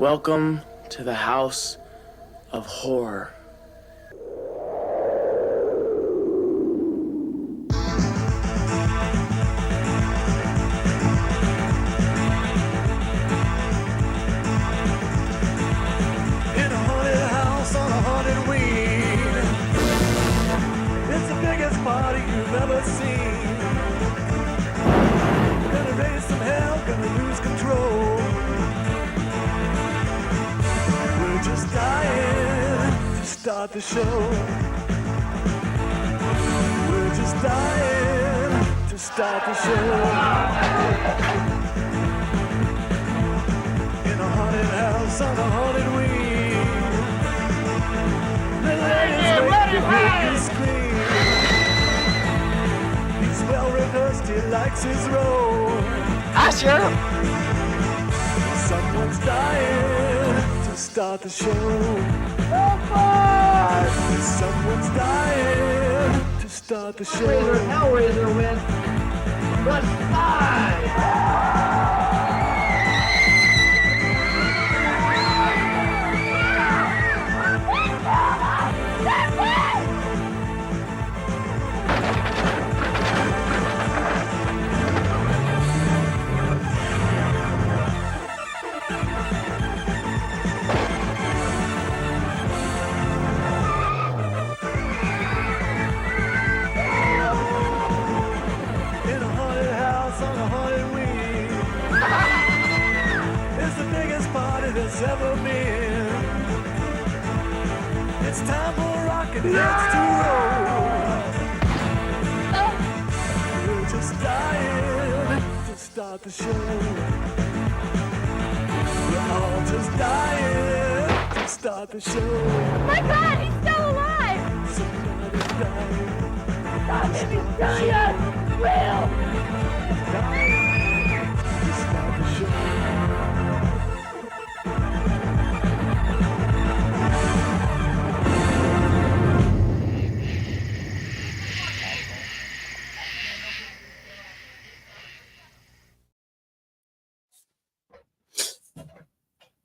Welcome to the House of Horror. In a haunted house on a haunted wing. It's the biggest party you've ever seen. Gonna raise some hell, gonna lose control. We're just dying to start the show. We're just dying to start the show. In a haunted house on a haunted wing. The ladies make you hear you scream. He's well rehearsed, he likes his role. Someone's dying to start the show. Someone's dying to start the show. Hellraiser went plus 5. In a haunted house on a haunted wing. It's the biggest party there's ever been. It's time for rocket heads to roll. We're just dying to start the show. We're all just dying to start the show. My God, he's still alive! Somebody's dying. Stop him, he's killing us! Will! Dying to start the show.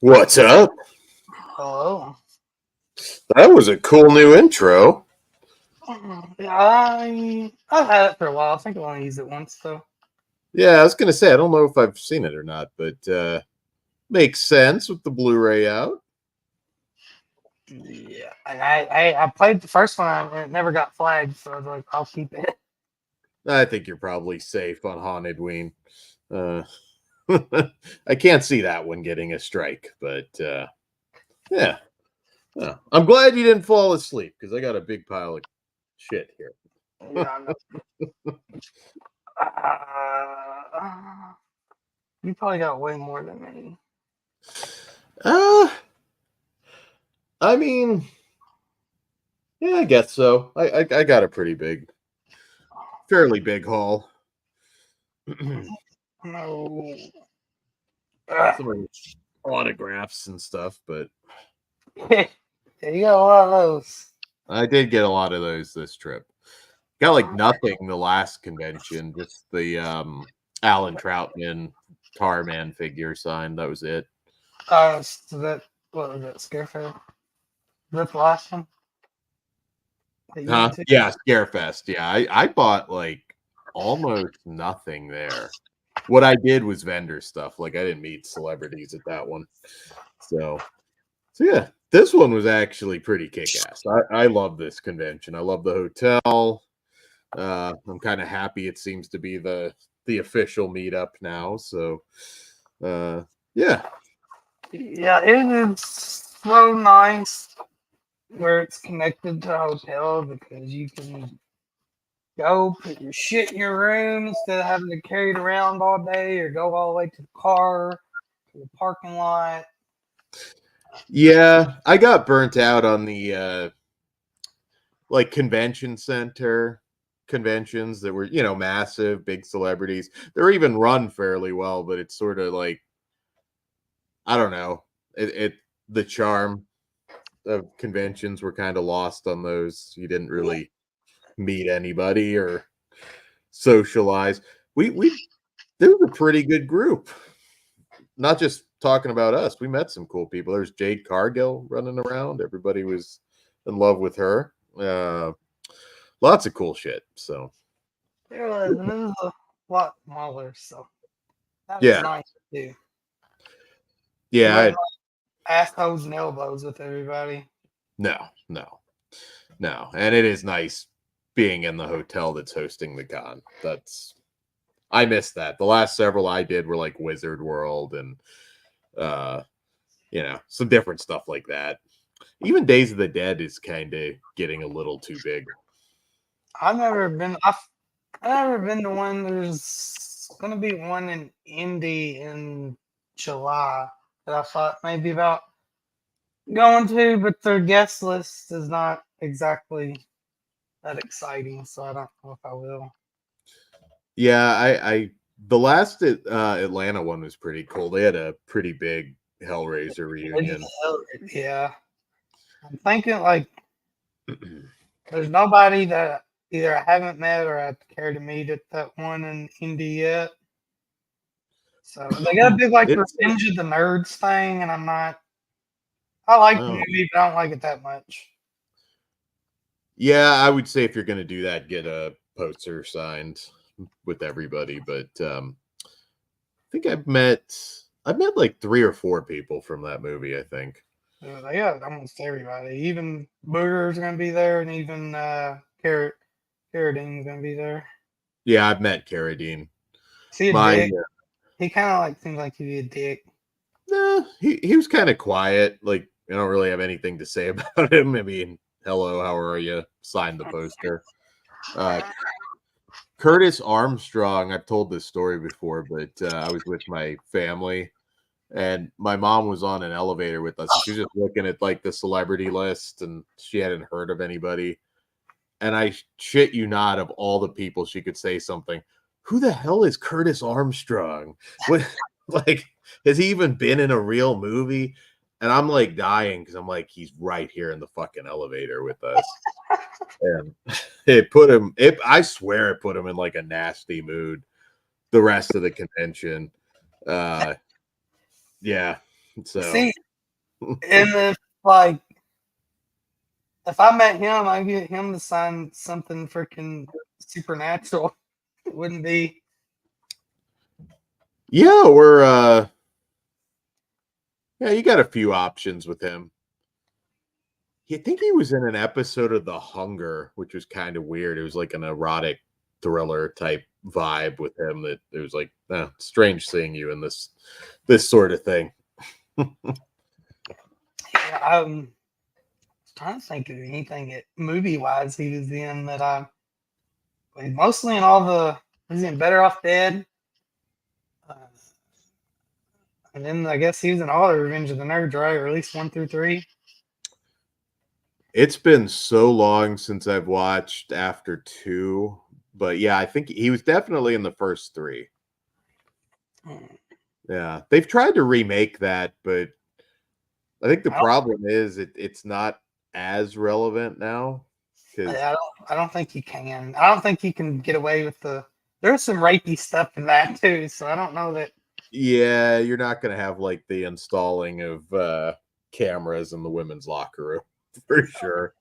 What's up? Hello. That was a cool new intro. I've had it for a while. I think I want to use it once, though. Yeah, I was gonna say I don't know if I've seen it or not, but makes sense with the Blu-ray out. Yeah, and I played the first one and it never got flagged, so I was like, I'll keep it. I think you're probably safe on Haunted Ween. I can't see that one getting a strike, but yeah. I'm glad you didn't fall asleep because I got a big pile of shit here. Yeah, you probably got way more than me. I mean, yeah, I guess so. I got a pretty fairly big haul. No. Some of those autographs and stuff, but Yeah, you got a lot of those. I did get a lot of those this trip. Got like nothing the last convention, just the Alan Troutman Tarman figure signed. That was it. So that, what was that, Scarefest? Is that the last one? That you went to? Yeah, Scarefest. Yeah, I bought like almost nothing there. What I did was vendor stuff. Like I didn't meet celebrities at that one. So yeah, this one was actually pretty kick-ass. I love this convention. I love the hotel. I'm kind of happy it seems to be the official meetup now. So yeah. Yeah, it is so nice where it's connected to a hotel because you can go put your shit in your room instead of having to carry it around all day or go all the way to the car, to the parking lot. Yeah, I got burnt out on the like convention center conventions that were, massive, big celebrities. They're even run fairly well, but it's sort of like, I don't know, the charm of conventions were kind of lost on those. You didn't really meet anybody or socialize. We there was a pretty good group. Not just talking about us, we met some cool people. There's Jade Cargill running around. Everybody was in love with her. Lots of cool shit. So There was, and it was a lot smaller, so that was yeah, nice too. yeah. Wasn't like assholes and elbows with everybody. No, and it is nice being in the hotel that's hosting the con. I missed that. The last several I did were like Wizard World and some different stuff like that. Even Days of the Dead is kind of getting a little too big. I've never been to one. There's gonna be one in Indy in July that I thought maybe about going to, but their guest list is not exactly that exciting, so I don't know if I will. Yeah, I the last Atlanta one was pretty cool. They had a pretty big Hellraiser reunion. Yeah, I'm thinking like there's nobody that either I haven't met or I care to meet at that one in Indy yet. So they got a big like Revenge of the Nerds thing, and I'm not. I like the movie, but I don't like it that much. Yeah, I would say if you're going to do that, get a poster signed with everybody. But I think I've met like 3 or 4 people from that movie. I think. Yeah, almost everybody. Even Booger's gonna be there, and even Carradine's gonna be there. Yeah, I've met Carradine. See a dick. He kind of like seems like he'd be a dick. Nah, he was kind of quiet. Like I don't really have anything to say about him. I mean, hello, how are you? Signed the poster. Curtis Armstrong. I've told this story before, but I was with my family, and my mom was on an elevator with us. She was just looking at like the celebrity list, and she hadn't heard of anybody. And I shit you not, of all the people she could say something. Who the hell is Curtis Armstrong? What, like, has he even been in a real movie? And I'm like dying because I'm like, he's right here in the fucking elevator with us. And I swear it put him in like a nasty mood the rest of the convention. Yeah. So see, and if I met him, I'd get him to sign something freaking supernatural. It wouldn't be. Yeah, we're yeah, you got a few options with him. I think he was in an episode of The Hunger, which was kind of weird. It was like an erotic thriller type vibe with him. That it was like strange seeing you in this sort of thing. Yeah, I'm trying to think of anything movie wise he was in that mostly in all the. He's in Better Off Dead. And then I guess he was in all the Revenge of the Nerds, right? Or at least 1 through 3. It's been so long since I've watched after 2, but yeah, I think he was definitely in the first 3. Yeah, they've tried to remake that, but I think the problem is it's not as relevant now. I don't think he can. I don't think he can get away with there's some rapey stuff in that too, so I don't know that. Yeah, you're not going to have like the installing of cameras in the women's locker room for sure.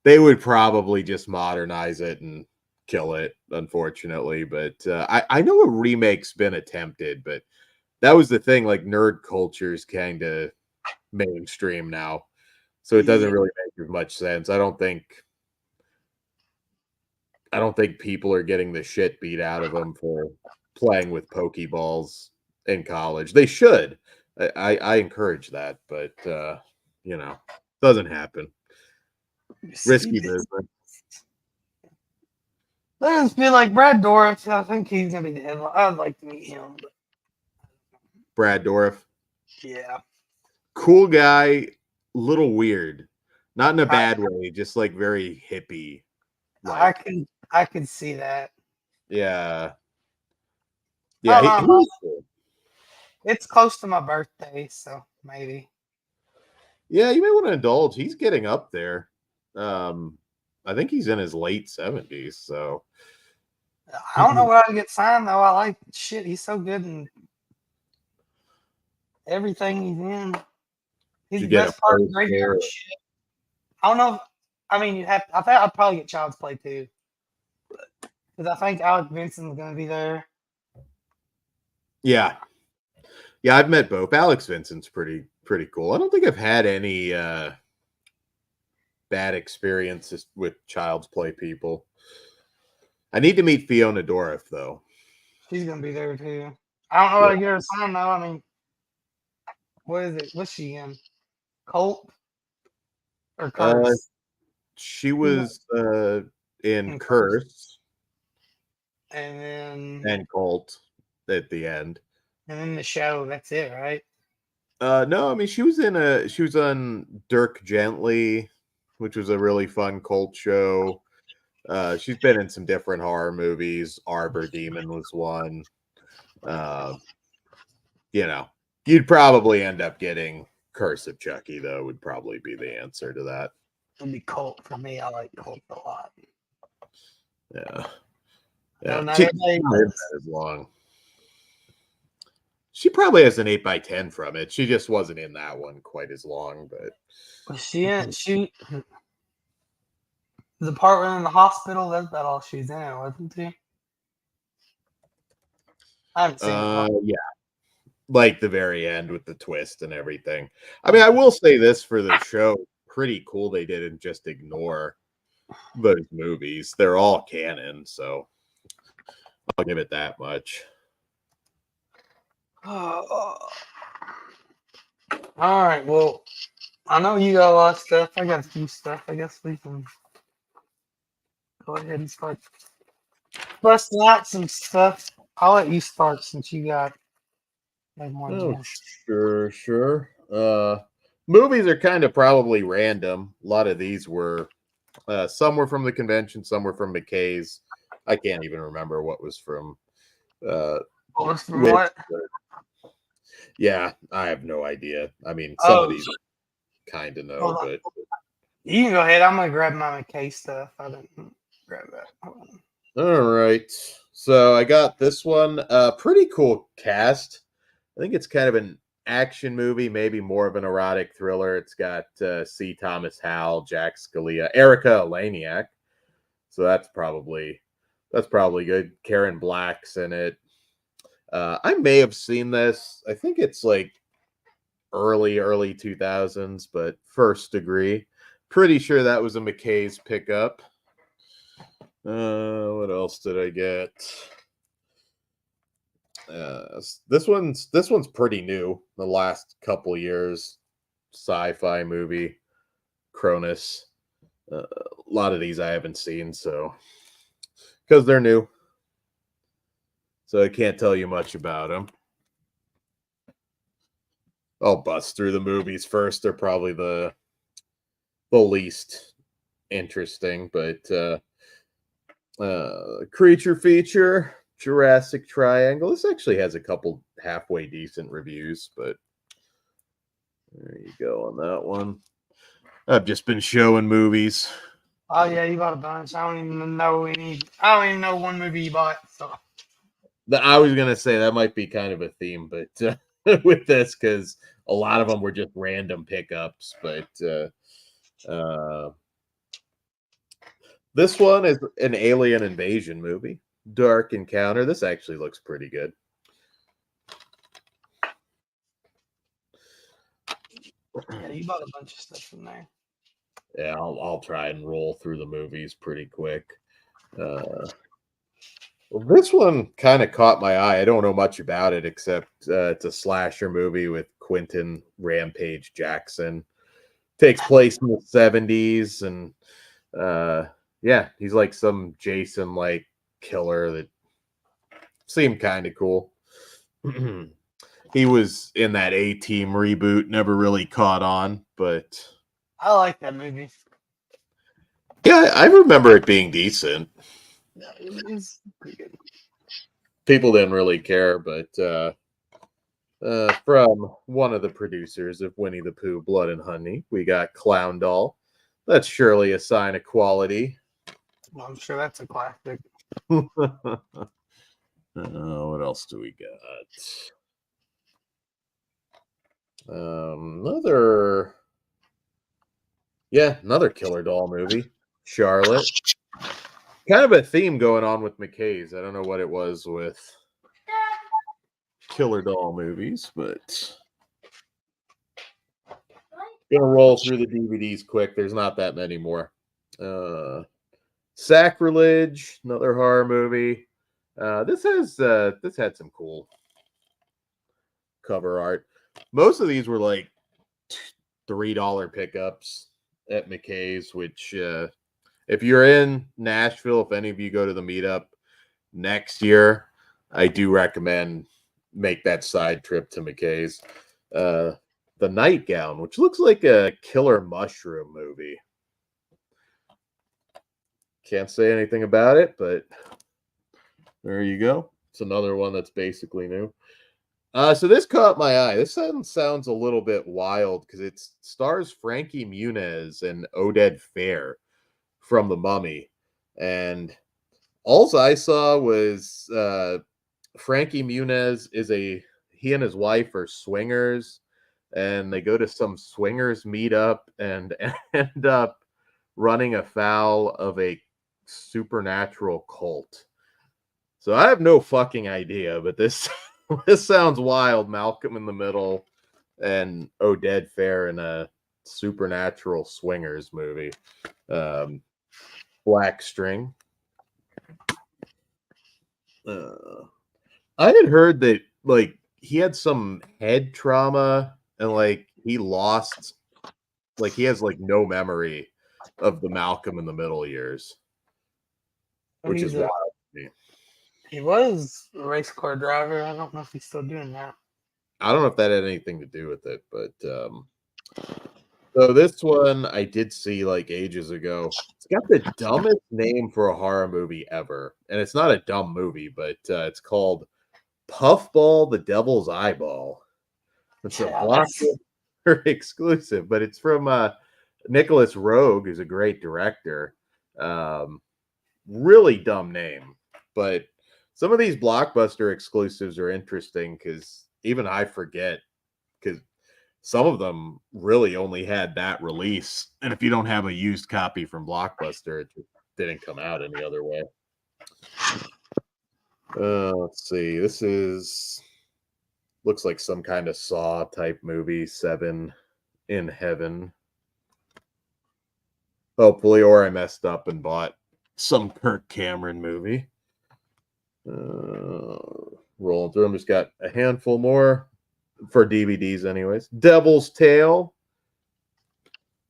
They would probably just modernize it and kill it, unfortunately. But I know a remake's been attempted, but that was the thing. Like nerd culture is kind of mainstream now, so it doesn't really make much sense. I don't think people are getting the shit beat out of them for playing with Pokeballs in college. They should. I encourage that, but doesn't happen. Risky business. I just feel like Brad Dourif. I think he's gonna be the headline. I'd like to meet him. But... Brad Dourif. Yeah. Cool guy, little weird. Not in a bad way, just like very hippie. I can see that. Yeah. Yeah, cool. It's close to my birthday, so maybe. Yeah, you may want to indulge. He's getting up there. I think he's in his late 70s, so I don't know what I can get signed though. I like shit. He's so good in everything he's in. He's You the get best a part of poster. Graveyard Shift. I don't know. I mean, I think I'd probably get Child's Play too, because I think Alec Vinson's gonna be there. Yeah, I've met both. Alex Vincent's pretty cool. I don't think I've had any bad experiences with Child's Play people. I need to meet Fiona Dourif though. She's gonna be there too. I don't know how to get her song though. I mean, what is it? What's she in? Cult or Curse? She was in Curse and and Cult at the end. then the show. That's it, right? No, I mean she was on Dirk Gently, which was a really fun cult show. She's been in some different horror movies. Arbor Demon was one. You know, you'd probably end up getting Curse of Chucky, though, would probably be the answer to that. It'll be Cult for me. I like Cult a lot. Yeah. No, not She everybody lives as long. She probably has an 8x10 from it. She just wasn't in that one quite as long, but was she the part where in the hospital, that's about all she's in, wasn't she? I haven't seen it. yeah. Like the very end with the twist and everything. I mean, I will say this for the show, pretty cool they didn't just ignore those movies. They're all canon, so I'll give it that much. All right, well, I know you got a lot of stuff. I got a few stuff. I guess we can go ahead and start busting out some stuff. I'll let you start since you got more than one. Sure. Movies are kind of probably random. A lot of these were some were from the convention, some were from McKay's. I can't even remember what was from What? Yeah, I have no idea. I mean, some of these kind of know, but you can go ahead. I'm gonna grab my McKay stuff. I didn't grab that. All right. So I got this one. Pretty cool cast. I think it's kind of an action movie, maybe more of an erotic thriller. It's got C. Thomas Howell, Jack Scalia, Erica Eleniak. So that's probably good. Karen Black's in it. I may have seen this. I think it's like early 2000s, but First Degree. Pretty sure that was a McKay's pickup. What else did I get? This one's pretty new. The last couple years, sci-fi movie, Cronus. A lot of these I haven't seen, so because they're new, so I can't tell you much about them. I'll bust through the movies first. They're probably the least interesting, but creature feature. Jurassic Triangle. This actually has a couple halfway decent reviews, but there you go on that one. I've just been showing movies. Oh yeah, you bought a bunch. I don't even know one movie you bought. So I was gonna say that might be kind of a theme, but with this, because a lot of them were just random pickups. But this one is an alien invasion movie. Dark Encounter. This actually looks pretty good. yeah, you bought a bunch of stuff from there. Yeah, I'll try and roll through the movies pretty quick. Well, this one kind of caught my eye. I don't know much about it except it's a slasher movie with Quentin Rampage Jackson. Takes place in the 70s, and yeah, he's like some Jason-like killer that seemed kind of cool. He was in that A-Team reboot, never really caught on, but I like that movie. yeah, I remember it being decent. Yeah, it's pretty good. People didn't really care, but from one of the producers of Winnie the Pooh, Blood and Honey, we got Clown Doll. That's surely a sign of quality. Well, I'm sure that's a classic. What else do we got? Another killer doll movie. Charlotte. Kind of a theme going on with McKay's. I don't know what it was with killer doll movies, but gonna roll through the DVDs quick. There's not that many more. Sacrilege, another horror movie. This had some cool cover art. Most of these were like $3 pickups at McKay's, which if you're in Nashville, if any of you go to the meetup next year, I do recommend make that side trip to McKay's. The Nightgown, which looks like a killer mushroom movie. Can't say anything about it, but there you go. It's another one that's basically new. So this caught my eye. This sounds a little bit wild because it stars Frankie Muniz and Oded Fair from The Mummy. And all I saw was Frankie Muniz he and his wife are swingers, and they go to some swingers meetup and end up running afoul of a supernatural cult. So I have no fucking idea, but this sounds wild. Malcolm in the Middle and Oded Fair in a supernatural swingers movie. Black String. I had heard that like he had some head trauma and like he lost, like he has like no memory of the Malcolm in the Middle years, which is wild to me. He was a race car driver. I don't know if he's still doing that. I don't know if that had anything to do with it, but so this one I did see like ages ago. It's got the dumbest name for a horror movie ever, and it's not a dumb movie, but it's called Puffball the Devil's Eyeball. It's a Blockbuster exclusive, but it's from Nicholas Roeg, who's a great director. Really dumb name, but some of these Blockbuster exclusives are interesting because even I forget, because some of them really only had that release, and if you don't have a used copy from Blockbuster, it just didn't come out any other way. Let's see. This looks like some kind of Saw type movie, 7 in Heaven. Hopefully, or I messed up and bought some Kirk Cameron movie. Rolling through them, just got a handful more for DVDs anyways. Devil's Tale.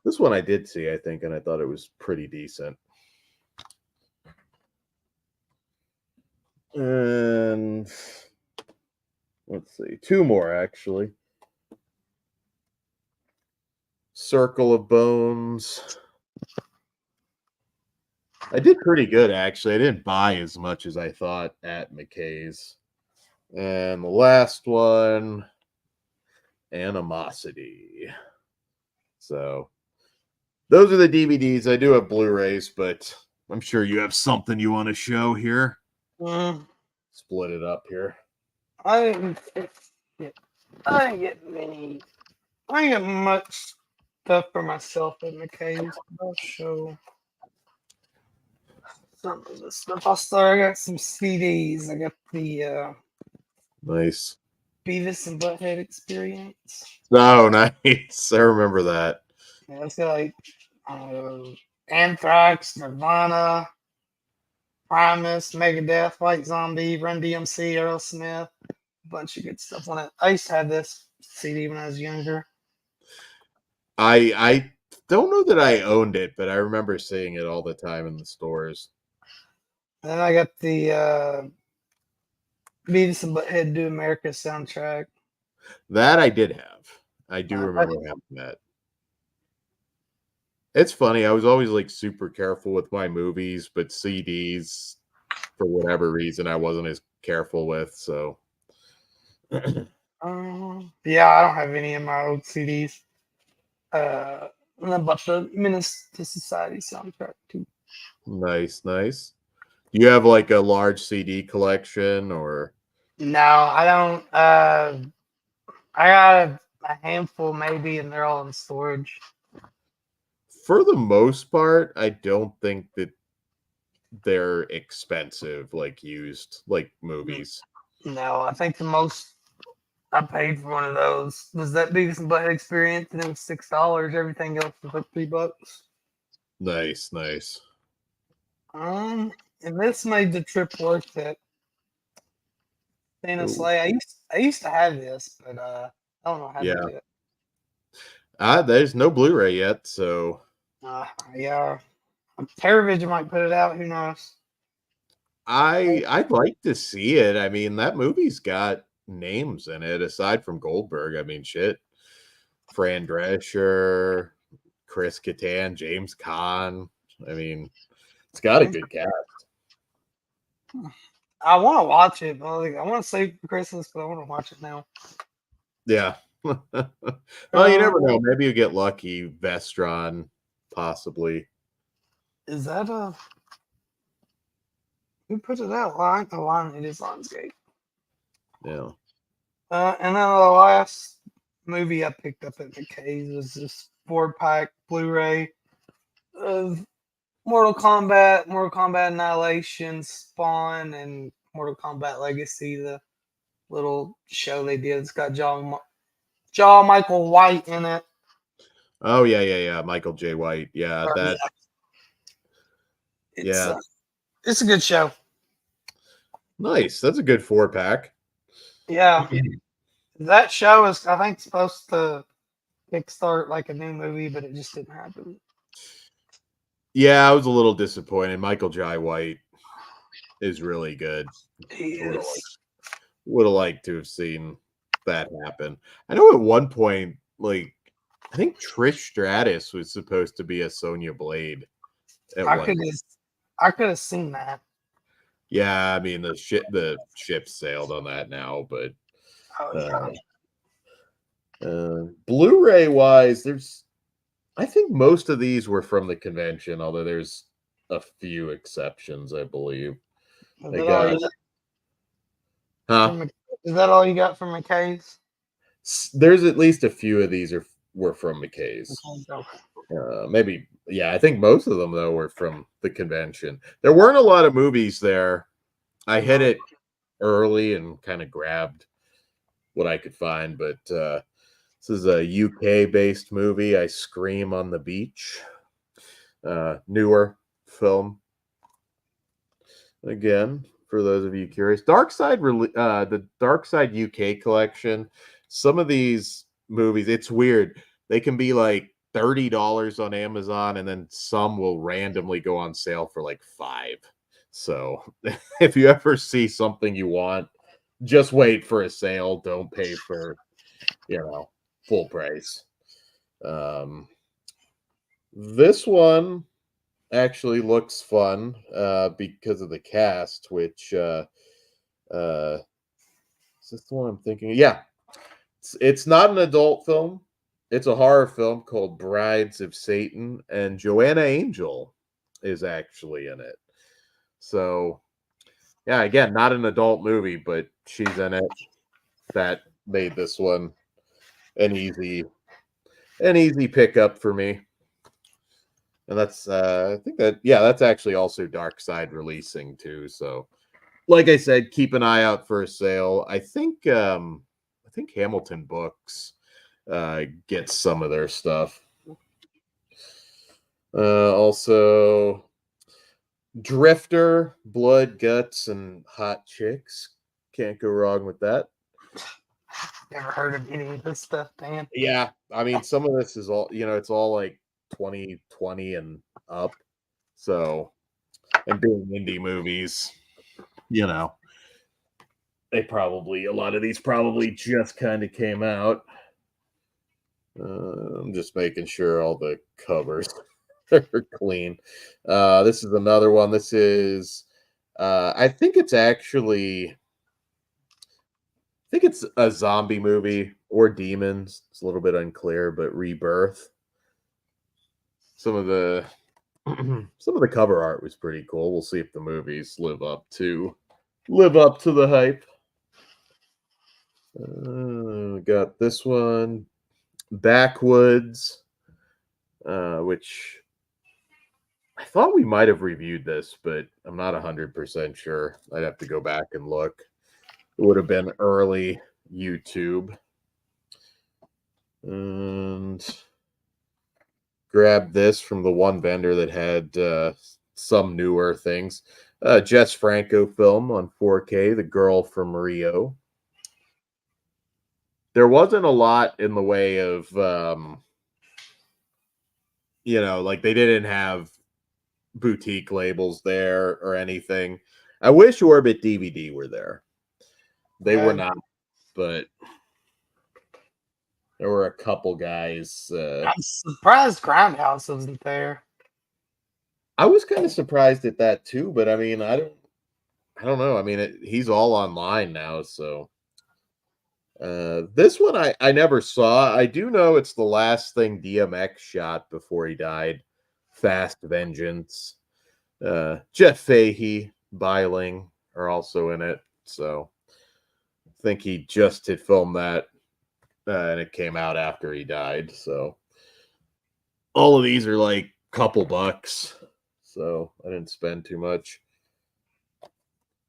This one I did see, I think, and I thought it was pretty decent. And let's see, 2 more actually. Circle of Bones. I did pretty good actually. I didn't buy as much as I thought at McKay's. And the last one, Animosity. So those are the DVDs. I do have Blu-rays, but I'm sure you have something you want to show here. Split it up here. I didn't get many. I didn't get much stuff for myself at McKay's. I'll show some of the stuff. I got some CDs. I got the Nice. Beavis and Butthead Experience. Oh, nice. I remember that. Yeah, it's got like Anthrax, Nirvana, Primus, Megadeth, White Zombie, Run DMC, Aerosmith, a bunch of good stuff on it. I used to have this CD when I was younger. I don't know that I owned it, but I remember seeing it all the time in the stores. And then I got the Beavis and Butthead Do America soundtrack. That I did have. I do remember having that. It's funny. I was always like super careful with my movies, but CDs, for whatever reason, I wasn't as careful with. So, yeah, I don't have any of my old CDs. And a bunch of Menace to Society soundtrack too. nice. Do you have like a large CD collection or? No, I don't. I got a handful maybe, and they're all in storage. For the most part, I don't think that they're expensive, like used, like movies. No, I think the most I paid for one of those was that Beavis and Butthead Experience, and it was $6. Everything else was like $3. Nice, nice. And this made the trip worth it. Santa Ooh. Sleigh. I used to have this, but I don't know how Yeah. to do it. There's no Blu-ray yet, so Yeah, Terrorvision might put it out. Who knows? I'd like to see it. I mean, that movie's got names in it aside from Goldberg. I mean, shit. Fran Drescher, Chris Kattan, James Caan. I mean, it's got a good cast. I want to watch it. But I want to save it for Christmas, but I want to watch it now. Yeah. Well, you never know. Maybe you get lucky. Vestron, possibly. Is that a who put it out? Line? Oh, Line. It is Lionsgate. Yeah. And then the last movie I picked up at McKay's was this 4-pack Blu-ray of Mortal Kombat Annihilation, Spawn, and Mortal Kombat Legacy. The little show they did. It's got John Michael White in it. Oh yeah. Michael J. White. Yeah, that. Yeah. It's a good show. Nice. That's a good 4-pack. Yeah. That show is, I think, supposed to kickstart like a new movie, but it just didn't happen. Yeah, I was a little disappointed. Michael J. White is really good. He is. Would have liked to have seen that happen. I know at one point, like, I think Trish Stratus was supposed to be a Sonya Blade. I could have seen that. Yeah, I mean the ship sailed on that now, but Blu-ray wise, I think most of these were from the convention, although there's a few exceptions, I believe. They got, is that all you got from McKay's? There's at least a few of these were from McKay's. Maybe, yeah, I think most of them though were from the convention. There weren't a lot of movies there. I hit it early and kind of grabbed what I could find, but this is a UK-based movie. I Scream on the Beach. Newer film. Again, for those of you curious, the Dark Side UK collection. Some of these movies, it's weird. They can be like $30 on Amazon, and then some will randomly go on sale for like $5. So if you ever see something you want, just wait for a sale. Don't pay for, full price. This one actually looks fun because of the cast, which is this the one I'm thinking? Yeah. It's not an adult film. It's a horror film called Brides of Satan, and Joanna Angel is actually in it. So, yeah, again, not an adult movie, but she's in it. That made this one an easy pickup for me. And that's that's actually also Dark Side releasing too. So, like I said, keep an eye out for a sale. I think Hamilton Books gets some of their stuff. Also, Drifter, Blood, Guts, and Hot Chicks. Can't go wrong with that. Never heard of any of this stuff, Dan. Yeah, I mean, some of this is all, it's all like 2020 and up. So, and being indie movies, a lot of these probably just kind of came out. I'm just making sure all the covers are clean. This is another one. This is, I think it's a zombie movie or demons. It's a little bit unclear, but Rebirth. Some of the cover art was pretty cool. We'll see if the movies live up to the hype. Got this one, Backwoods, which I thought we might have reviewed this, but I'm not 100% sure. I'd have to go back and look. It would have been early YouTube. And grab this from the one vendor that had some newer things. Jess Franco film on 4K, The Girl from Rio. There wasn't a lot in the way of, like they didn't have boutique labels there or anything. I wish Orbit DVD were there. They were not, but there were a couple guys. I'm surprised Grindhouse wasn't there. I was kind of surprised at that too, but I mean, I don't know. I mean, he's all online now, so this one I never saw. I do know it's the last thing DMX shot before he died. Fast Vengeance. Jeff Fahey, Biling are also in it, so I think he just had filmed that, and it came out after he died. So all of these are like a couple bucks, so I didn't spend too much.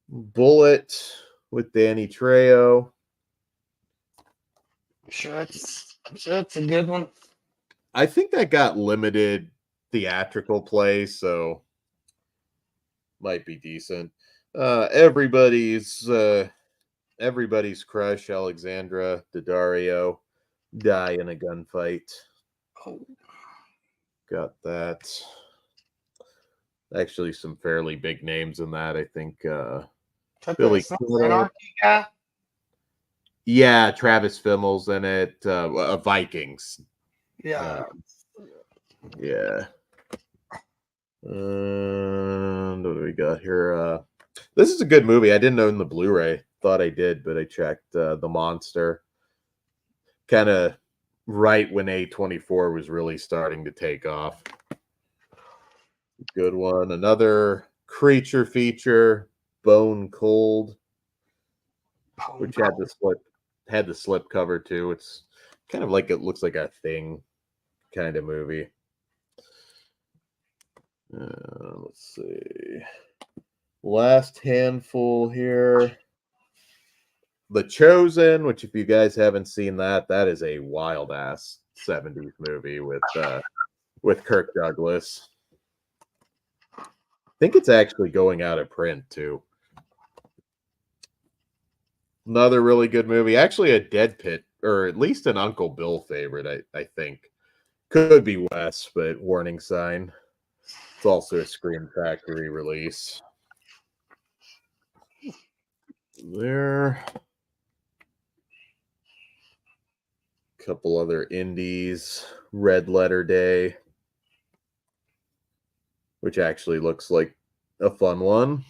Bullet with Danny Trejo. I'm sure it's a good one. I think that got limited theatrical play, so might be decent. Everybody's crush, Alexandra Daddario, die in a gunfight. Oh. Got that. Actually, some fairly big names in that. I think Billy Anarchy guy. Yeah, Travis Fimmel's in it. Vikings. Yeah. Yeah. And what do we got here? This is a good movie. I didn't own the Blu-ray. Thought I did, but I checked. The Monster. Kind of right when A24 was really starting to take off. Good one. Another creature feature, Bone Cold, which had the slip cover too. It's kind of like, it looks like a Thing kind of movie. Let's see. Last handful here. The Chosen, which if you guys haven't seen that, that is a wild ass 70s movie with Kirk Douglas. I think it's actually going out of print too. Another really good movie. Actually a Dead Pit, or at least an Uncle Bill favorite, I think. Could be Wes, but Warning Sign. It's also a Scream Factory release. There. Couple other indies. Red Letter Day, which actually looks like a fun one.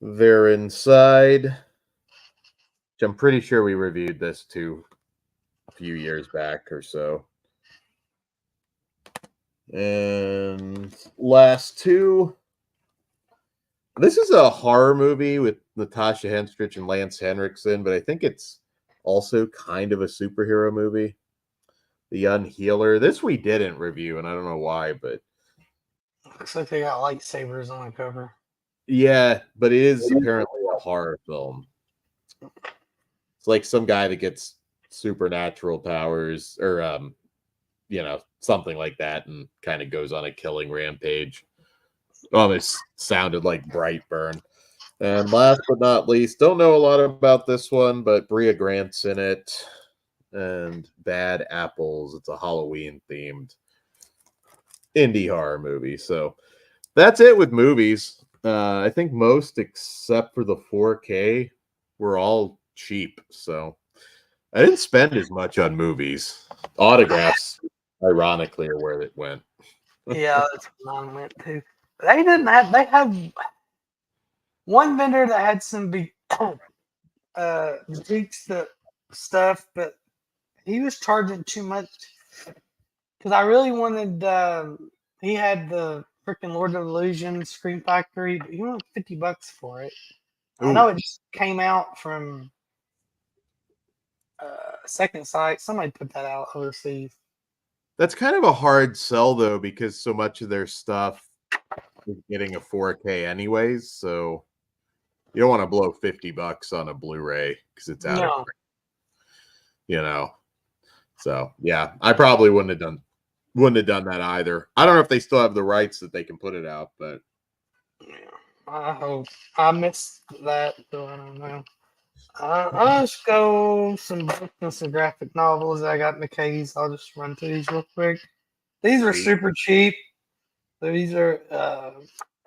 They're Inside, which I'm pretty sure we reviewed this too a few years back or so. And last two. This is a horror movie with Natasha Henstridge and Lance Henriksen, but I think it's also kind of a superhero movie. The Unhealer. This we didn't review, and I don't know why, but looks like they got lightsabers on the cover. Yeah, but it is apparently a horror film. It's like some guy that gets supernatural powers, or something like that, and kind of goes on a killing rampage. Almost sounded like Brightburn. And last but not least, don't know a lot about this one, but Bria Grant's in it. And Bad Apples. It's a Halloween themed indie horror movie. So that's it with movies. I think most except for the 4K were all cheap. So I didn't spend as much on movies. Autographs, ironically, are where it went. Yeah, that's where mine went too. They have one vendor that had some boutique stuff, but he was charging too much because I really wanted. He had the freaking Lord of Illusion Scream Factory, but he wanted $50 for it. Ooh. I know it just came out from Second Sight. Somebody put that out overseas. That's kind of a hard sell though, because so much of their stuff is getting a 4K anyways. So you don't want to blow $50 on a Blu-ray because it's out of No. print, you know. So yeah, I probably wouldn't have done that either. I don't know if they still have the rights that they can put it out, but Yeah, I hope. I missed that, so I don't know. I'll just go some books and some graphic novels I got in the case. I'll just run through these real quick. These are sweet. super cheap. So these are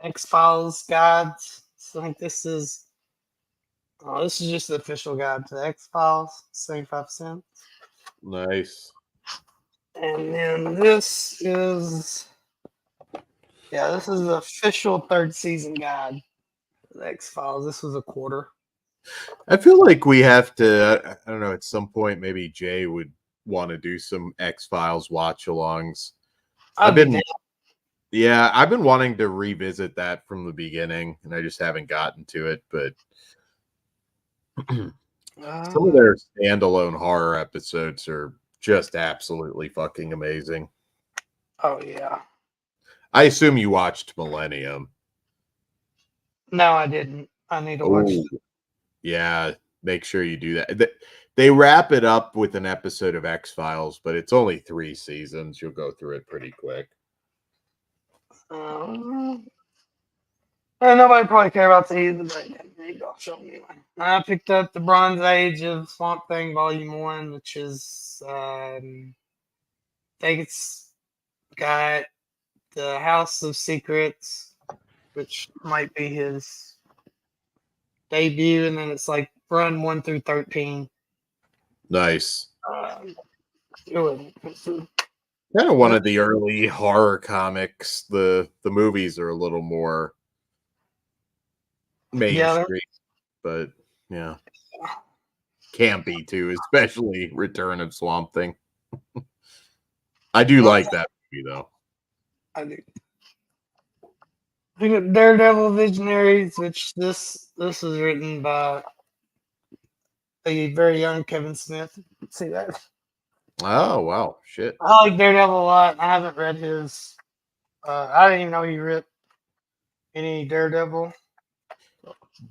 X-Files guides. So I think this is just the official guide to the X-Files, 75 cents. Nice. And then this is the official third season guide to the X-Files. This was a quarter. I feel like we have to, I don't know, at some point maybe Jay would want to do some X-Files watch-alongs. I've been wanting to revisit that from the beginning, and I just haven't gotten to it, but some of their standalone horror episodes are just absolutely fucking amazing. Oh yeah. I assume you watched Millennium. No, I didn't. I need to watch. Yeah, make sure you do that. They wrap it up with an episode of X-Files, but it's only 3 seasons. You'll go through it pretty quick. Nobody probably care about these, but there you go. Show me one. I picked up the Bronze Age of Swamp Thing Volume 1, which is I think it's got the House of Secrets, which might be his debut, and then it's like run 1 through 13. Nice. Really. Kind of one of the early horror comics. The movies are a little more mainstream, but yeah, campy too, especially Return of Swamp Thing. I do like that movie though. I do. I got Daredevil Visionaries, which this is written by a very young Kevin Smith. See that? Oh wow, shit. I like Daredevil a lot. I haven't read his. I didn't even know he wrote any Daredevil.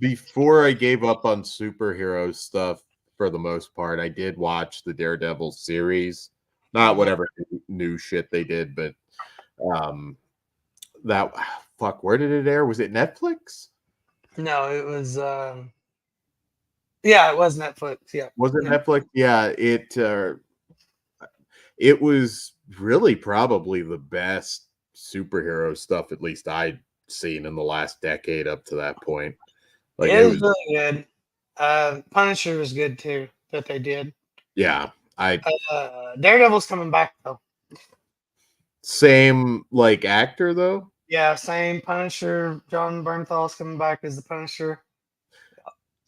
Before I gave up on superhero stuff, for the most part, I did watch the Daredevil series. Not whatever new shit they did, but that fuck, where did it air? Was it Netflix? No, it was. Yeah, it was Netflix. Yeah, was it Netflix? Yeah, it was really probably the best superhero stuff, at least I'd seen in the last decade up to that point. Like it was really good. Punisher was good too that they did. Yeah, Daredevil's coming back though. Same like actor though. Yeah, same Punisher. John Bernthal's coming back as the Punisher.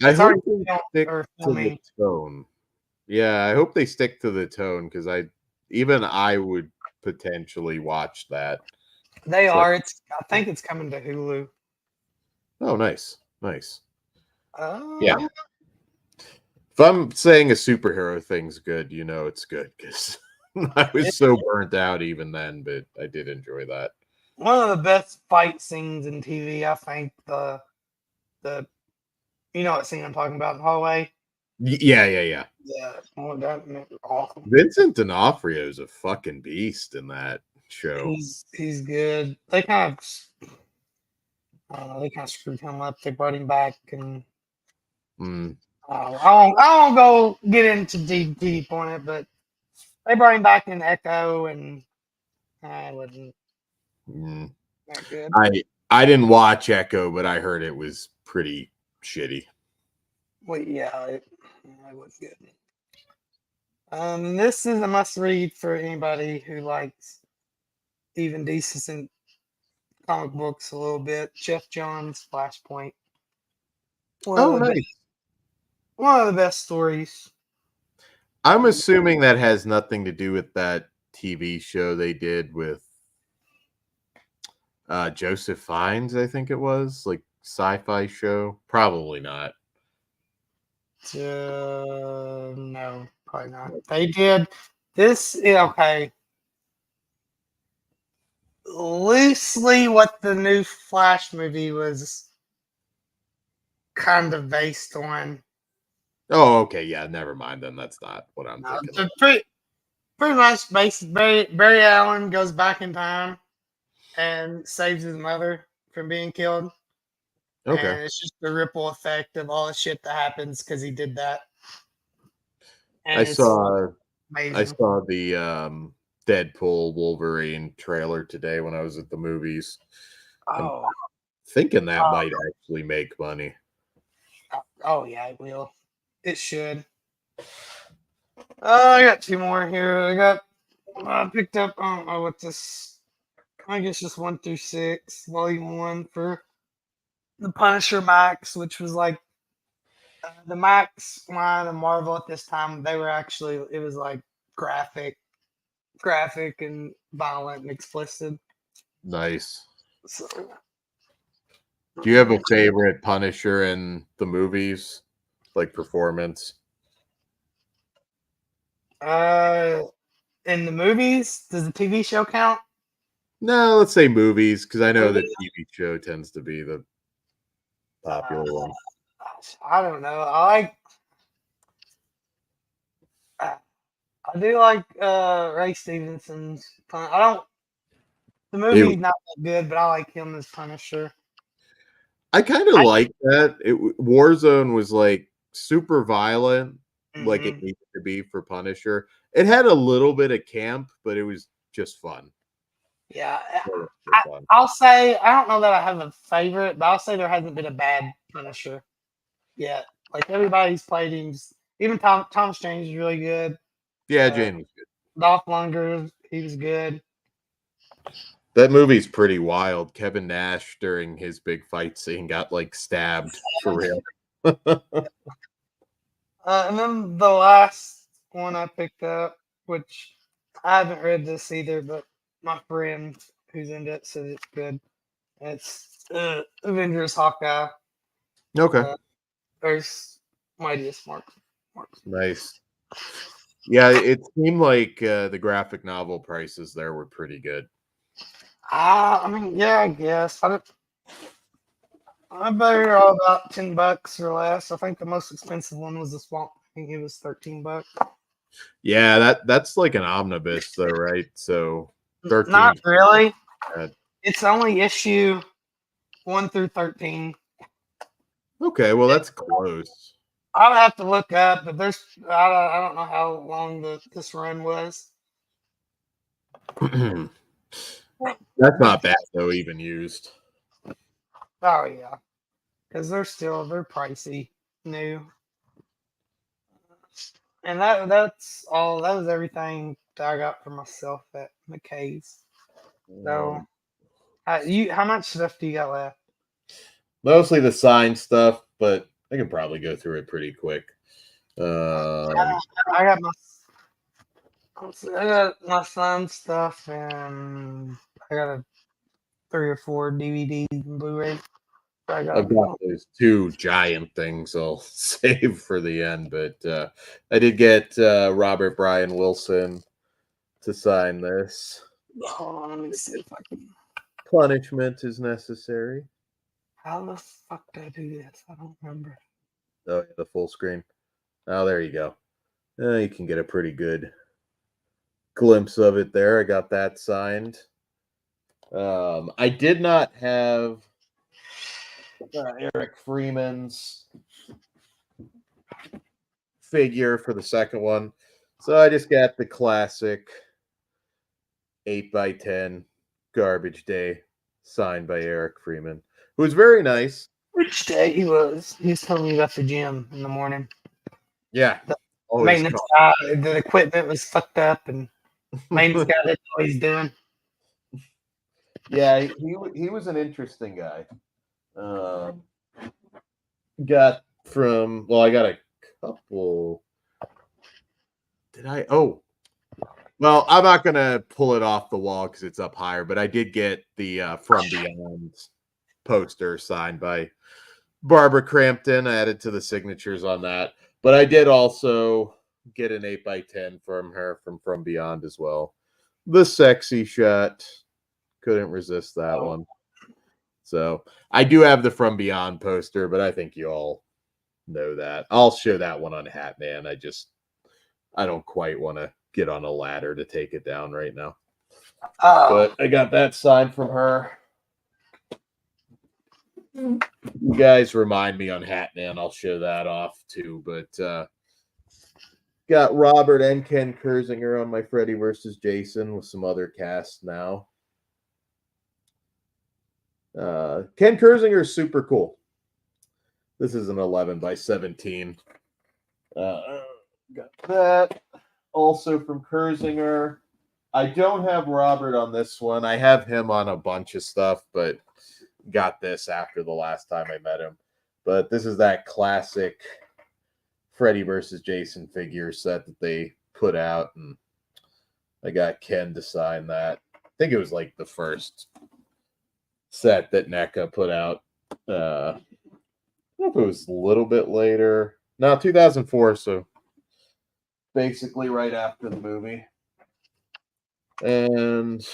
I hope they stick to the tone. Yeah, I hope they stick to the tone because I would potentially watch that. They are. I think it's coming to Hulu. Oh, nice. Yeah. If I'm saying a superhero thing's good, you know it's good because I was so burnt out even then, but I did enjoy that. One of the best fight scenes in TV, I think. The you know what scene I'm talking about in the hallway? Yeah. Yeah. Oh, that awesome. Vincent D'Onofrio is a fucking beast in that show. He's good. They kind of screwed him up. They brought him back, and I won't go get into deep on it, but they brought him back in Echo, and I wasn't that good. I didn't watch Echo, but I heard it was pretty shitty. Well, yeah, it was good. This is a must-read for anybody who likes even decent comic books a little bit. Jeff Johns' Flashpoint. Nice. One of the best stories. I'm assuming that has nothing to do with that TV show they did with Joseph Fiennes, I think it was, like sci-fi show. Probably not. No, probably not. They did this. Yeah, okay. Loosely, what the new Flash movie was kind of based on. Oh, okay, yeah, never mind then. That's not what I'm thinking of. So pretty much based. Barry Allen goes back in time and saves his mother from being killed, Okay. and it's just the ripple effect of all the shit that happens because he did that. I And it's saw amazing. the Deadpool Wolverine trailer today when I was at the movies. I'm Oh, thinking that might actually make money. oh yeah, it will. It should. I got two more here. I picked up. I don't know what this. I guess just 1 through 6, volume 1 for the Punisher Max, which was like the Max line of Marvel at this time. They were actually it was like graphic and violent and explicit. Nice. So, Do you have a favorite Punisher in the movies, like performance? in the movies, does the TV show count? No, let's say movies, because I know the TV show tends to be the popular one. I don't know. I do like Ray Stevenson's I don't the movie's not that good, but I like him as Punisher. I kind of like that. Warzone was like super violent, like it Mhm. needed to be for Punisher. It had a little bit of camp, but it was just fun. Yeah, For fun. I'll say I don't know that I have a favorite, but I'll say there hasn't been a bad Punisher yet. Like everybody's played him, even Tom Strange is really good. Yeah, Jane was good. Dolph Lundgren, he was good. That movie's pretty wild. Kevin Nash during his big fight scene got like stabbed for real. And then the last one I picked up, which I haven't read this either, but my friend who's into it says it's good. It's Avengers Hawkeye. Okay. There's Mightiest Marks. Nice. Yeah, it seemed like the graphic novel prices there were pretty good. I mean, yeah, I guess. I bet you're all about $10 or less. I think the most expensive one was the Swamp. I think it was $13. Yeah, that's like an omnibus though, right? So 13. Not really. bad. It's only issue 1 through 13. Okay, well that's close. I'll have to look up, but I don't know how long this run was. That's not bad though, even used. Oh yeah, because they're pricey new, and that's all. That was everything that I got for myself at McKay's. So, how much stuff do you got left? Mostly the sign stuff, but I can probably go through it pretty quick. I got my son stuff, and I got 3 or 4 DVDs and Blu-rays. I've got those 2 giant things I'll save for the end, but I did get Robert Brian Wilson to sign this. Hold on, let me see if I can. Punishment is necessary. How the fuck did I do this? I don't remember. Oh, the full screen. Oh, there you go. You can get a pretty good glimpse of it there. I got that signed. I did not have Eric Freeman's figure for the second one, so I just got the classic 8x10 Garbage Day signed by Eric Freeman, who was very nice. Which day he was? He was telling me about the gym in the morning. Yeah. Maintenance guy, the equipment was fucked up, and maintenance guy didn't know what he's doing. Yeah, he was an interesting guy. Got from I got a couple. Did I? Oh, well, I'm not gonna pull it off the wall because it's up higher, but I did get the From Beyond poster signed by Barbara Crampton. I added to the signatures on that. But I did also get an 8x10 from her from Beyond as well. The sexy shot. Couldn't resist that one. So I do have the From Beyond poster, but I think you all know that. I'll show that one on Hatman. I don't quite want to get on a ladder to take it down right now. Oh, But I got that signed from her. You guys remind me on Hatman. I'll show that off too. But got Robert and Ken Kersinger on my Freddy versus Jason with some other cast now. Ken Kersinger is super cool. This is an 11x17. Got that. Also from Kersinger. I don't have Robert on this one. I have him on a bunch of stuff, but got this after the last time I met him. But this is that classic Freddy versus Jason figure set that they put out, and I got Ken to sign that. I think it was like the first set that NECA put out. I don't know if it was a little bit later. No, 2004, so basically right after the movie. And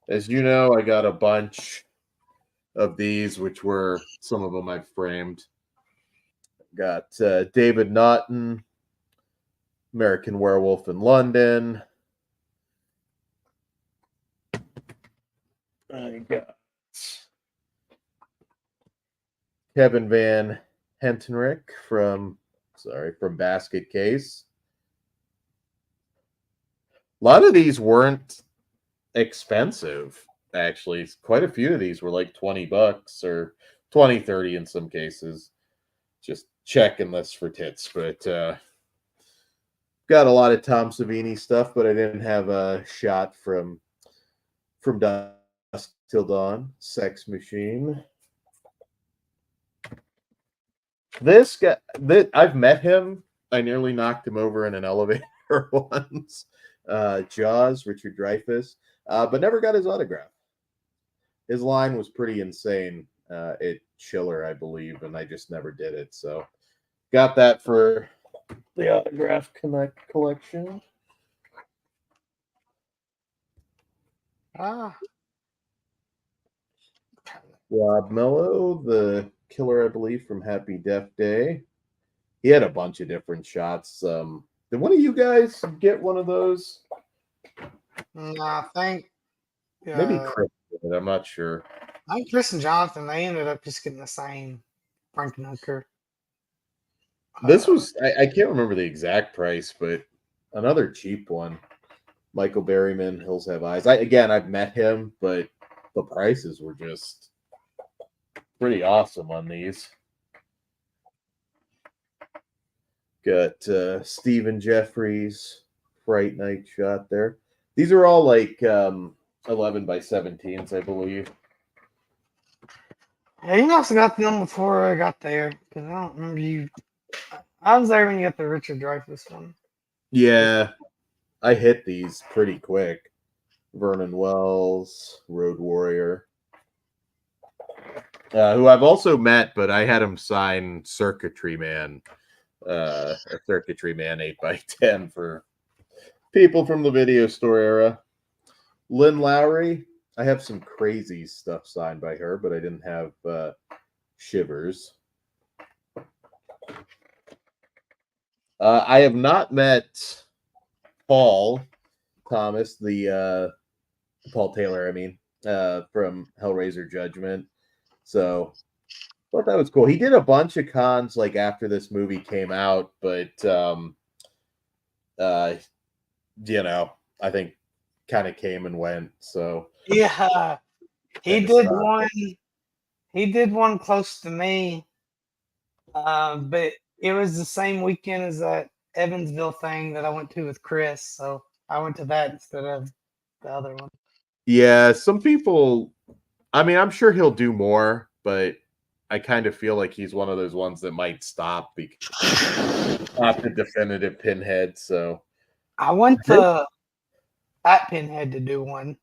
as you know, I got a bunch of these, which were some of them I've framed. Got David Naughton, American Werewolf in London. I got Kevin Van Hentenryck from Basket Case. A lot of these weren't expensive, actually. Quite a few of these were like $20 or 20, 30 in some cases. Just checking this for tits, but got a lot of Tom Savini stuff, but I didn't have a shot from Dusk Till Dawn, Sex Machine. This guy, I've met him. I nearly knocked him over in an elevator once. Jaws, Richard Dreyfuss, but never got his autograph. His line was pretty insane at Chiller, I believe, and I just never did it. So got that for the autograph collection. Rob Mello, the killer, I believe, from Happy Death Day. He had a bunch of different shots. Did one of you guys get one of those? no, I think Maybe Chris did. I'm not sure. I think Chris and Jonathan, they ended up just getting the same Frankenhooker. This was, I can't remember the exact price, but another cheap one. Michael Berryman, Hills Have Eyes. I've met him, but the prices were just pretty awesome on these. Got Stephen Jeffries, Fright Night shot there. These are all like 11x17s, I believe. Yeah, you must have got them before I got there, because I don't remember you. I was there when you got the Richard Dreyfuss one. Yeah, I hit these pretty quick. Vernon Wells, Road Warrior, who I've also met, but I had him sign Circuitry Man, a Circuitry Man 8x10 for people from the video store era. Lynn Lowry, I have some crazy stuff signed by her, but I didn't have Shivers. I have not met Paul Thomas, the Paul Taylor, I mean, from Hellraiser Judgment. So I thought that was cool. He did a bunch of cons like after this movie came out, but you know, I think kind of came and went. So Yeah, he did one. He did one close to me, but it was the same weekend as that Evansville thing that I went to with Chris. So I went to that instead of the other one. Yeah, some people, I mean, I'm sure he'll do more, but I kind of feel like he's one of those ones that might stop because not the definitive Pinhead. So I went to that Pinhead to do one.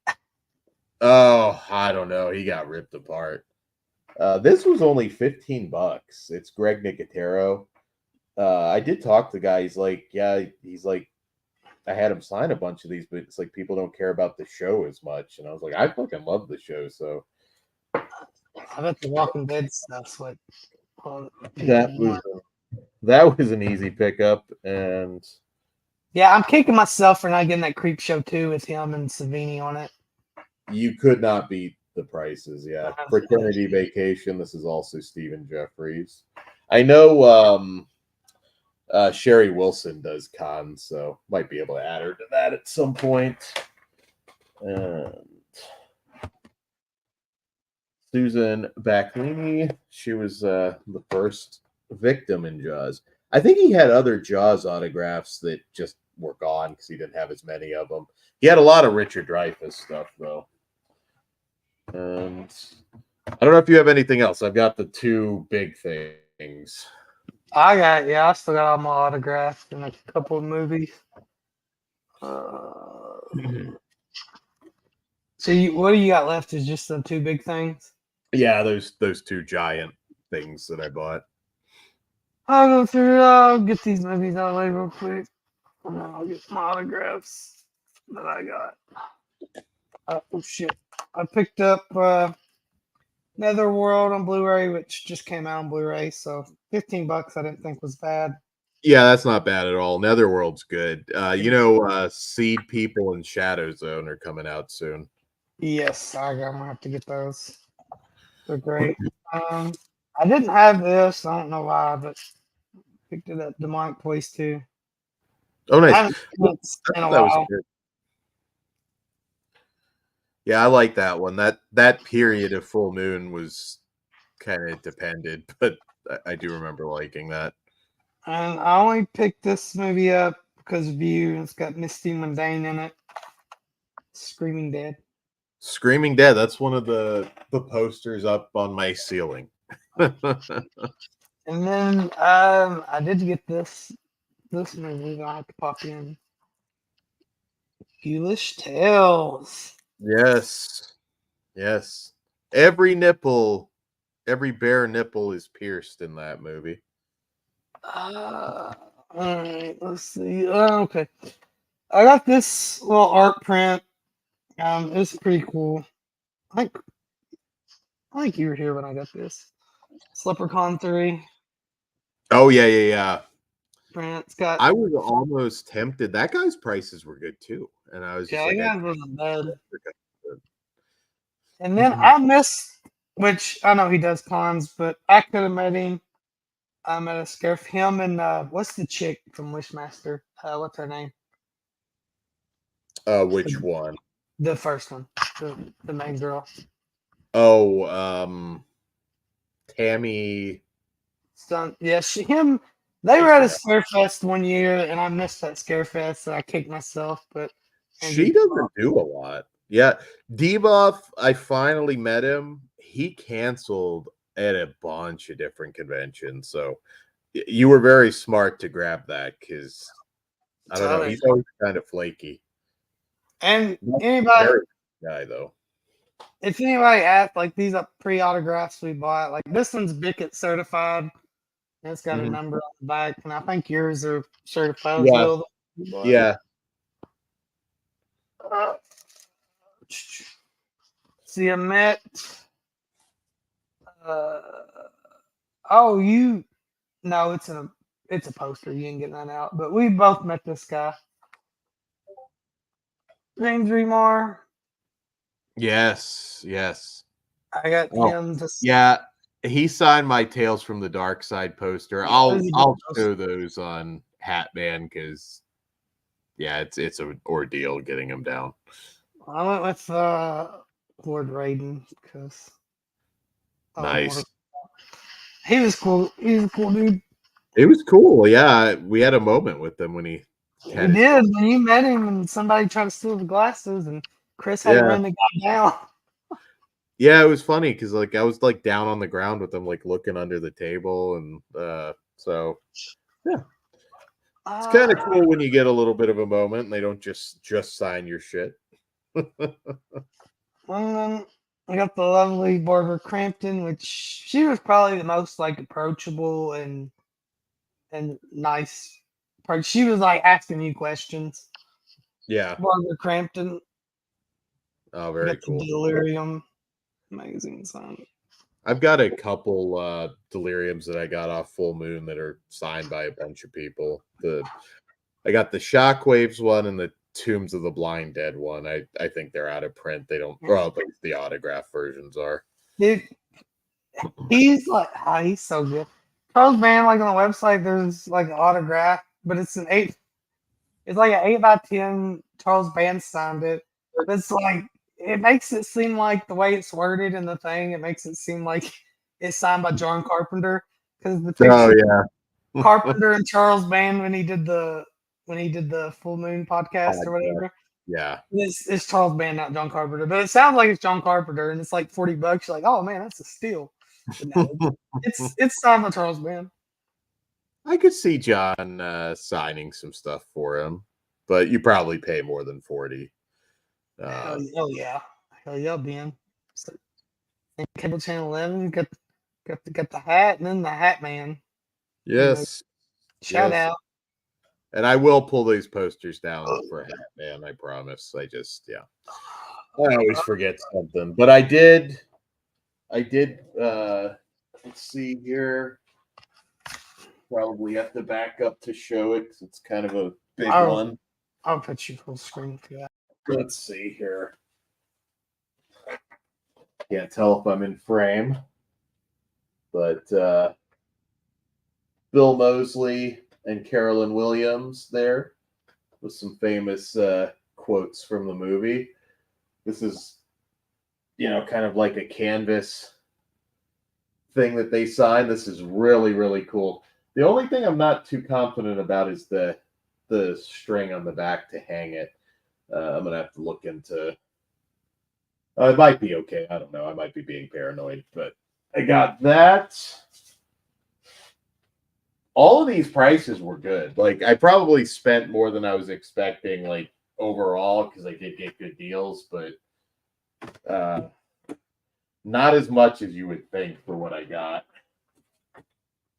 oh, I don't know. He got ripped apart. This was only $15. It's Greg Nicotero. I did talk to the guy. He's like, yeah, he's like, I had him sign a bunch of these, but it's like people don't care about the show as much. And I was like, I fucking love the show. So I bet the Walking Dead stuff's what that people was want. that was an easy pickup. And Yeah, I'm kicking myself for not getting that Creep Show 2 with him and Savini on it. you could not beat the prices. Yeah. Fraternity Vacation. This is also Stephen Jeffries. I know Sherry Wilson does cons, so might be able to add her to that at some point. And Susan Backlini, she was the first victim in Jaws. I think he had other Jaws autographs that just were gone because he didn't have as many of them. He had a lot of Richard Dreyfuss stuff, though. And I don't know if you have anything else. I've got the two big things. I still got all my autographs in a couple of movies. So what do you got left? Is just the two big things? Yeah, those two giant things that I bought. I'll go through. I'll get these movies out of the way real quick, and then I'll get my autographs that I got. Oh shit! I picked up Netherworld on Blu-ray, which just came out on Blu-ray, so $15 I didn't think was bad. Yeah, that's not bad at all. Netherworld's good. Seed People and Shadow Zone are coming out soon. Yes, I'm gonna have to get those. They're great. I didn't have this. I don't know why, but picked it up. Demonic Toys too. Oh, I nice. haven't seen it in a That was while. good. Yeah, I like that one. That period of full moon was kind of dependent, but I do remember liking that. And I only picked this movie up because of you. It's got Misty Mundane in it. Screaming Dead. Screaming Dead. That's one of the posters up on my ceiling. And then I did get this movie that I have to pop in. Ghoulish Tales. Yes. Yes. Every bare nipple is pierced in that movie. All right, let's see. Okay, I got this little art print. It's pretty cool. I think you were here when I got this. Leprechaun 3 Oh yeah. print. It's got I was almost tempted. That guy's prices were good too, and I was just I like, got it wasn't bad. I And then I missed, which I know he does cons, but I could have met him. I met a scare him and what's the chick from Wishmaster? What's her name? which one? The first one, the main girl. Oh, Tammy. Yeah, him. They were at a scare fest one year, and I missed that scare fest, so I kicked myself. But She doesn't do a lot. Yeah, Debuff. I finally met him. He canceled at a bunch of different conventions, so you were very smart to grab that because I don't know. He's always kind of flaky. And anybody, guy though. if anybody asked, like these are pre-autographs we bought, like this one's Bickett certified. And it's got a number on the back, and I think yours are certified as well. Yeah. See, I met. No, it's a poster. You ain't getting that out. But we both met this guy, James Remar. Yes. I got him to. Yeah, he signed my Tales from the Dark Side poster. I'll show those on Hatman because it's an ordeal getting him down. I went with Lord Raiden because nice. He was cool. He's a cool dude. It was cool. Yeah, we had a moment with him when he did when you met him and somebody tried to steal the glasses and Chris had to run the guy down. Yeah, it was funny because like I was like down on the ground with him, like looking under the table, and so yeah, it's kind of cool when you get a little bit of a moment and they don't just sign your shit. And then I got the lovely Barbara Crampton, which she was probably the most like approachable and and nice. Part. She was like asking you questions. Yeah. Barbara Crampton. Oh, Got very the cool. Delirium magazine song. I've got a couple deliriums that I got off Full Moon that are signed by a bunch of people. I got the Shockwaves one and the Tombs of the Blind Dead one. I think they're out of print. They don't. Well, but the autograph versions are. Dude, he's like, he's so good. Charles Band, like on the website, there's like an autograph, but it's an 8. It's like an 8x10. Charles Band signed it. But it's like it makes it seem like the way it's worded in the thing. It makes it seem like it's signed by John Carpenter because the Oh picture yeah, Carpenter and Charles Band when he did the Full Moon podcast or whatever. yeah. It's Charles Band, not John Carpenter, but it sounds like it's John Carpenter, and it's like $40. You're like, oh man, that's a steal. But no, it's signed by Charles Band. I could see John signing some stuff for him, but you probably pay more than 40. Hell yeah, Ben. So, and Cable Channel 11 got the hat, and then the Hatman. Yes. Shout Yes. out. And I will pull these posters down for Hatman, I promise. I always forget something. But I did let's see here. Probably have to back up to show it because it's kind of a big one. I'll put you full screen for that. Let's see here. Can't tell if I'm in frame. But Bill Moseley and Carolyn Williams there with some famous quotes from the movie. This is, kind of like a canvas thing that they signed. This is really, really cool. The only thing I'm not too confident about is the string on the back to hang it. I'm going to have to look into... it might be okay. I don't know. I might be being paranoid, but I got that. All of these prices were good. Like, I probably spent more than I was expecting, like, overall, because I did get good deals, but not as much as you would think for what I got.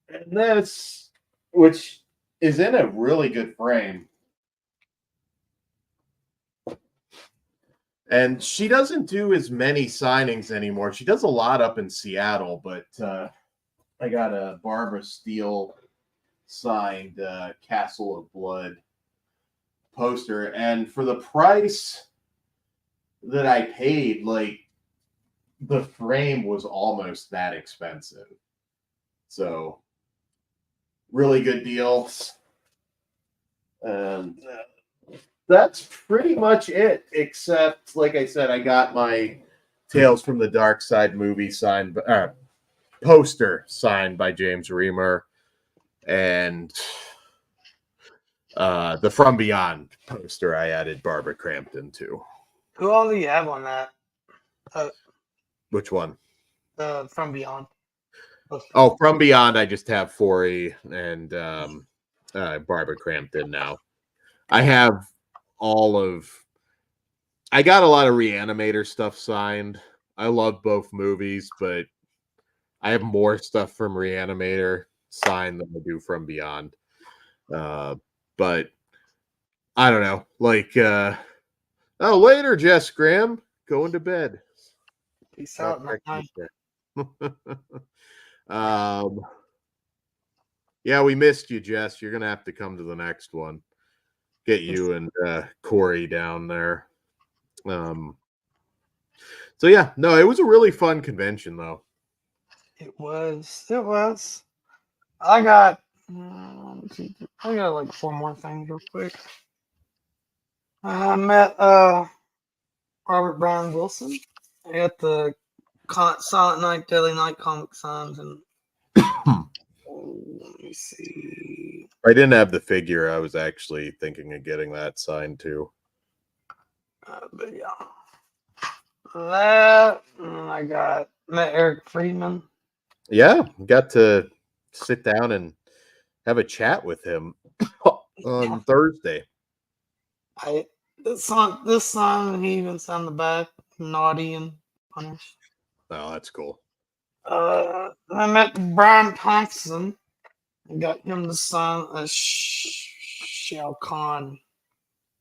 And this, which is in a really good frame. And she doesn't do as many signings anymore. She does a lot up in Seattle, but I got a Barbara Steele signed Castle of Blood poster. And for the price that I paid, like, the frame was almost that expensive. So, really good deals. And that's pretty much it, except, like I said, I got my Tales from the Dark Side movie signed, poster signed by James Remar, and the From Beyond poster I added Barbara Crampton to. Who all do you have on that? Which one? From Beyond. Oh, From Beyond, I just have Forey and Barbara Crampton now. I got a lot of Reanimator stuff signed. I love both movies, but I have more stuff from Reanimator signed than I do From Beyond. But I don't know. Like, later, Jess Graham, going to bed. Peace out, night. Yeah, we missed you, Jess. You're gonna have to come to the next one. Get you and Corey down there. So yeah, no, it was a really fun convention, though. It was. I got like 4 more things real quick. I met Robert Brian Wilson at the Silent Night, Deadly Night comic signs, and let me see. I didn't have the figure. I was actually thinking of getting that signed too. But yeah, that I met Eric Friedman. Yeah, got to sit down and have a chat with him on Thursday. This song he even signed the back, Naughty and Punished. Oh, that's cool. I met Brian Thompson I got him to sign a Shao Kahn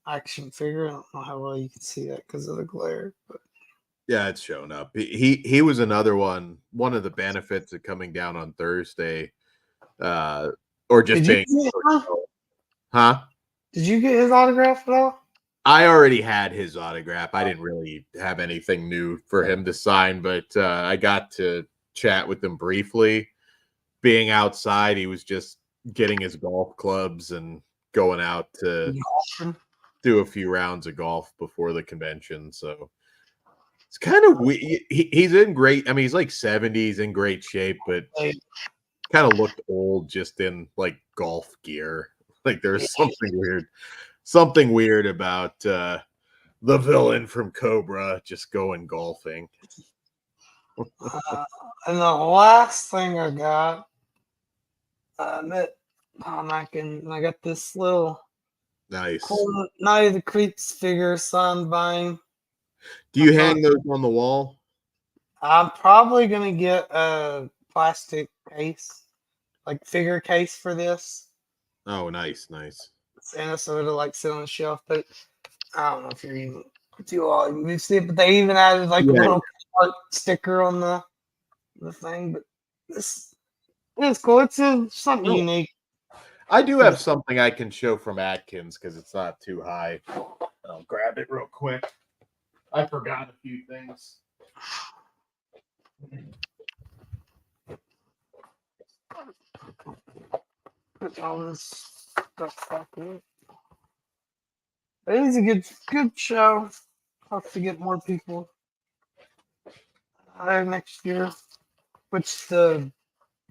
action figure. I don't know how well you can see that because of the glare. But Yeah, it's shown up. He was another one. One of the benefits of coming down on Thursday, or just did you being, get him? huh? Did you get his autograph at all? I already had his autograph. I didn't really have anything new for him to sign, but I got to chat with him briefly. Being outside, he was just getting his golf clubs and going out to Golfing. do a few rounds of golf before the convention. So it's kind of weird. He's in great. I mean, he's like 70s, in great shape, but Like, kind of looked old just in like golf gear. Like there's something weird about the villain from Cobra just going golfing. and the last thing I got, met Tom Atkins, and I got this little Nice. cool Night of the Creeps figure signed by him. Do you hang those on the wall? I'm probably gonna get a plastic case, like figure case for this, Oh, nice. and so it'll like sit on the shelf. But I don't know if you're even too all you see it, but they even added like a Yeah. little art sticker on the thing. But this is cool. It's something Oh. unique. I do have something I can show from Atkins because it's not too high. I'll grab it real quick. I forgot a few things. Put all this stuff back in. It is a good show. Hope to get more people there next year. Which they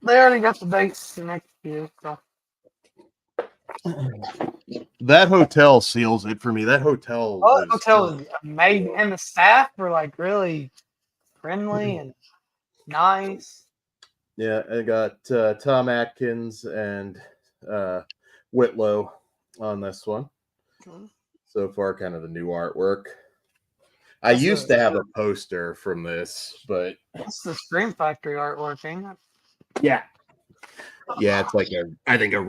already got the dates for next year. So That hotel seals it for me. That hotel. the hotel is amazing, and the staff were like really friendly and nice. Yeah, I got Tom Atkins and Whitlow on this one. Mhm. So far, kind of the new artwork. I used to have a poster from this, but That's the Scream Factory artwork, ain't it? yeah, it's like I think a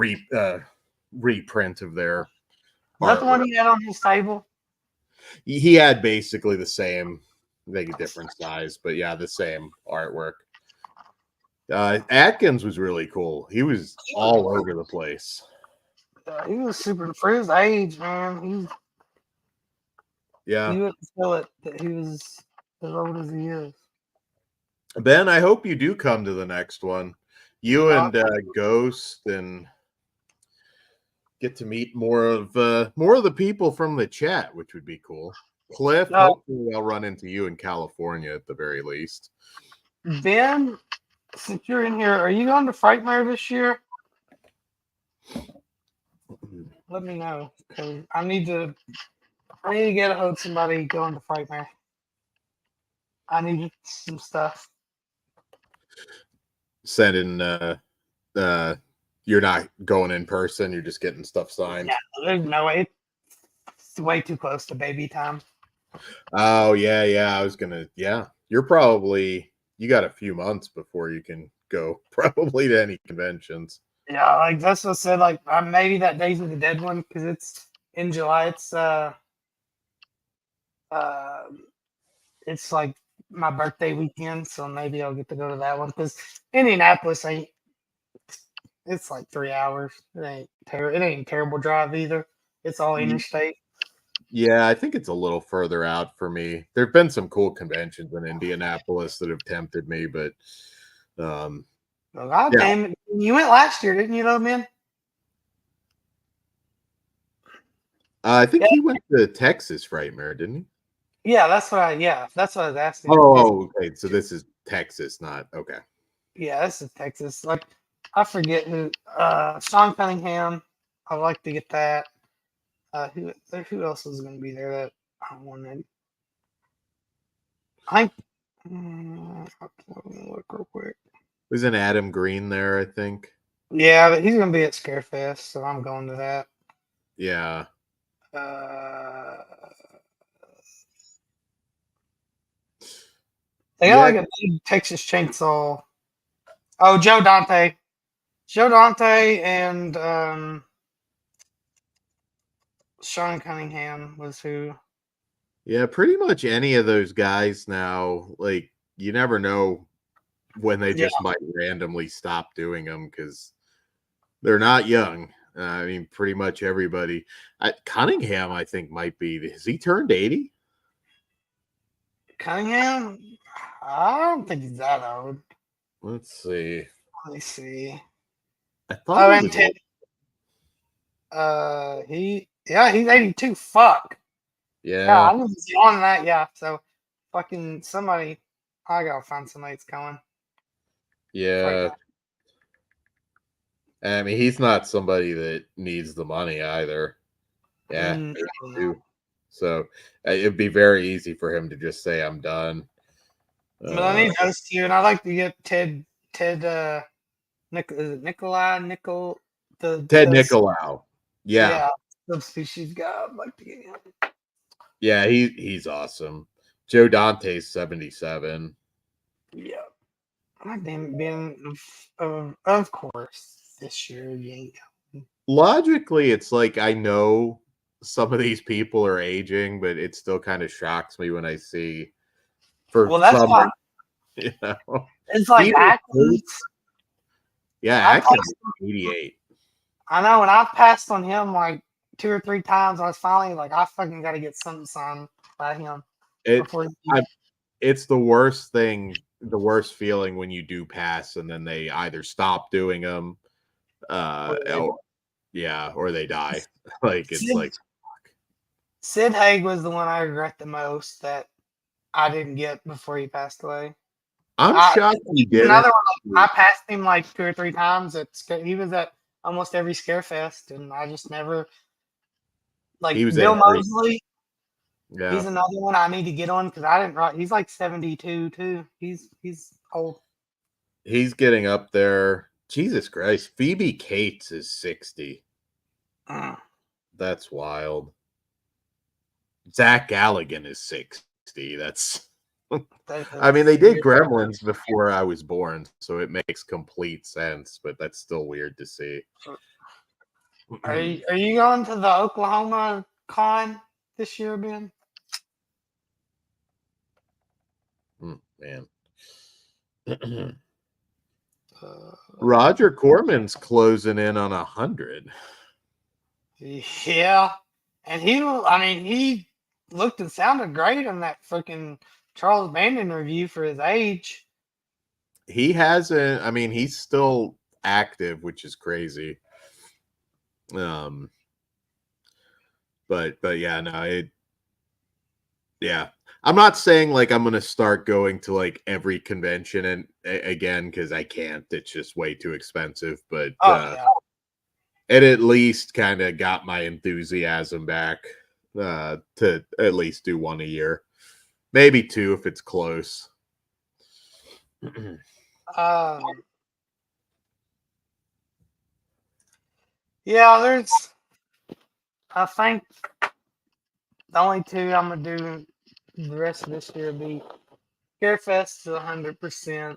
reprint of their. Is that the one artwork. he had on his table? He had basically the same, like a different size, but yeah, the same artwork. Atkins was really cool. He was all over the place. He was super for his age, man. Yeah, You wouldn't feel it that he was as old as he is. Ben, I hope you do come to the next one. You and Ghost and get to meet more of the people from the chat, which would be cool. Cliff, hopefully I'll run into you in California at the very least. Ben, since you're in here, are you going to Frightmare this year? Let me know, because I need to get a hold of somebody going to Frightmare. I need some stuff. Sending you're not going in person, you're just getting stuff signed. Yeah, there's no way. It's way too close to baby time. Oh yeah. I was gonna you got a few months before you can go probably to any conventions. Yeah, like that's what I said. Like maybe that Days of the Dead one because it's in July. It's like my birthday weekend, so maybe I'll get to go to that one because Indianapolis ain't. It's like 3 hours. It ain't a terrible drive either. It's all interstate. Yeah, I think it's a little further out for me. There've been some cool conventions in Indianapolis that have tempted me, but God damn it. You went last year, didn't you, though, man? I think he went to Texas Frightmare, didn't he? Yeah, that's what I was asking. Oh, okay. So this is Texas, not okay. Yeah, this is Texas. Like I forget who Sean Cunningham. I'd like to get that. Who else is gonna be there that I wanted? I have to look real quick. Isn't Adam Green there, I think? Yeah, but he's gonna be at Scarefest, so I'm going to that. Yeah. They got like a big Texas Chainsaw. Oh, Joe Dante. Joe Dante and Sean Cunningham was who. Yeah, pretty much any of those guys now. Like you never know when they Yeah. just might randomly stop doing them because they're not young. I mean, pretty much everybody. Cunningham, I think, might be. Has he turned 80? Cunningham? I don't think he's that old. Let's see. Let me see. I thought Oh, he and was. Ted, he's 82. Fuck. Yeah, Yeah, I was on that. Yeah, so fucking somebody. I gotta find somebody that's going. yeah. I mean, he's not somebody that needs the money either. Yeah, Mm, too. So it'd be very easy for him to just say, "I'm done." but I need those two, and I'd like to get Ted, is it Nikolai, Ted the Nicolau. Yeah, subspecies guy. I'd like to get him. yeah, he's awesome. Joe Dante's 77. Yeah. God damn it, Ben. Of course, this year you ain't. Logically, it's like I know some of these people are aging, but it still kind of shocks me when I see for Well, that's some, why you know, it's like Peter Atkins. yeah, I Atkins 88. I know, and I passed on him like 2 or 3 times. I was finally like, I fucking got to get something signed by him It, before. I, it's the worst thing, the worst feeling when you do pass and then they either stop doing them, or they die. Like it's like Sid Haig was the one I regret the most that I didn't get before he passed away. I'm shocked he He's didn't. another one. Like, I passed him like 2 or 3 times. He was at almost every Scarefest, and I just never like He was Bill in every, Mosley. yeah. He's another one I need to get on because I didn't write. He's like 72 too. He's old. He's getting up there. Jesus Christ. Phoebe Cates is 60. Mm. That's wild. Zach Galligan is 60. That's I mean, they did Gremlins before I was born, so it makes complete sense, but that's still weird to see. Are you going to the Oklahoma con this year, Ben? Man. Roger Corman's closing in on 100. Yeah, and he looked and sounded great in that freaking Charles Bandon review for his age. He hasn't, I mean, he's still active, which is crazy. But yeah, no, yeah. I'm not saying like I'm gonna start going to like every convention and again because I can't. It's just way too expensive. But it at least kind of got my enthusiasm back to at least do one a year, maybe two if it's close. Yeah, I think the only two I'm gonna do the rest of this year will be Scarefest to 100%,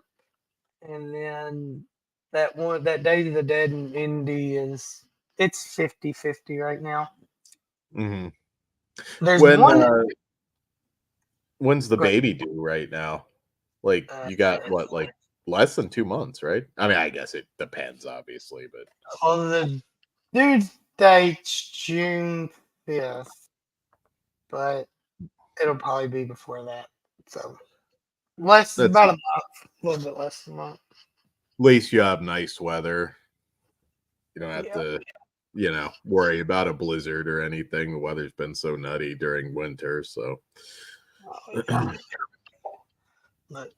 and then that Day of the Dead in Indy it's 50-50 right now. Mm-hmm. There's one. When's the baby due right now? Like you got what, like less than 2 months, right? I mean, I guess it depends, obviously, but The dude's date's June 5th, but it'll probably be before that. So about a month, a little bit less than a month. At least you have nice weather. You don't have to, worry about a blizzard or anything. The weather's been so nutty during winter, so. But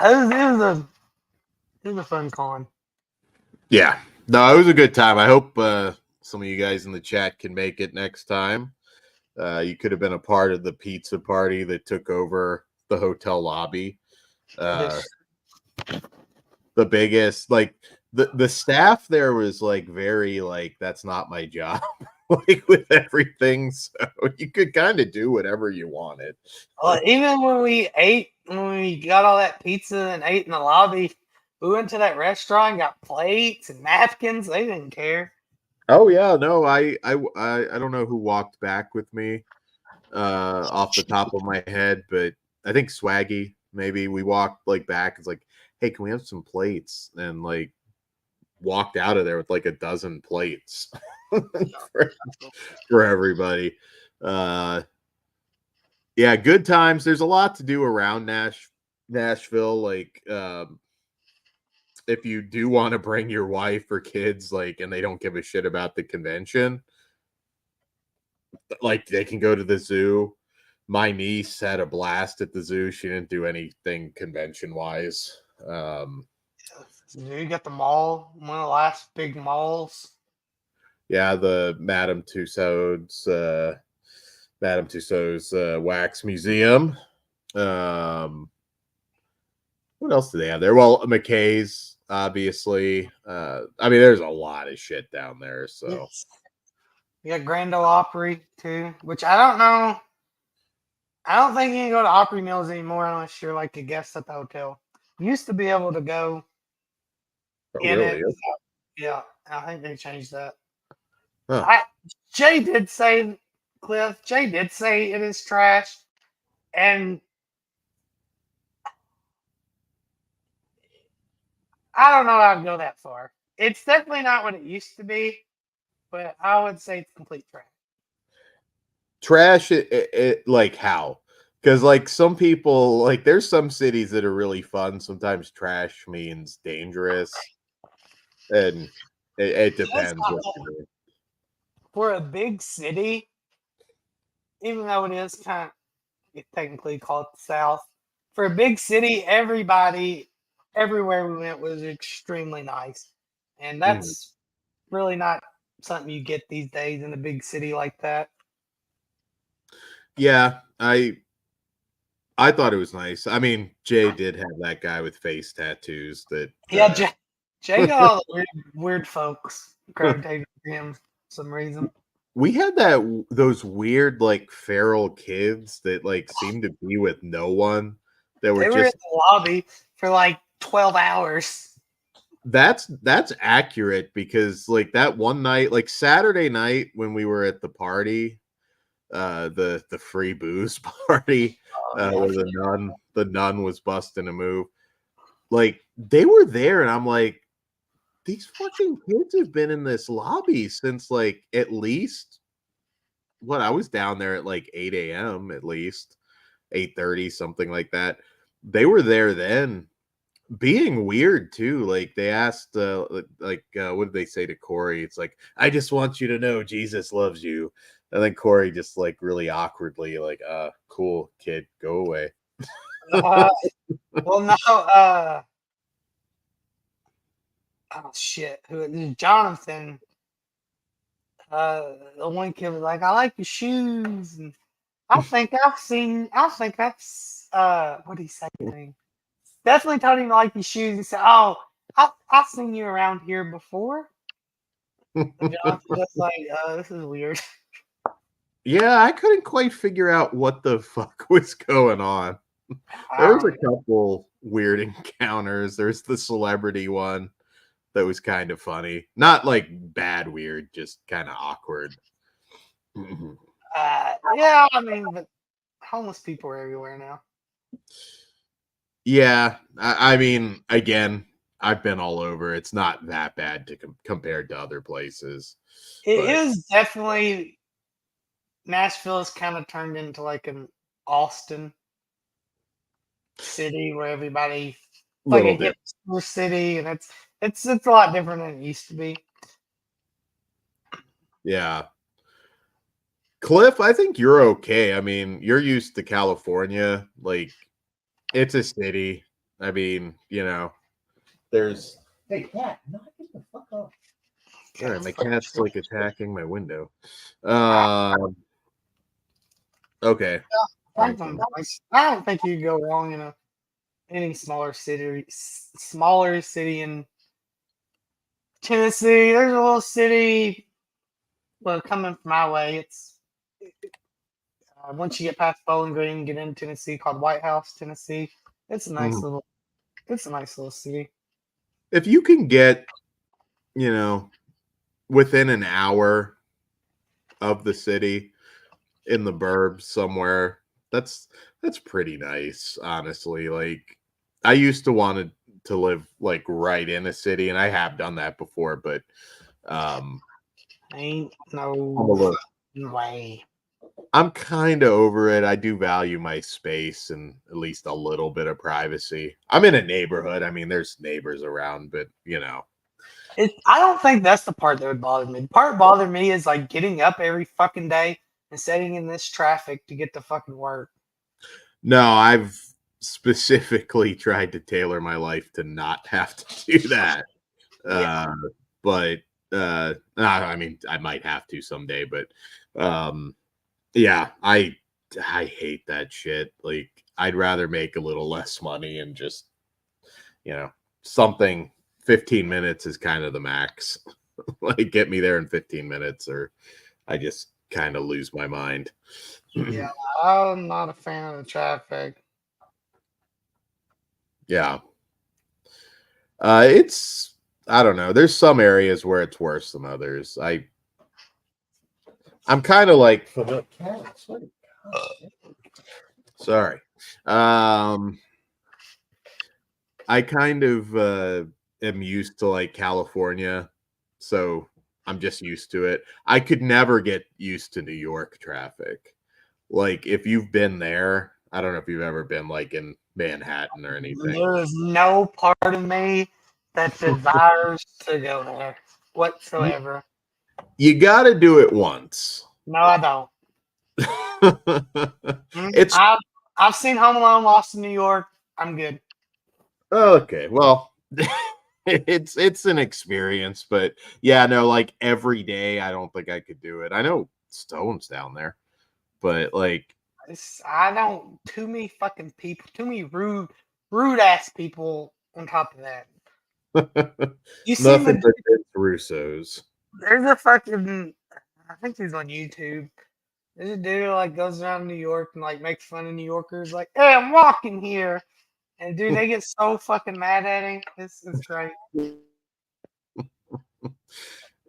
it was a fun con. Yeah, no, it was a good time. I hope some of you guys in the chat can make it next time. You could have been a part of the pizza party that took over the hotel lobby. The biggest, like the staff there was like very like, that's not my job. Like with everything, so you could kind of do whatever you wanted. Even when we got all that pizza and ate in the lobby, We went to that restaurant, got plates and napkins. They didn't care. Oh yeah, no, I don't know who walked back with me off the top of my head, but I think Swaggy, maybe we walked like back. It's like, hey, can we have some plates? And like walked out of there with like a dozen plates for, for everybody. Uh yeah, good times. There's a lot to do around Nashville. Like if you do want to bring your wife or kids, like, and they don't give a shit about the convention, like they can go to the zoo. My niece had a blast at the zoo. She didn't do anything convention wise. You got the mall, one of the last big malls. Yeah, the Madame Tussauds Wax Museum. What else do they have there? Well, McKay's, obviously. I mean, there's a lot of shit down there. So Yes. You got Grand Ole Opry too, which I don't know. I don't think you can go to Opry Mills anymore unless you're like a guest at the hotel. You used to be able to go oh, in it. really? Yeah, I think they changed that. Huh. Jay did say, Cliff, Jay did say it is trash. And I don't know how to go that far. It's definitely not what it used to be, but I would say it's complete trash. Trash it like how? Because like some people, like there's some cities that are really fun. Sometimes trash means dangerous, and it That's depends not what bad. you mean. For a big city, even though it is kind of technically called the South, for a big city, everybody, everywhere we went was extremely nice. And Mhm. that's really not something you get these days in a big city like that. Yeah, I thought it was nice. I mean, Jay did have that guy with face tattoos that Yeah, Jay got all the weird folks gravitating to him for some reason. we had those weird like feral kids that like seemed to be with no one that were They were in just the lobby for like 12 hours. that's accurate because like that one night, like Saturday night when we were at the party, the free booze party, Yeah. where the nun was busting a move. Like they were there, and I'm like, these fucking kids have been in this lobby since like at least what I was down there at like 8 a.m. at least 8:30, something like that. They were there then, being weird too. Like they asked, what did they say to Corey? It's like, I just want you to know Jesus loves you. And then Corey just like really awkwardly, like, cool kid, go away. Uh, well, no. Oh shit. Who? Jonathan. The one kid was like, "I like your shoes," and I think I've seen. I think that's what did he say to me? Definitely told him to like your shoes. He said, "Oh, I've seen you around here before." And Jonathan was like, "This is weird." Yeah, I couldn't quite figure out what the fuck was going on. I There was don't a know. couple weird encounters. There's the celebrity one that was kind of funny. Not like bad weird, just kind of awkward. Yeah, I mean, but homeless people are everywhere now. Yeah, I mean, again, I've been all over. It's not that bad to compared to other places, It but is definitely Nashville has kind of turned into like an Austin city where everybody a like little a different. hipster city, and it's a lot different than it used to be. Yeah. Cliff, I think you're okay. I mean, you're used to California. Like, it's a city. I mean, there's. Hey, cat, knock it the fuck off. All right, my cat's like attacking my window. Okay. Something nice. I don't think you could go wrong in any smaller city in Tennessee. There's a little city. Well, coming from my way, it's once you get past Bowling Green, get into Tennessee called White House, Tennessee. It's a nice Mhm. little. It's a nice little city. if you can get, you know, within an hour of the city in the burbs somewhere, that's pretty nice, honestly. Like I used to want to live like right in a city, and I have done that before, but um Ain't I'm a no little way. I'm kind of over it. I do value my space and at least a little bit of privacy. I'm in a neighborhood. I mean, there's neighbors around, but you know. I don't think that's the part that would bother me. The part that bothered me is like getting up every fucking day and sitting in this traffic to get to fucking work. No, I've specifically tried to tailor my life to not have to do that. Yeah. But I mean, I might have to someday, but yeah, I hate that shit. Like I'd rather make a little less money and just, you know, something 15 minutes is kind of the max. Like get me there in 15 minutes or I just kind of lose my mind. Yeah. I'm not a fan of the traffic. Yeah. It's I don't know. There's some areas where it's worse than others. I'm kind of like sorry. I kind of am used to like California, so I'm just used to it. I could never get used to New York traffic. Like if you've been there, I don't know if you've ever been like in Manhattan or anything. There is no part of me that desires to go there You, whatsoever. you got to do it once. No, I don't. It's I've seen Home Alone, Lost in New York. I'm good. okay. Well, it's an experience, but yeah, no, like every day, I don't think I could do it. I know Stone's down there, but like, I don't. Too many fucking people. Too many rude ass people. On top of that, you seen nothing the but Vince Russo's. there's a fucking. I think he's on YouTube. There's a dude who, like goes around New York and like makes fun of New Yorkers. Like, hey, I'm walking here, and dude, they get so fucking mad at him. It's great.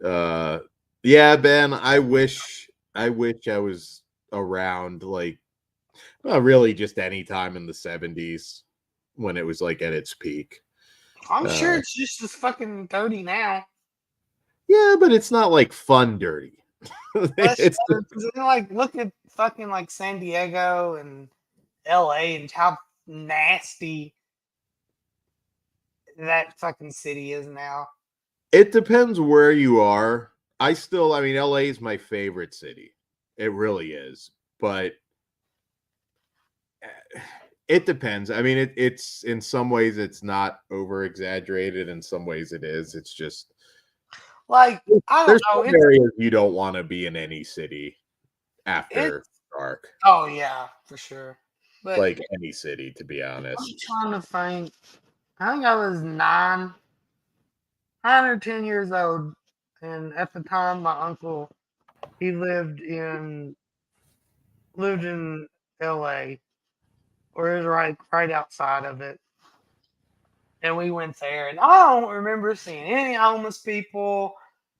Yeah, Ben, I wish I was around like well, really just any time in the 70s when it was like at its peak. I'm sure Uh, it's just as fucking dirty now. yeah, but it's not like fun dirty. That's It's because like look at fucking like San Diego and LA and how nasty that fucking city is now. it depends where you are. I mean LA is my favorite city. It really is. But it depends. I mean it's in some ways it's not over exaggerated, in some ways it is. It's just Like I don't there's know. some areas you don't want to be in any city It's after dark. oh yeah, for sure. But Like any city, to be I'm honest. trying to think. I think I was 9 or 10 years old, and at the time, my uncle he lived in L.A. or it was right outside of it, and we went there, and I don't remember seeing any homeless people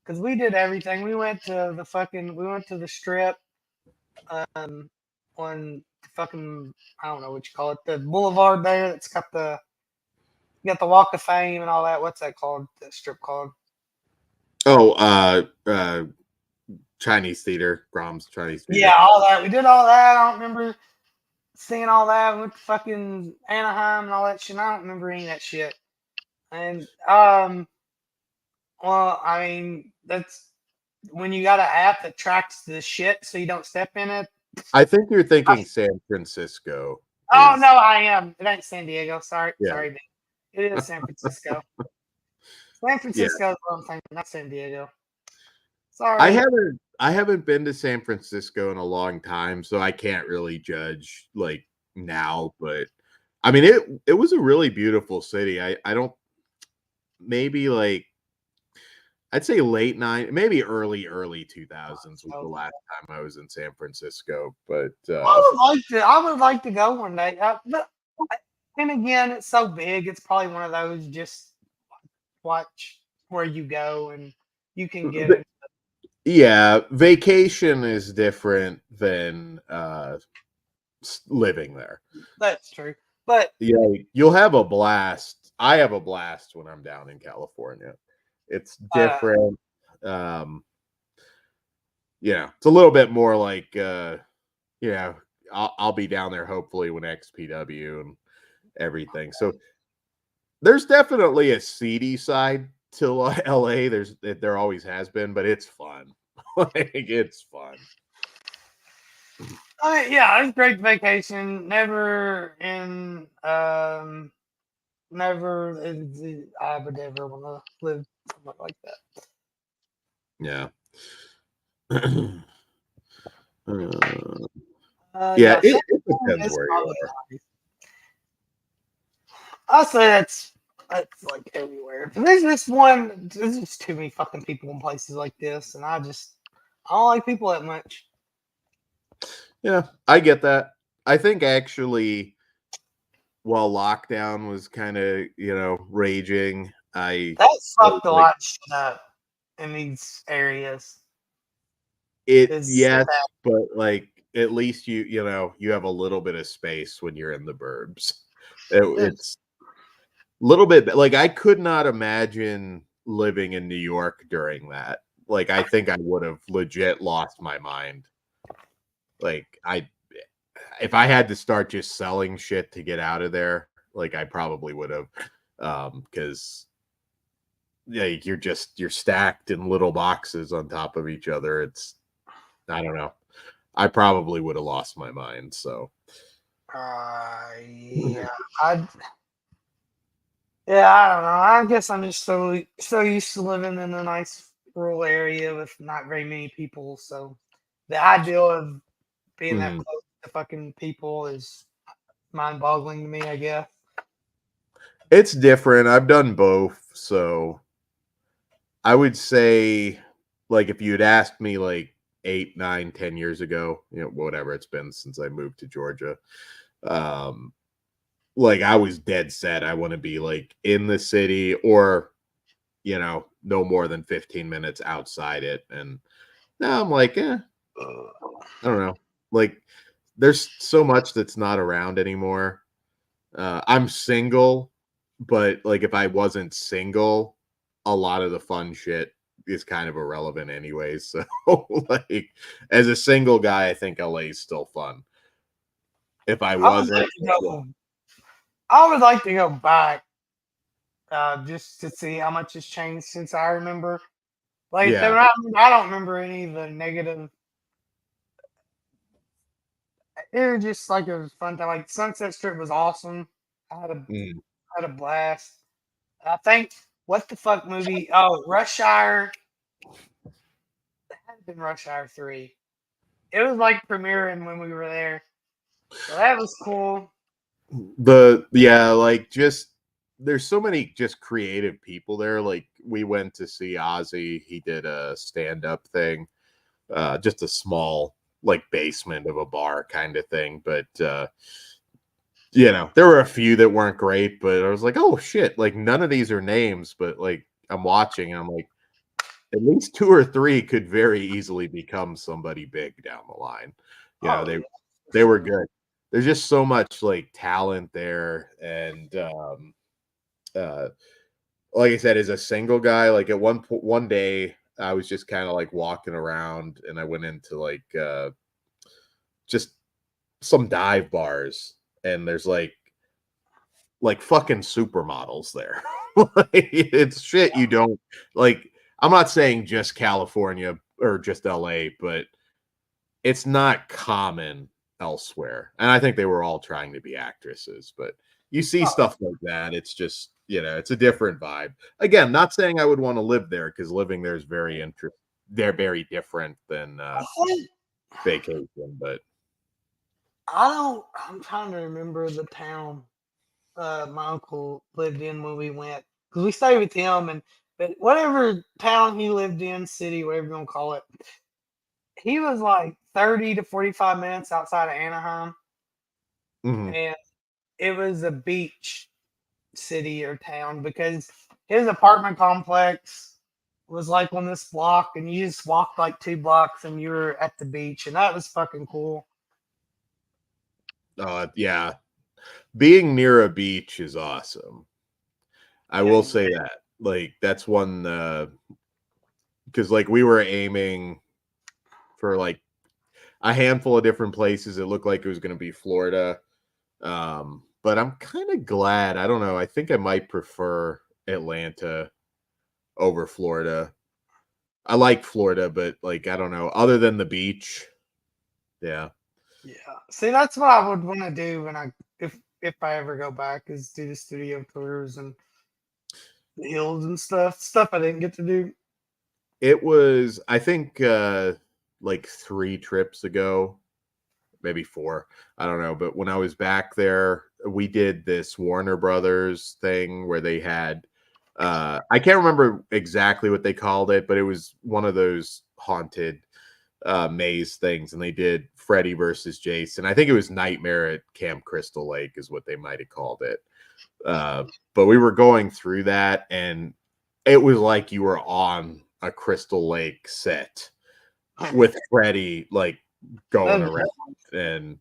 because we did everything. We went to the strip, on fucking I don't know what you call it, the boulevard there that's got the Walk of Fame and all that. What's that called? That strip called? Oh, Chinese theater, Grom's Chinese theater. Yeah, all that. We did all that. I don't remember seeing all that. We went to fucking Anaheim and all that shit. I don't remember any of that shit. And well, I mean, that's when you got an app that tracks the shit so you don't step in it. I think you're thinking San Francisco. Oh is- no, I am. It ain't San Diego. Sorry, Yeah. sorry. It is San Francisco. San Francisco is what I'm thinking, not San Diego. Sorry. I haven't been to San Francisco in a long time, so I can't really judge like now, but I mean it was a really beautiful city. I don't maybe like I'd say late maybe early 2000s was the last time I was in San Francisco, but I would like to go one day. But and again, it's so big. It's probably one of those just watch where you go, and you can get it. Yeah, vacation is different than living there. That's true. But Yeah, you'll have a blast. I have a blast when I'm down in California. It's different. Um, it's a little bit more like I'll be down there hopefully when XPW and everything. So there's definitely a seedy side to LA. There always has been, but it's fun. Like it's fun. yeah, it was a great vacation. Never. I would never want to live somewhere like that. Yeah. Yeah, It depends it's where you probably are. nice. I'll say that's like everywhere. But there's this one. There's just too many fucking people in places like this, and I don't like people that much. Yeah, I get that. I think actually, while lockdown was kind of raging, I That felt fucked a like lot of shit up in these areas. Is yes, that but like at least you have a little bit of space when you're in the burbs. It's a little bit like I could not imagine living in New York during that. Like I think I would have legit lost my mind. Like if I had to start just selling shit to get out of there, like I probably would have, because you're stacked in little boxes on top of each other. I don't know. I probably would have lost my mind. So yeah, I yeah, I don't know. I guess I'm just so used to living in a nice rural area with not very many people. So the ideal of being that mhm. close to fucking people is mind-boggling to me, I guess. It's different. I've done both, so I would say, like, if you'd asked me like 8, 9, 10 years ago, whatever it's been since I moved to Georgia, um, like I was dead set. I want to be like in the city or no more than 15 minutes outside it. And now I'm like, I don't know. Like, there's so much that's not around anymore. I'm single, but like if I wasn't single, a lot of the fun shit is kind of irrelevant anyways. So like as a single guy, I think LA is still fun. If I I would wasn't, like to go. I would like to go back, just to see how much has changed since I remember. Like, yeah. I don't remember any of the negative. It was just like it was fun time. Like Sunset Strip was awesome. I Mm. had a blast. I think what the fuck movie? Oh, Rush Hour. It had been Rush Hour 3. It was like premiering when we were there, so that was cool. Like just there's so many just creative people there. Like we went to see Ozzy. He did a stand-up thing, just a small like basement of a bar kind of thing. But there were a few that weren't great, but I was like, oh shit, like none of these are names, but like I'm watching and I'm like, at least 2 or 3 could very easily become somebody big down the line. Oh They yeah, for they were sure. good. There's just so much like talent there, and uh, like I said, as a single guy, like at one day I was just kind of like walking around, and I went into like just some dive bars, and there's like fucking supermodels there. Like, it's shit you don't like. I'm not saying just California or just LA, but it's not common elsewhere. And I think they were all trying to be actresses, but you see Oh, stuff like that. It's just, it's a different vibe. Again, not saying I would want to live there because living there is very interesting. They're very different than I think vacation, but I don't. I'm trying to remember the town my uncle lived in when we went, because we stayed with him, and but whatever town he lived in, city, whatever you want to call it, he was like 30 to 45 minutes outside of Anaheim, mhm. and it was a beach city or town because his apartment complex was like on this block, and you just walked like 2 blocks and you were at the beach, and that was fucking cool. Yeah. Being near a beach is awesome. I will say that. Like, that's one because like we were aiming for like a handful of different places. It looked like it was going to be Florida. But I'm kind of glad. I don't know. I think I might prefer Atlanta over Florida. I like Florida, but like I don't know. Other than the beach, yeah. Yeah. See, that's what I would want to do when if I ever go back, is do the studio tours and the hills and stuff I didn't get to do. It was, I think, like 3 trips ago, maybe 4. I don't know. But when I was back there, we did this Warner Brothers thing where they had, I can't remember exactly what they called it, but it was one of those haunted maze things, and they did Freddy versus Jason. I think it was Nightmare at Camp Crystal Lake is what they might have called it. But we were going through that, and it was like you were on a Crystal Lake set with Freddy like going around, and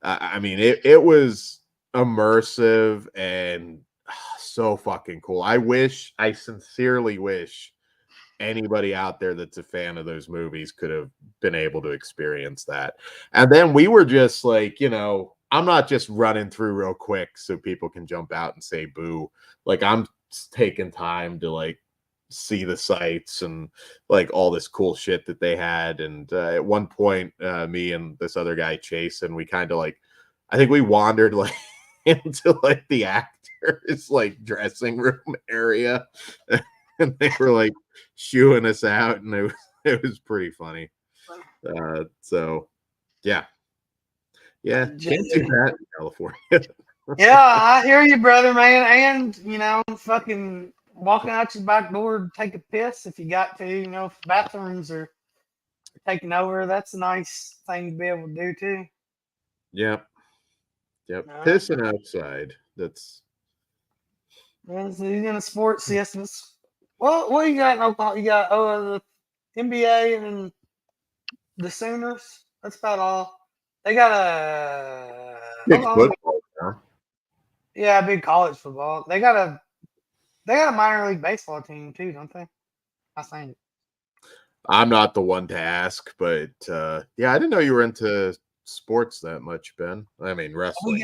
I mean it was immersive and so fucking cool. I sincerely wish anybody out there that's a fan of those movies could have been able to experience that. And then we were just like, I'm not just running through real quick so people can jump out and say boo. Like, I'm taking time to like see the sights and like all this cool shit that they had. And at one point, me and this other guy Chase, and we kind of like, I think we wandered like into like the actors like dressing room area. And they were like shooing us out, and it was pretty funny. So yeah, can't do that in California. Yeah, I hear you, brother, man. And fucking walking out your back door to take a piss if you got to. If bathrooms are taking over, that's a nice thing to be able to do too. Yep. Pissing outside. That's. Yeah, so you're gonna sports, yes. What you got in Oklahoma? You got the NBA and then the Sooners. That's about all. They got a Big Oklahoma, football. yeah, big college football. They got a minor league baseball team too, don't they? I think. I'm not the one to ask, but yeah, I didn't know you were into sports that much, Ben. I mean, wrestling.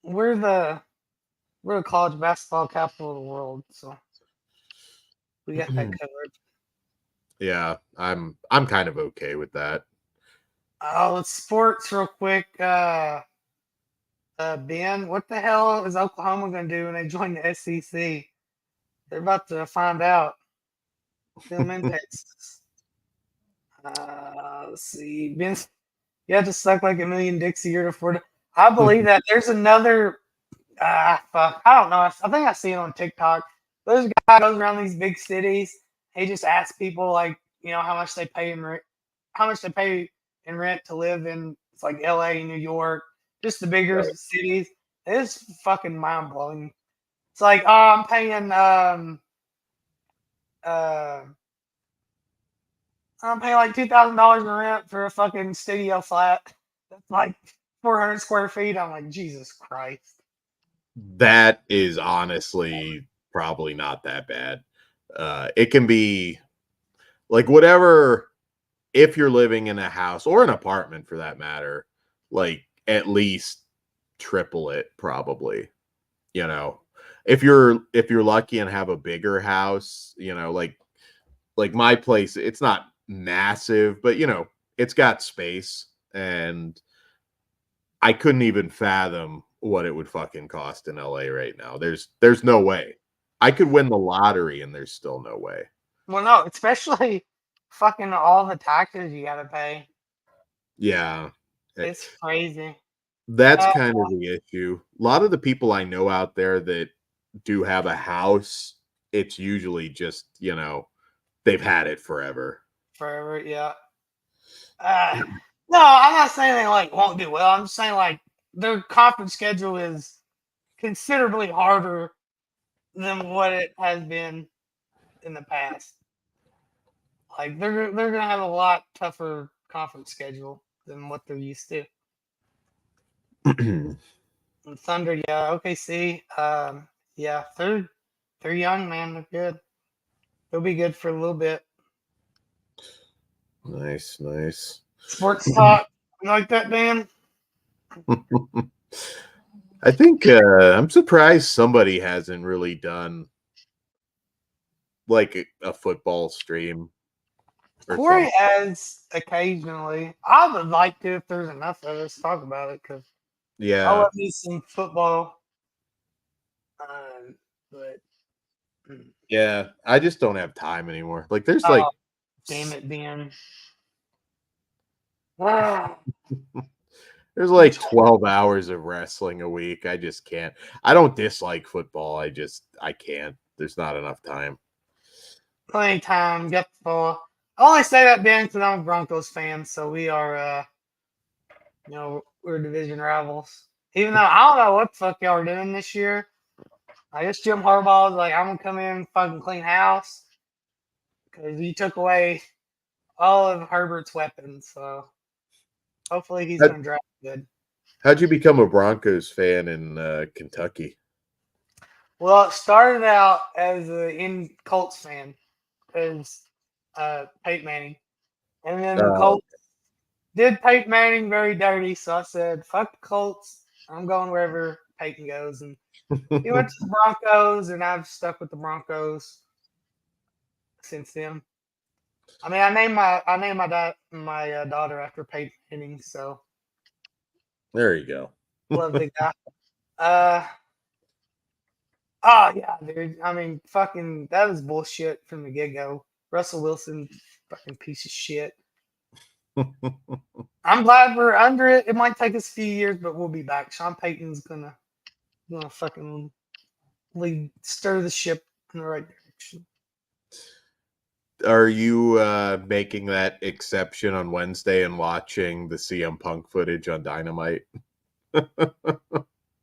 We're the college basketball capital of the world, so we got that covered. Yeah, I'm kind of okay with that. Let's sports real quick. Ben, what the hell is Oklahoma going to do when they join the SEC? They're about to find out. Them in Texas. Let's see. Ben, you have to suck like a million dicks a year to afford it. I believe that. There's another. Fuck. I don't know. I think I see it on TikTok. Those guys goes around these big cities. He just asks people like, how much they pay in rent, to live in. It's like LA, New York, just the bigger cities. It's fucking mind blowing. It's like, I'm paying like $2,000 in rent for a fucking studio flat. That's like 400 square feet. I'm like, Jesus Christ. That is honestly probably not that bad. It can be like whatever, if you're living in a house or an apartment for that matter, like at least triple it probably. If you're lucky and have a bigger house, like my place, it's not massive, but it's got space, and I couldn't even fathom what it would fucking cost in LA right now. There's no way. I could win the lottery and there's still no way. Well, no, especially fucking all the taxes you gotta pay. Yeah. It's crazy. That's kind of the issue. A lot of the people I know out there that do have a house, it's usually just, they've had it forever. Forever, yeah. No, I'm not saying they like won't do well. I'm just saying like their conference schedule is considerably harder than what it has been in the past. Like they're gonna have a lot tougher conference schedule than what they're used to. And Thunder, yeah, OKC, yeah, they're young, man. They're good. They'll be good for a little bit. Nice, nice. Sports talk, you like that, Dan? I think I'm surprised somebody hasn't really done like a football stream or Corey something. has occasionally. I would like to if there's enough of us talk about it because I Yeah, love me some football. But yeah. I just don't have time anymore. Like, there's oh, like, damn it, Ben. Ah, there's like 12 hours of wrestling a week. I just can't. I don't dislike football. I can't. There's not enough time. plenty of time. Get the ball. I only say that, Ben, because I'm a Broncos fan, so we are, we're division rivals. Even though I don't know what the fuck y'all are doing this year. I guess Jim Harbaugh's like, I'm gonna come in and fucking clean house because you took away all of Herbert's weapons. So hopefully he's How- gonna draft good. How'd you become a Broncos fan in Kentucky? Well, it started out as an Colts fan because Peyton Manning, and then the Colts did Peyton Manning very dirty. So I said, "Fuck the Colts. I'm going wherever Peyton goes." And he went to the Broncos, and I've stuck with the Broncos since then. I mean, I named my daughter after Peyton Manning, so There you go. love the guy. Oh yeah, dude. I mean, fucking that was bullshit from the get go. Russell Wilson, fucking piece of shit. I'm glad we're under it. It might take us a few years, but we'll be back. Sean Payton's gonna fucking stir the ship in the right direction. Are you making that exception on Wednesday and watching the CM Punk footage on Dynamite?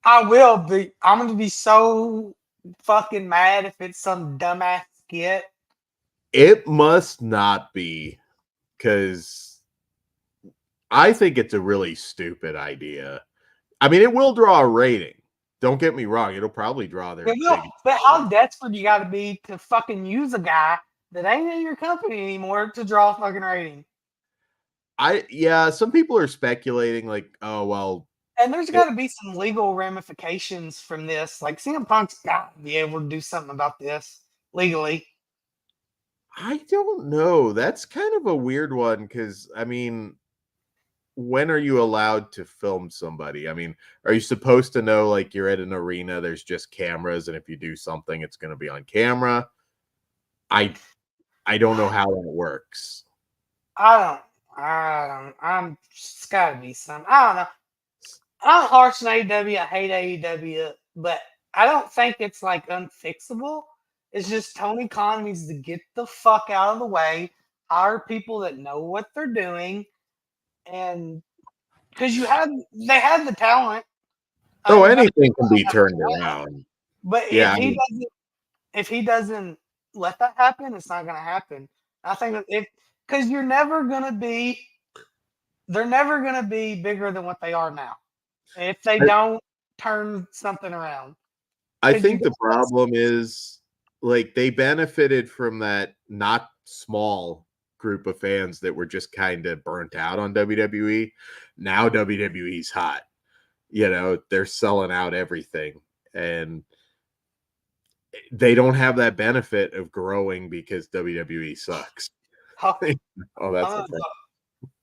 I will be. I'm gonna be so fucking mad if it's some dumbass skit. It must not be, because I think it's a really stupid idea. I mean, it will draw a rating. Don't get me wrong. It'll probably draw their It will, biggest. but how desperate you got to be to fucking use a guy that ain't in your company anymore to draw a fucking rating? Some people are speculating like, oh well. And there's got to be some legal ramifications from this. Like CM Punk's got to be able to do something about this legally. I don't know. That's kind of a weird one because, I mean, when are you allowed to film somebody? I mean, are you supposed to know like you're at an arena, there's just cameras, and if you do something, it's going to be on camera? I don't know how that works. I'm it's got to be something. I don't know. I'm harsh on AEW. I hate AEW, but I don't think it's like unfixable. It's just Tony Khan needs to get the fuck out of the way, hire people that know what they're doing, and because they have the talent. Oh, But anything can be turned around. But Yeah, if he doesn't let that happen, it's not gonna happen. I think that because they're never gonna be bigger than what they are now if they don't turn something around. I think the problem is like they benefited from that not small group of fans that were just kind of burnt out on WWE. Now WWE's hot. You know, they're selling out everything, and they don't have that benefit of growing because WWE sucks. Oh, That's I'm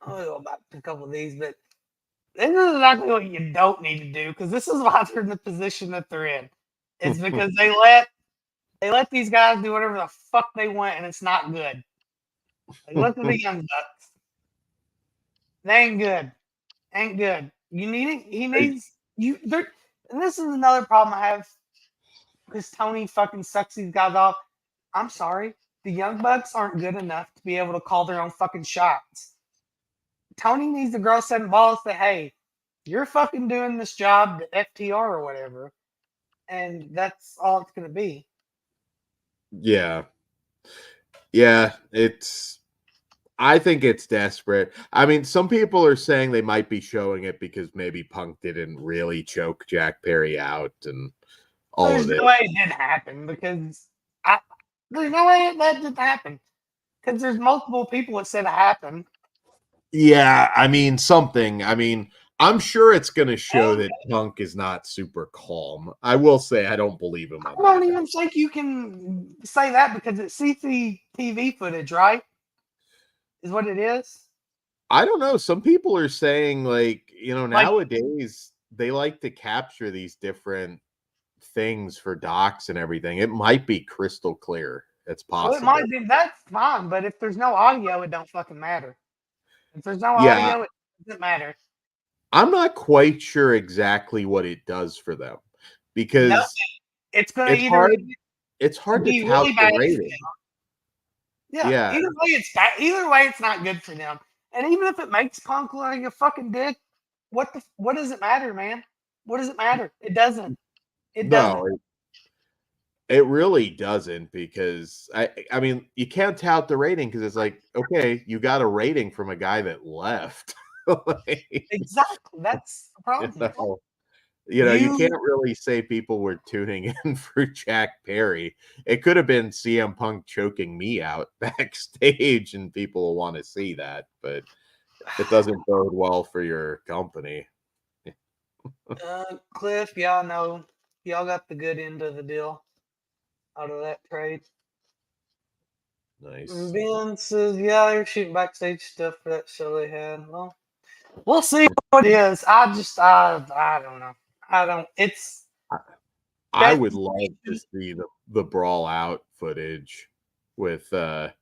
gonna go back to a couple of these, but this is exactly what you don't need to do because this is why they're in the position that they're in. It's because they let these guys do whatever the fuck they want, and it's not good. Like, look at the Young Bucks. They ain't good. Ain't good. You need it. He needs you. And this is another problem I have because Tony fucking sucks these guys off. I'm sorry. The Young Bucks aren't good enough to be able to call their own fucking shots. Tony needs to grow some balls to, hey, you're fucking doing this job, the FTR or whatever, and that's all it's going to be. Yeah. Yeah, I think it's desperate. I mean, some people are saying they might be showing it because maybe Punk didn't really choke Jack Perry out and all There's of it. no way it didn't happen because I. There's no way that didn't happen because there's multiple people that said it happened. Yeah, I mean, something. I mean, I'm sure it's going to show And that Punk is not super calm. I will say I don't believe him I on don't that. even think you can say that because it's CCTV footage, right? Is what it is. I don't know. Some people are saying, like, Like, nowadays they like to capture these different things for docs and everything. It might be crystal clear. It's well, it possible. might be that's fine, but if there's no audio, it don't fucking matter. If there's no Yeah, audio, it doesn't matter. I'm not quite sure exactly what it does for them No, because it's gonna it's either hard it's hard to be tout really the bad for rating. them. Yeah, Yeah. either way, it's bad. Either way, it's not good for them. And even if it makes Punk look like a fucking dick, what does it matter, man? What does it matter? It doesn't. It doesn't. No, it really doesn't because I mean, you can't tout the rating because it's like, okay, you got a rating from a guy that left. Like, Exactly. That's the you problem. know, you can't You really say people were tuning in for Jack Perry. It could have been CM Punk choking me out backstage, and people will want to see that, but it doesn't bode well for your company. Cliff, y'all know y'all got the good end of the deal out of that trade. Nice. Ben says, yeah, you're shooting backstage stuff for that show they had. Well, we'll see what it is. I don't know. I don't. It's I best. would love to see the brawl out footage with that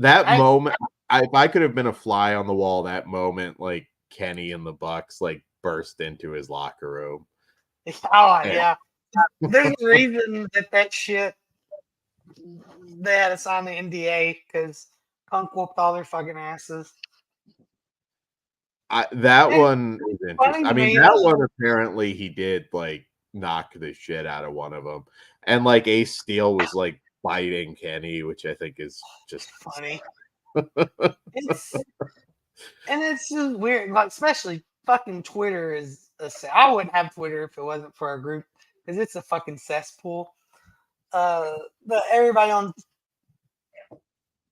I, moment. If I could have been a fly on the wall, that moment, like Kenny and the Bucks, like burst into his locker room. oh And yeah. There's a reason that shit they had to sign the NDA because Punk whooped all their fucking asses. that It's one is funny interesting. I to mean, me that though. one apparently he did like knock the shit out of one of them, and like Ace Steel was like biting Kenny, which I think is just Funny. It's and it's just weird. Like especially fucking Twitter is I wouldn't have Twitter if it wasn't for a group because it's a fucking cesspool. But everybody on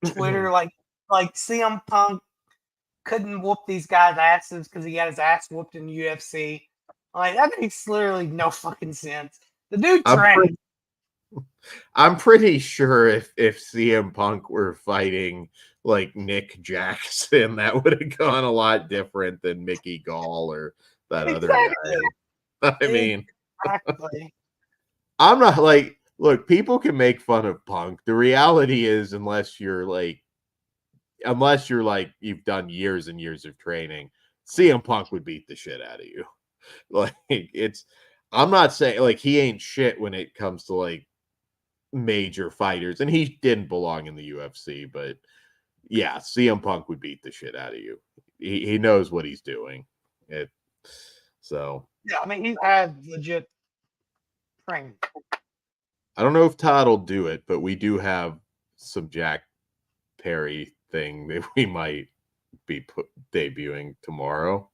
Twitter like CM Punk couldn't whoop these guys' asses because he got his ass whooped in UFC. Like that makes literally no fucking sense. The dude I'm trained. I'm pretty sure if CM Punk were fighting like Nick Jackson, that would have gone a lot different than Mickey Gall or that other Exactly. guy. I mean, Exactly. I'm not like, look, people can make fun of Punk. The reality is, unless you're like you've done years and years of training, CM Punk would beat the shit out of you. Like I'm not saying like he ain't shit when it comes to like major fighters, and he didn't belong in the UFC, but yeah, CM Punk would beat the shit out of you. He knows what he's doing. It so Yeah, I mean he's had legit training. I don't know if Todd will do it, but we do have some Jack Perry thing that we might be debuting tomorrow.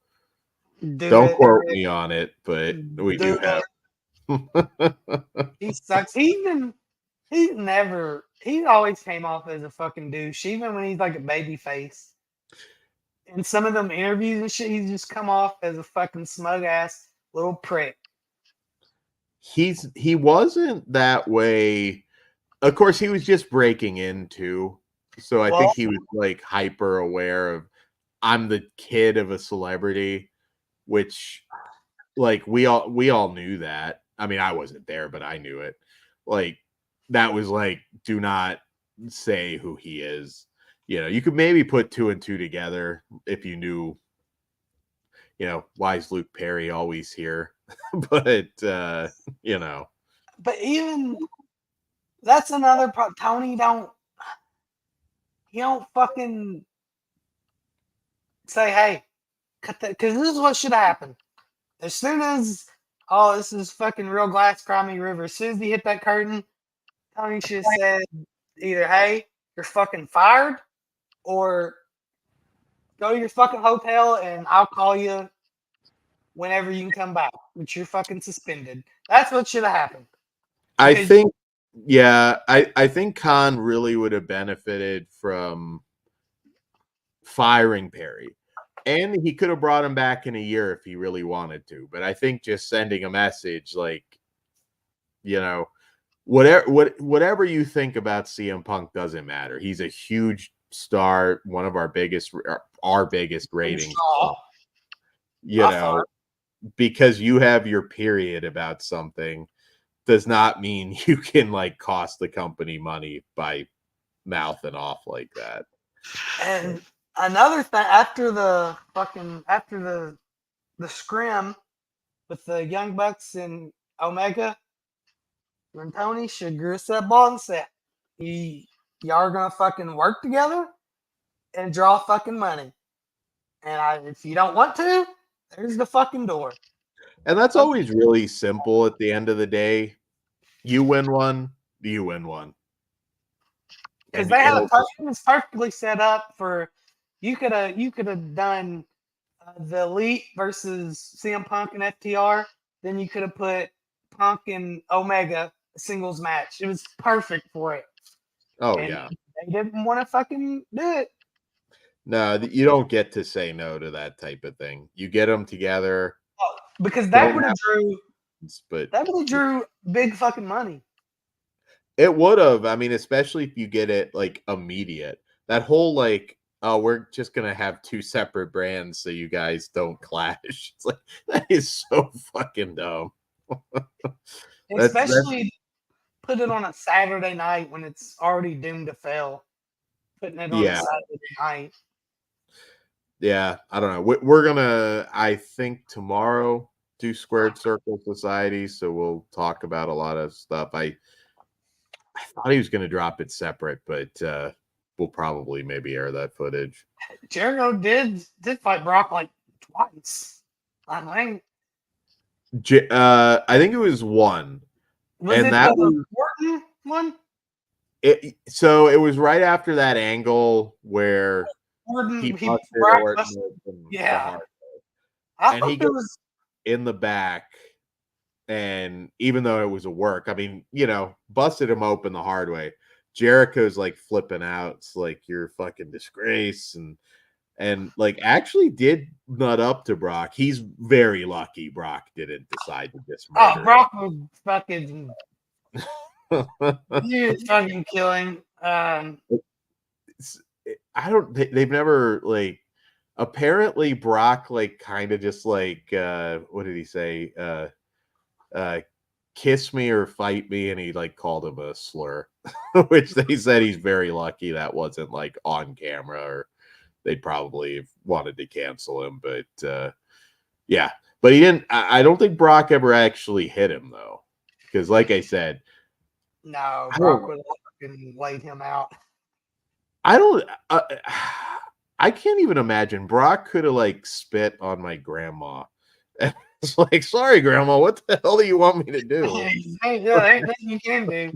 Do Don't it. quote me on it, but we do Do have. it. He sucks. He always came off as a fucking douche, even when he's like a baby face. In some of them interviews and shit, he's just come off as a fucking smug ass little prick. He wasn't that way. Of course, he was just breaking into, so I Well, think he was like hyper aware of I'm the kid of a celebrity, which like we all knew that. I mean, I wasn't there, but I knew it. Like that was like, do not say who he is. You could maybe put two and two together if you knew, why is Luke Perry always here? But but even that's another Tony don't fucking say, hey, cut that because this is what should happen. As soon as this is fucking real glass grimy river, as soon as he hit that curtain, Tony should have said either, hey, you're fucking fired, or go to your fucking hotel and I'll call you whenever you can come back. But you're fucking suspended. That's what should have happened. I Because- think, yeah, I think Khan really would have benefited from firing Perry. And he could have brought him back in a year if he really wanted to. But I think just sending a message like, you know, whatever you think about CM Punk doesn't matter. He's a huge star, one of our biggest ratings. You know, because you have your period about something does not mean you can like cost the company money by mouthing off like that. And another thing, after the scrim with the Young Bucks and Omega, when Tony should grease that ball and said, y'all are gonna fucking work together and draw fucking money. And if you don't want to, there's the fucking door. And that's always really simple at the end of the day. You win one, you win one. Because they had it was perfectly set up for you could have done the Elite versus CM Punk and FTR. Then you could have put Punk and Omega singles match. It was perfect for it. Oh, And yeah. they didn't want to fucking do it. No, you don't get to say no to that type of thing. You get them together. Because that would have drew big fucking money. It would have. I mean, especially if you get it like immediate. That whole like, oh, we're just gonna have two separate brands so you guys don't clash. It's like that is so fucking dumb. Especially put it on a Saturday night when it's already doomed to fail. Putting it on a Saturday night. Yeah, I don't know. We're gonna, I think, tomorrow do Squared Circle Society, so we'll talk about a lot of stuff. I thought he was gonna drop it separate, but we'll probably maybe air that footage. Jericho did fight Brock like twice. I think it was one. Was and it that the Orton one? So it was right after that angle where he busted Orton open. Yeah. And he goes in the back. And even though it was a work, I mean, you know, busted him open the hard way. Jericho's like flipping out. It's like, you're a fucking disgrace. And like actually did nut up to Brock. He's very lucky Brock didn't decide to just murder Brock was fucking he was fucking killing. They've never like apparently Brock like kind of just like what did he say? Kiss me or fight me, and he like called him a slur, which they said he's very lucky that wasn't like on camera, or they'd probably have wanted to cancel him. But yeah, but he didn't. I don't think Brock ever actually hit him though, because like I said, no, Brock would have fucking laid him out. I can't even imagine. Brock could have like spit on my grandma. It's like, sorry, Grandma, what the hell do you want me to do? Hey, yeah, there ain't nothing you can do.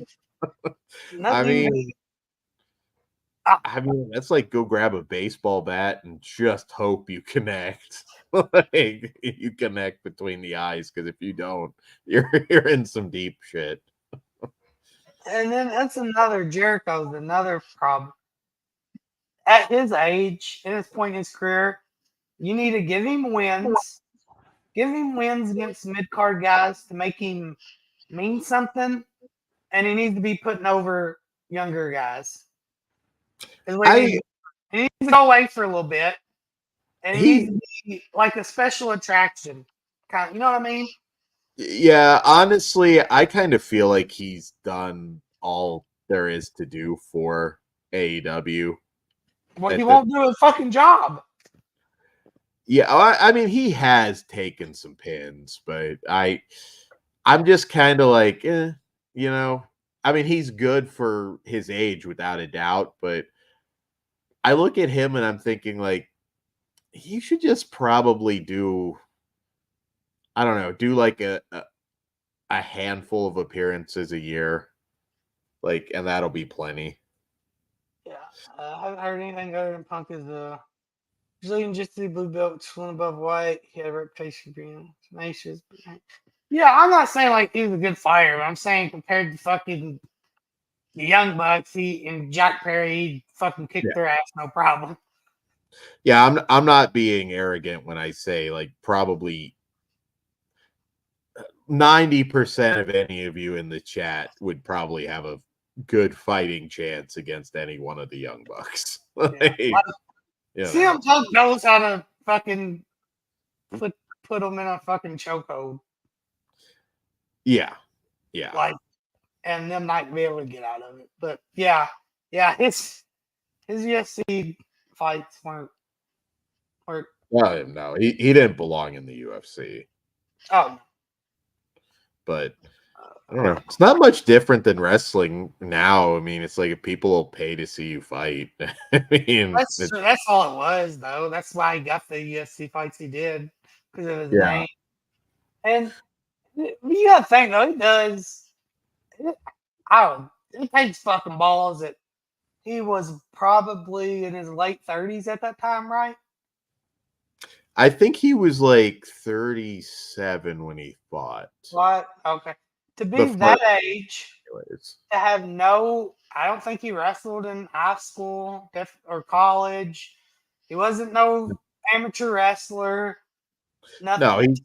I mean, that's like go grab a baseball bat and just hope you connect. Like you connect between the eyes, because if you don't, you're in some deep shit. And then that's Jericho's another problem. At his age, at this point in his career, you need to give him wins. Give him wins against mid-card guys to make him mean something, and he needs to be putting over younger guys. He needs to go away for a little bit, and he needs to be like a special attraction. You know what I mean? Yeah, honestly, I kind of feel like he's done all there is to do for AEW. Well, he won't do a fucking job. Yeah, I mean, he has taken some pins, but I'm just kind of like, you know, I mean, he's good for his age without a doubt, but I look at him and I'm thinking like, he should just probably do, I don't know, do like a handful of appearances a year Like, and that'll be plenty. Yeah, I haven't heard anything other than Punk is Brazilian Jiu-Jitsu blue belt, one above white. He had a reputation for being tenacious. Yeah, I'm not saying like he was a good fighter, but I'm saying compared to fucking the Young Bucks, he and Jack Perry, he fucking kicked Yeah. their ass, no problem. Yeah, I'm not being arrogant when I say like probably 90% of any of you in the chat would probably have a good fighting chance against any one of the Young Bucks. Like, you know. CM Punk knows how to fucking put them in a fucking chokehold, Yeah. like, and them not be able to get out of it. But yeah, his UFC fights weren't. No, he didn't belong in the UFC. Oh, But I don't know. It's not much different than wrestling now. I mean, it's like if people will pay to see you fight. I mean, that's true. That's all it was, though. That's why he got the UFC fights he did because of his yeah. name. And you gotta think though, he does. It takes fucking balls that he was probably in his late 30s at that time, right? I think he was like 37 when he fought. What? Okay. To be The that first age, anyways. to have I don't think he wrestled in high school or college. He wasn't no amateur wrestler. Nothing. No, he's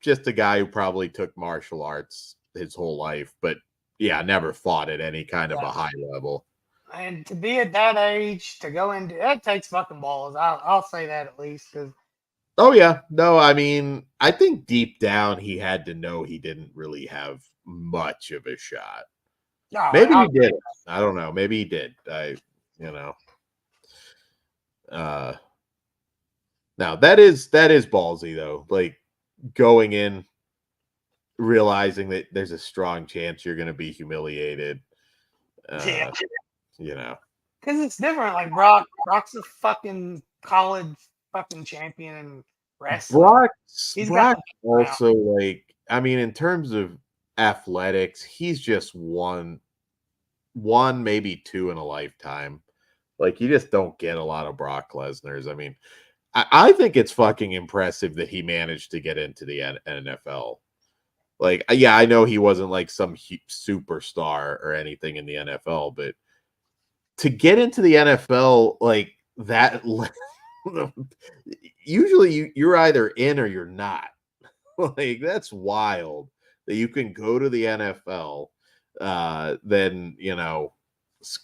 just a guy who probably took martial arts his whole life, but yeah, never fought at any kind of a high level. And to be at that age, to go into it takes fucking balls. I'll say that at least because Oh yeah, no, I mean, I think deep down he had to know he didn't really have much of a shot. Maybe he did. I don't know. Maybe he did. You know. Now that is ballsy though. Like going in, realizing that there's a strong chance you're going to be humiliated. yeah, You know. because it's different. Like Brock's a fucking college fucking champion in wrestling. Brock also like. I mean, in terms of athletics, he's just one, maybe two in a lifetime. Like you just don't get a lot of Brock Lesnar's. I mean, I think it's fucking impressive that he managed to get into the NFL. Like, yeah, I know he wasn't like some superstar or anything in the NFL, but to get into the NFL like that, usually you're either in or you're not. Like that's wild that you can go to the NFL, then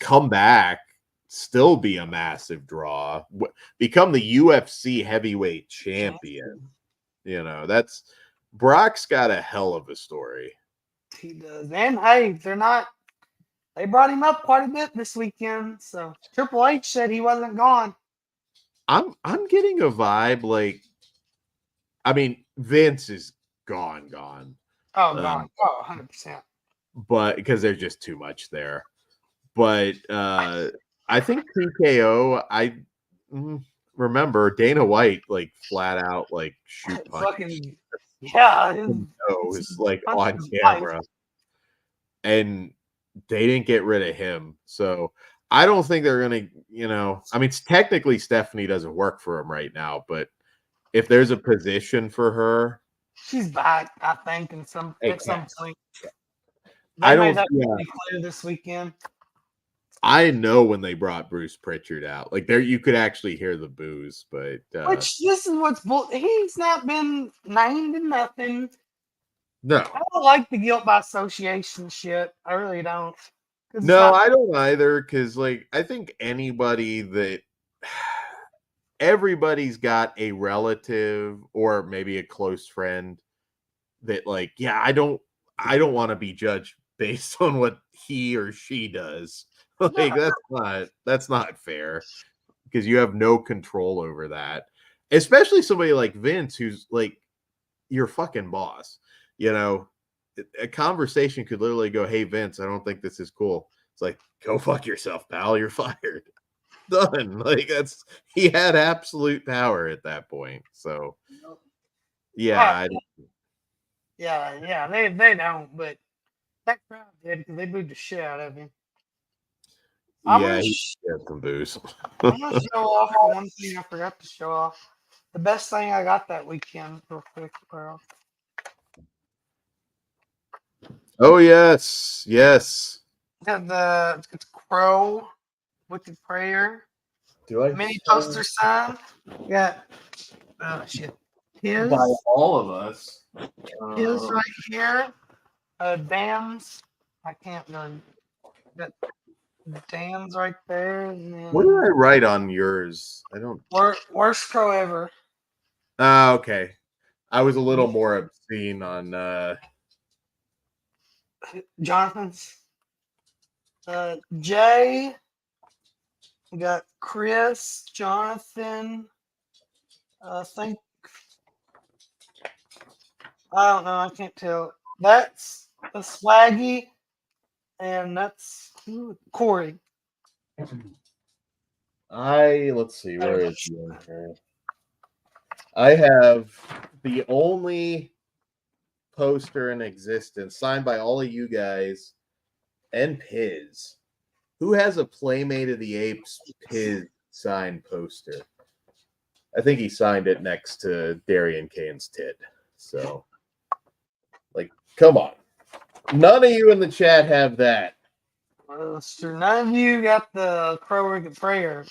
come back, still be a massive draw, become the UFC heavyweight champion. That's Brock's got a hell of a story. He does, and hey, they brought him up quite a bit this weekend. So Triple H said he wasn't gone. I'm getting a vibe like, I mean, Vince is gone. Oh, gone. 100%. But because there's just too much there. But I think TKO, remember Dana White like flat out like shoot fucking yeah, was like on camera, and they didn't get rid of him. So I don't think they're gonna, I mean, technically Stephanie doesn't work for him right now, but if there's a position for her, she's back. I think at some point. I don't. Clear this weekend. I know when they brought Bruce Pritchard out, like there, you could actually hear the boos. But which this is what's he's not been named in nothing. No, I don't like the guilt by association shit. I really don't. No, I don't either. Because like I think everybody's got a relative or maybe a close friend that like, yeah, I don't want to be judged based on what he or she does. Like that's not fair because you have no control over that. Especially somebody like Vince, who's like your fucking boss. A conversation could literally go, "Hey Vince, I don't think this is cool." It's like, go fuck yourself, pal. You're fired. Done. Like he had absolute power at that point. So yeah. Yeah, they don't, but that crowd did because they booed the shit out of him. Yeah, he had some booze. I'm gonna show off the one thing I forgot to show off. The best thing I got that weekend, real quick, bro. Oh yes, yes. It's Crow with the prayer Do I mini poster sign. Got shit. His by all of us? right here. Dan's. I can't really. Got Dan's right there. And then What did I write on yours? I don't. Worst Crow ever. Okay. I was a little more obscene on. Jonathan's. Jay. We got Chris, Jonathan. I think I don't know. I can't tell. That's a Swaggy, and that's Corey. Let's see, where is he in here? I have the only poster in existence signed by all of you guys and Piz. Who has a Playmate of the Apes Piz signed poster? I think he signed it next to Darian Kane's tit. So, like, come on. None of you in the chat have that. So none of you got the Crow Wicked Prayer.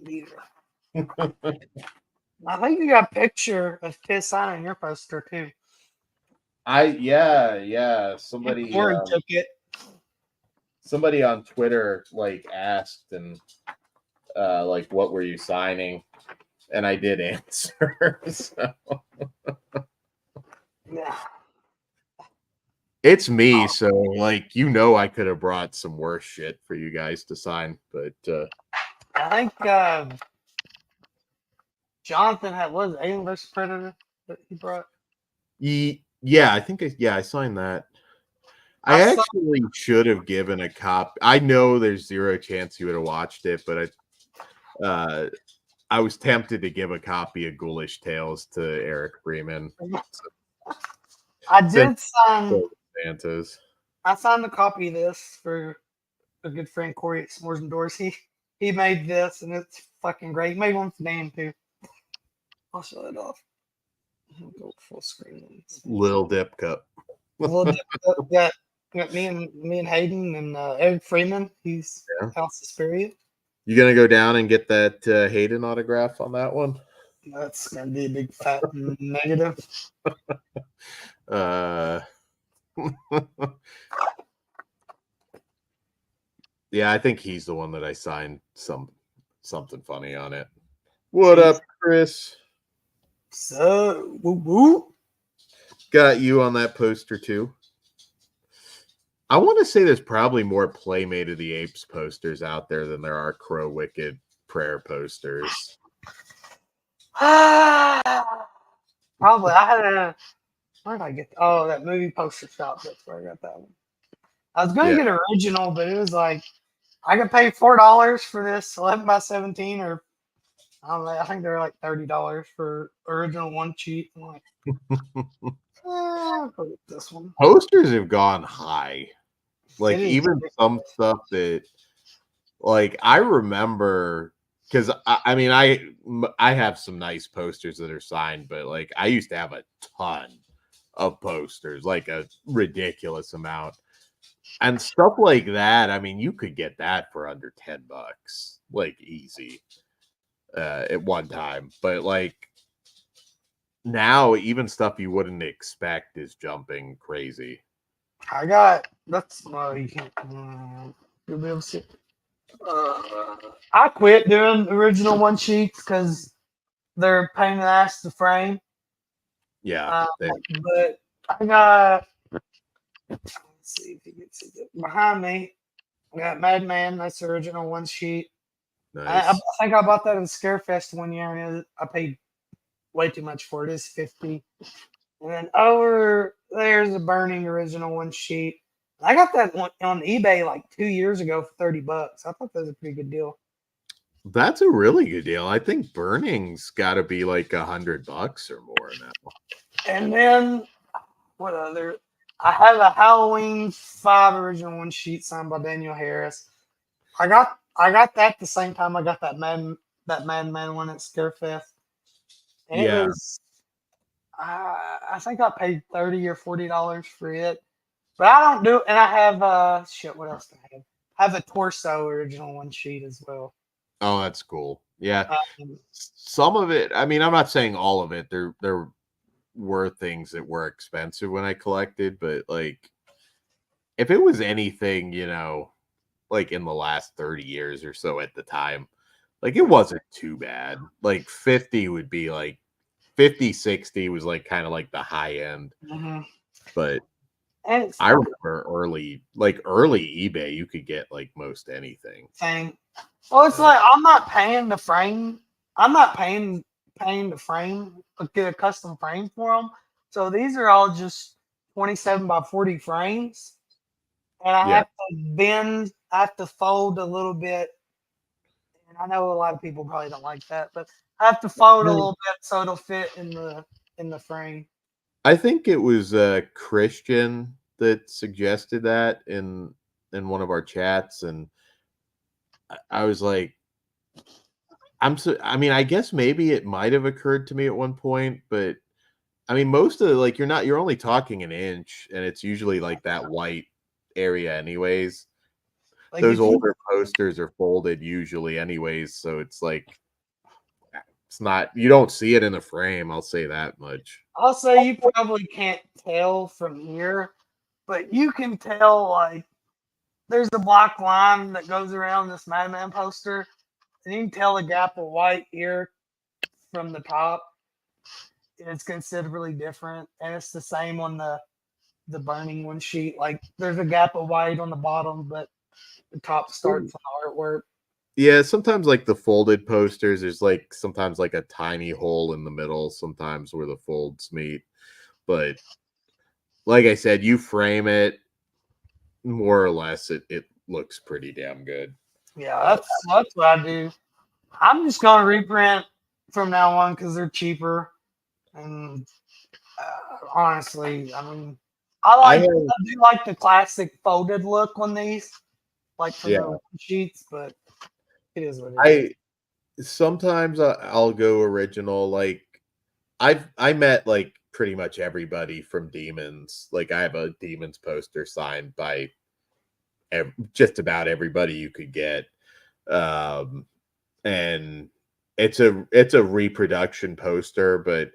I think you got a picture of Piz signing your poster too. Somebody Corey took it. somebody on Twitter like asked and like what were you signing? And I did answer. So. Yeah. It's me, so like I could have brought some worse shit for you guys to sign, but I think Jonathan was it Alien vs Predator that he brought. Yeah, I think I signed that. I actually should have given a copy. I know there's zero chance you would have watched it, but I was tempted to give a copy of Ghoulish Tales to Eric Freeman. I did sign. Santa's. I signed a copy of this for a good friend Corey at S'mores and Doors. He made this, and it's fucking great. He made one for Dan too. I'll show it off. I'll go full screen. Lil Dip Cup. Got me and Hayden and Eric Freeman. He's House of Spirit. You gonna go down and get that Hayden autograph on that one? That's gonna be a big fat negative. Yeah, I think he's the one that I signed something funny on it. What up, Chris? So, woo woo. Got you on that poster too. I want to say there's probably more Playmate of the Apes posters out there than there are Crow Wicked prayer posters. Probably. I had where did I get? That movie poster shop. That's where I got that one. I was going to get original, but it was like I could pay $4 for this 11x17, or I don't know. I think they're like $30 for original one sheet. I'm like, I'll go with this one. Posters have gone high. Like even ridiculous. some stuff that, like I remember, because I have some nice posters that are signed, but like I used to have a ton of posters, like a ridiculous amount. And stuff like that, I mean, you could get that for under $10, like easy, at one time. But like now, even stuff you wouldn't expect is jumping crazy. I got you can't. You'll be able to see. I quit doing original one sheets because they're a pain in the ass to frame. Yeah, but I got. Let's see if you can see it behind me. I got Madman. That's the original one sheet. nice. I think I bought that in Scarefest one year, and I paid way too much for it. It's $50. And then over there's a Burning original one sheet. I got that one on eBay like 2 years ago for $30. I thought that was a pretty good deal. That's a really good deal. I think Burning's got to be like $100 or more now. And then what other? I have a Halloween 5 original one sheet signed by Daniel Harris. I got that the same time I got that Madman one at Scarefest, and it Yeah. was I think I paid $30 or $40 for it. But I don't do, and I have shit. What else do I have? I have a Torso original one sheet as well. Oh, that's cool. Yeah. Um, Some of it, I mean, I'm not saying all of it. There were things that were expensive when I collected, but like if it was anything, like in the last 30 years or so at the time, like it wasn't too bad. Like 50 would be like 50, 60 was like kind of like the high end. mhm. But And it's I remember early eBay, you could get like most anything. thing. Well, it's like I'm not paying the frame. I'm not paying the frame, get a custom frame for them. So these are all just 27 by 40 frames, and I Yeah. have to bend. I have to fold a little bit, and I know a lot of people probably don't like that, but I have to fold a little bit so it'll fit in the frame. I think it was Christian that suggested that in one of our chats, and I was like, I mean, I guess maybe it might have occurred to me at one point, but I mean, most of like you're only talking an inch, and it's usually like that white area, anyways. Like Those if you, older posters are folded usually, anyways, so it's like it's not you don't see it in the frame. I'll say that much. also you probably can't tell from here, but you can tell like there's a black line that goes around this Madman poster, and you can tell the gap of white here from the top. It's considerably different, and it's the same on the burning one sheet. Like there's a gap of white on the bottom, but the top starts on the artwork. Yeah, sometimes like the folded posters, there's like sometimes like a tiny hole in the middle, sometimes where the folds meet. But like I said, you frame it more or less, it looks pretty damn good. Yeah, that's what I do. I'm just gonna reprint from now on because they're cheaper, and honestly, I mean, I have, I do like the classic folded look on these, like from yeah, the sheets, but it is what it is. I sometimes I'll go original. Like I met like pretty much everybody from Demons. Like I have a Demons poster signed by just about everybody you could get. Um, and it's a reproduction poster, but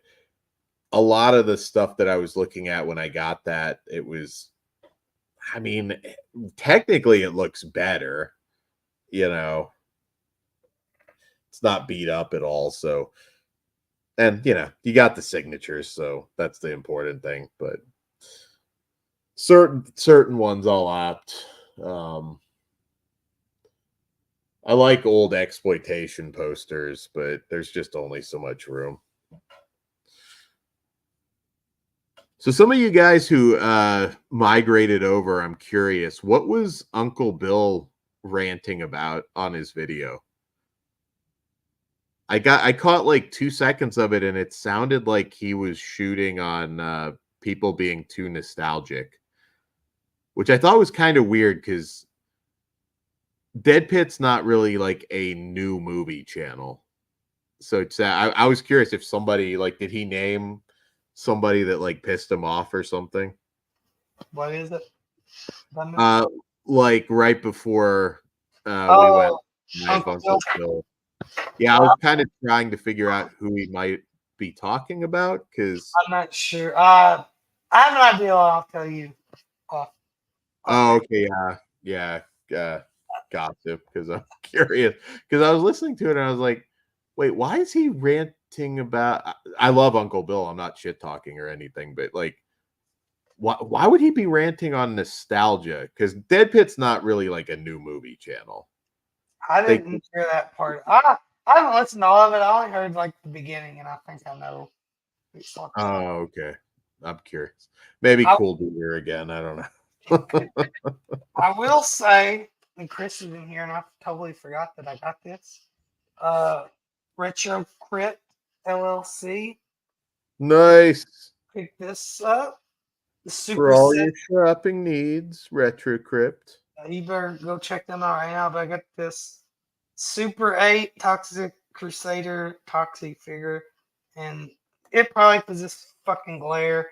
a lot of the stuff that I was looking at when I got that, it was, I mean, technically it looks better, you know, it's not beat up at all. So, and you got the signatures, so that's the important thing. But certain ones I'll opt. I like old exploitation posters, but there's just only so much room. So some of you guys who migrated over, I'm curious, what was Uncle Bill ranting about on his video? I caught like 2 seconds of it, and it sounded like he was shooting on people being too nostalgic, which I thought was kind of weird because Dead Pit's not really like a new movie channel. So I was curious if somebody like did he name somebody that like pissed him off or something? What is it? Uh, like right before we went Oh, live Uncle on Bill. Bill. Yeah, I was kind of trying to figure out who he might be talking about because I'm not sure. I have an idea. I'll tell you. Uh, oh, okay, gossip because I'm curious because I was listening to it and I was like, wait, why is he ranting about? I love Uncle Bill. I'm not shit talking or anything, but like, why would he be ranting on nostalgia? Because Dead Pit's not really like a new movie channel. I They, didn't hear that part. I haven't listened to all of it. I only heard like the beginning, and I think I know. oh, okay. I'm curious. Maybe I, Cool Beer again. I don't know. I will say, and Chris is in here, and I totally forgot that I got this. Retro Crit LLC Nice. picked this up. The For Super all 7. your shopping needs, Retro Crypt. You better go check them out right now. But I got this Super 8 Toxic Crusader Toxic figure. And it probably was this fucking glare.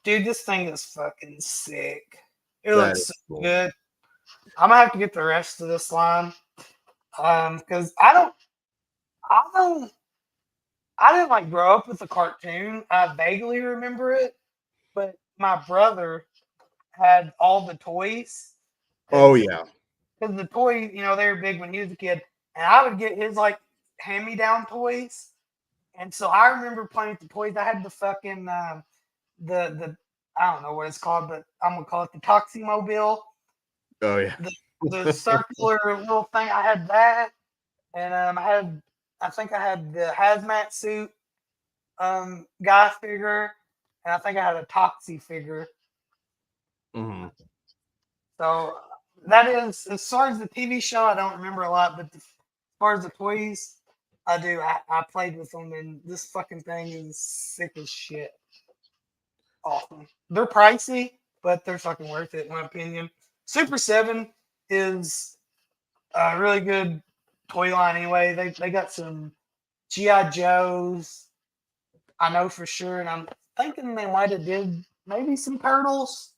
Dude, this thing is fucking sick. It That looks is so cool. good. I'm gonna have to get the rest of this line. Because I didn't like grow up with the cartoon. I vaguely remember it, but my brother had all the toys. Oh Because yeah. the toys, they were big when he was a kid, and I would get his like hand-me-down toys. And so I remember playing with the toys. I had the fucking the I don't know what it's called, but I'm gonna call it the Toximobile. Oh yeah. The circular little thing. I had that, and I think I had the hazmat suit guy figure, and I think I had a Toxie figure. Mhm. So that is, as far as the TV show, I don't remember a lot, but as far as the toys, I do. I played with them, and this fucking thing is sick as shit. Awesome. They're pricey, but they're fucking worth it, in my opinion. Super 7 is a really good toy line anyway. They got some G.I. Joes, I know for sure, and I'm thinking they might have did maybe some turtles,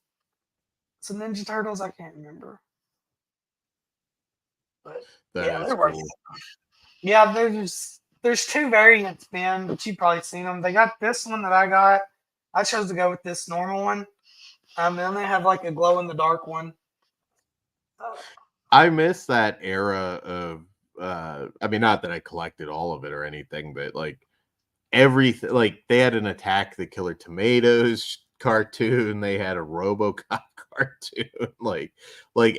some Ninja Turtles. I can't remember, but That yeah, is they're worth cool. it. Yeah, there's two variants, Ben, but you've probably seen them. They got this one that I got. I chose to go with this normal one. Then they have like a glow in the dark one. I miss that era of I mean, not that I collected all of it or anything, but like everything, like they had an Attack the Killer Tomatoes cartoon, they had a RoboCop cartoon, like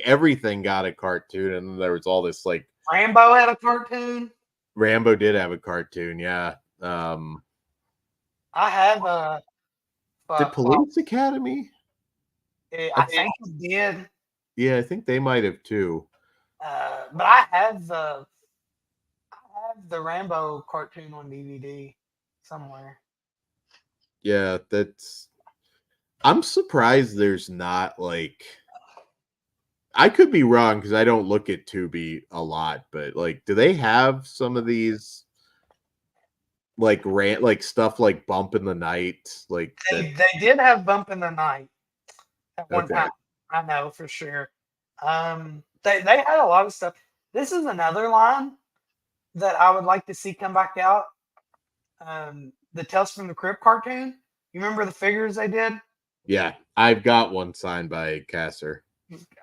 everything got a cartoon, and then there was all this like Rambo had a cartoon. Rambo did have a cartoon, yeah. I have a. Did Police Academy? I think it did, Yeah, I think they might have too. but I have the Rambo cartoon on DVD somewhere. Yeah, that's I'm surprised there's not like I could be wrong because I don't look at Tubi a lot, but like, do they have some of these like rant like stuff like Bump in the Night? Like that They did have Bump in the Night at one okay. time. I know for sure. They had a lot of stuff. This is another line that I would like to see come back out. The Tales from the Crypt cartoon. You remember the figures they did? Yeah, I've got one signed by Kasser.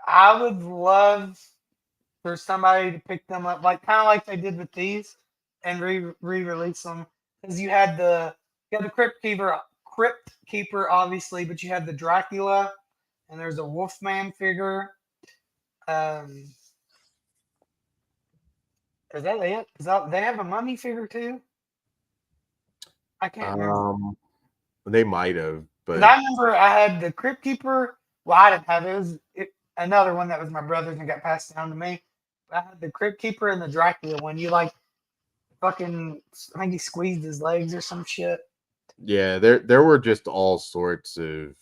I would love for somebody to pick them up, like kind of like they did with these, and re-release them. Because you had the Crypt Keeper, obviously, but you had the Dracula, and there's a Wolfman figure. Is that it? They have a mummy figure too? I can't remember. They might have, 'Cause but I remember I had the Crypt Keeper. Well, I didn't have it. Another one that was my brother's and got passed down to me. I had the Crypt Keeper and the Dracula one. You like fucking, I think he squeezed his legs or some shit. yeah, there were just all sorts of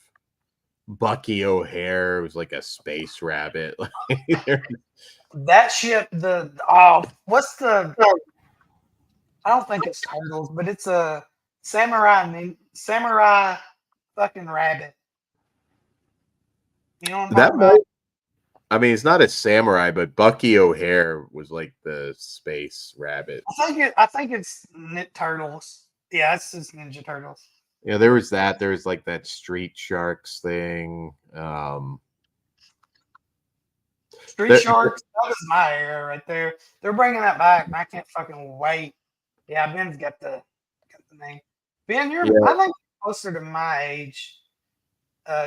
Bucky O'Hare was like a space rabbit. That shit, what's the, I don't think it's turtles, but it's a samurai fucking rabbit. You know what I'm that talking might about? I mean, it's not a samurai, but Bucky O'Hare was like the space rabbit. I think it's Turtles. Yeah, it's just Ninja Turtles. Yeah, there was that. There was like that Street Sharks thing. Street There, Sharks, that was my era right there. They're bringing that back, and I can't fucking wait. Yeah, Ben's got the name. Ben, yeah, I think you're closer to my age.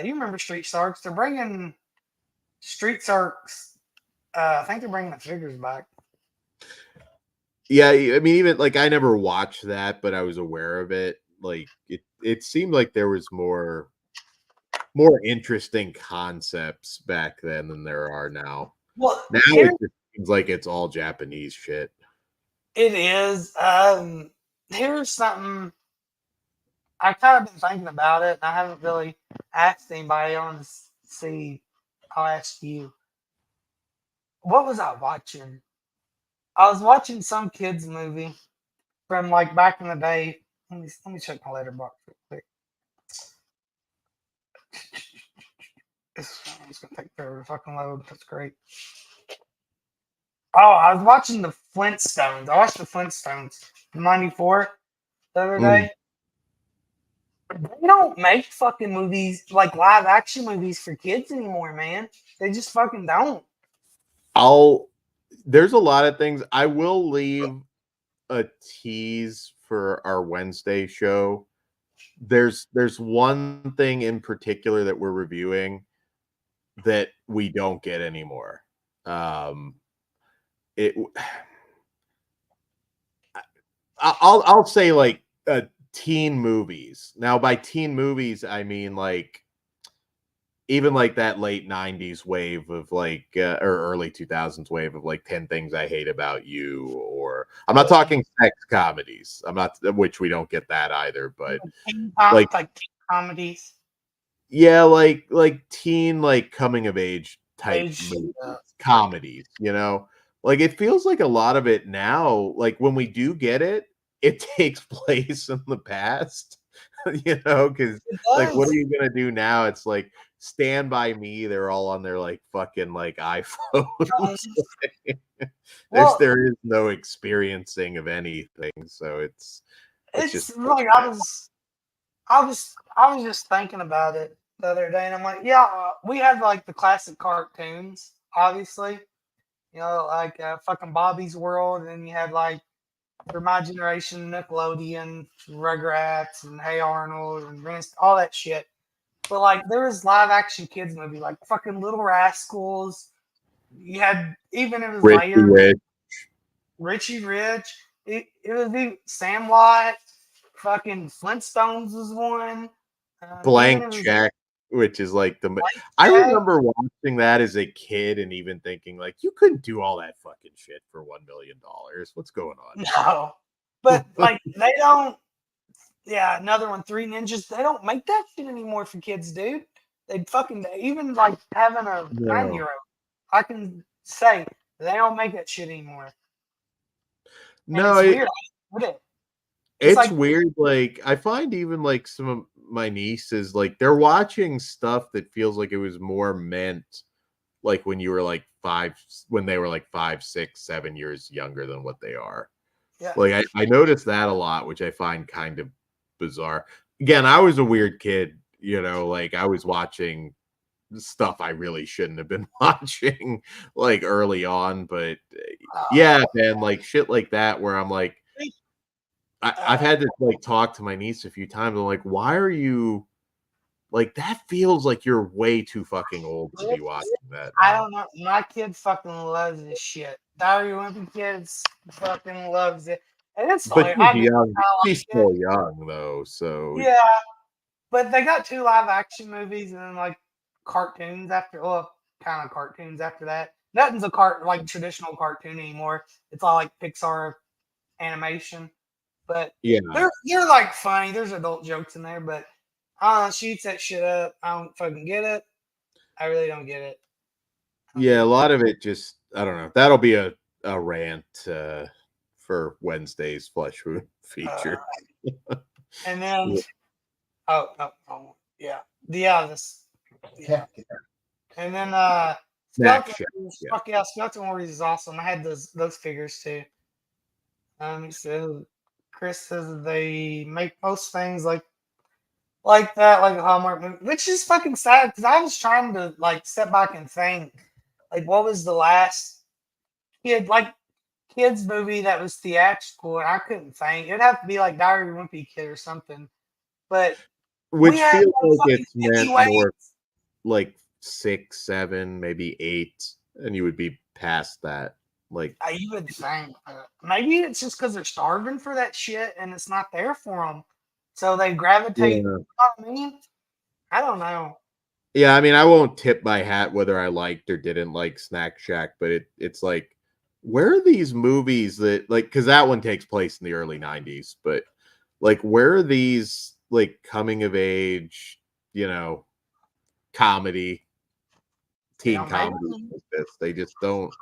You remember Street Sharks? They're bringing Street Sharks. I think they're bringing the figures back. yeah. I mean, even like I never watched that, but I was aware of it. Like it seemed like there was more interesting concepts back then than there are now. Well, Now here it just seems like it's all Japanese shit. it is. Here's something I've kind of been thinking about it, and I haven't really asked anybody. I want to see. I'll ask you. What was I watching? I was watching some kids movie from like back in the day. Let me check my letterbox real quick. It's gonna take forever to fucking load. That's great. Oh, I was watching the Flintstones. I watched the Flintstones in '94 the other day. They don't make fucking movies like live action movies for kids anymore, man. They just fucking don't. There's a lot of things. I will leave a tease for our Wednesday show. There's one thing in particular that we're reviewing that we don't get anymore. It I'll say like teen movies. Now by teen movies I mean like even like that late 90s wave of like or early 2000s wave of like 10 Things I Hate About You, or I'm not talking sex comedies. I'm not, which we don't get that either, but like teen comedies. Yeah, like teen like coming of age type movies, comedies, you know? Like it feels like a lot of it now, like when we do get it, it takes place in the past. You know, because like what are you gonna do now? It's like Stand By Me, they're all on their like fucking like iPhones. There is no experiencing of anything, so it's just like I was just thinking about it the other day, and I'm like, yeah, we had like the classic cartoons, obviously, you know, like fucking Bobby's World, and then you had like for my generation, Nickelodeon, Rugrats, and Hey Arnold, and all that shit. But like, there was live action kids movie, like fucking Little Rascals. You had even it was later. Richie Rich. It was Sandlot. Fucking Flintstones was one. Blank Check, which is like I remember watching that as a kid and even thinking like you couldn't do all that fucking shit for $1 million. What's going on? No, but like they don't. Yeah, another one, Three Ninjas. They don't make that shit anymore for kids, dude. They fucking even like having a 9-year-old. I can say they don't make that shit anymore. No, it's weird. It's like, weird. Like I find even like some of my nieces, like they're watching stuff that feels like it was more meant like when you were like when they were like 5, 6, 7 years younger than what they are. Yeah. Like I noticed that a lot, which I find kind of bizarre. Again, I was a weird kid, you know, like I was watching stuff I really shouldn't have been watching like early on, but yeah, man, like shit like that where I'm like I've had to like talk to my niece a few times. I'm like, why are you like that? Feels like you're way too fucking old to be watching that. I don't know. My kid fucking loves this shit. Diary Wimpy kids fucking loves it. And it's but funny. She's still young though, so yeah. But they got 2 live action movies and then like cartoons after. Well, kind of cartoons after that. Nothing's a like traditional cartoon anymore. It's all like Pixar animation. But yeah, they're like funny. There's adult jokes in there, but she eats that shit up. I don't fucking get it. I really don't get it. Yeah, a lot of it just I don't know. That'll be a rant for Wednesday's Flesh Wound feature. And then yeah. And then Skeleton Warriors is awesome. I had those figures too. So Chris says they make most things like that, like a Hallmark movie, which is fucking sad because I was trying to like step back and think, like, what was the last kids movie that was theatrical, and I couldn't think. It'd have to be like Diary of a Wimpy Kid or something. But which feels like it's meant more like 6, 7, maybe 8, and you would be past that. Like you would think maybe it's just because they're starving for that shit and it's not there for them, so they gravitate. You know what I mean? I don't know. Yeah, I mean, I won't tip my hat whether I liked or didn't like Snack Shack, but it's like, where are these movies that like? Because that one takes place in the early '90s, but like, where are these like coming of age, comedy, They teen don't make comedy them. like this. They just don't.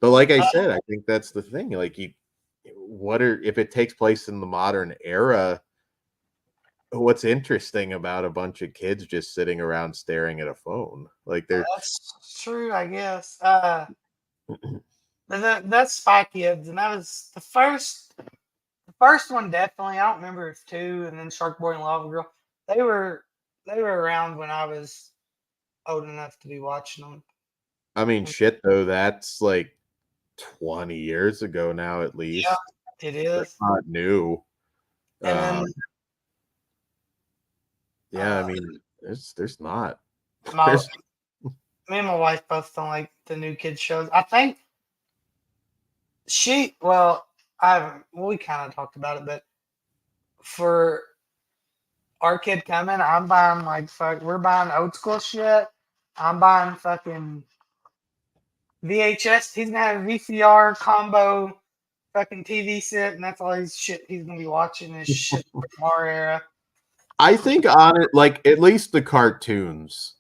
But like I said, I think that's the thing. Like if it takes place in the modern era, what's interesting about a bunch of kids just sitting around staring at a phone? Like they're That's true, I guess. That's Spy Kids, and that was the first. The first one definitely. I don't remember if two, and then Shark Boy and Lava Girl. They were they were around when I was old enough to be watching them. I mean, shit though, that's like 20 years ago now at Yeah, least. it That's is. not new. And Um, then yeah, I uh, mean, there's not. my There's me and my wife both don't like the new kids shows. I think I haven't. Well, we kind of talked about it, but for our kid coming, I'm buying like fuck. We're buying old school shit. I'm buying fucking VHS. He's gonna have a VCR combo fucking TV set, and that's all his shit he's gonna be watching is shit from our era. I think on it, like at least the cartoons,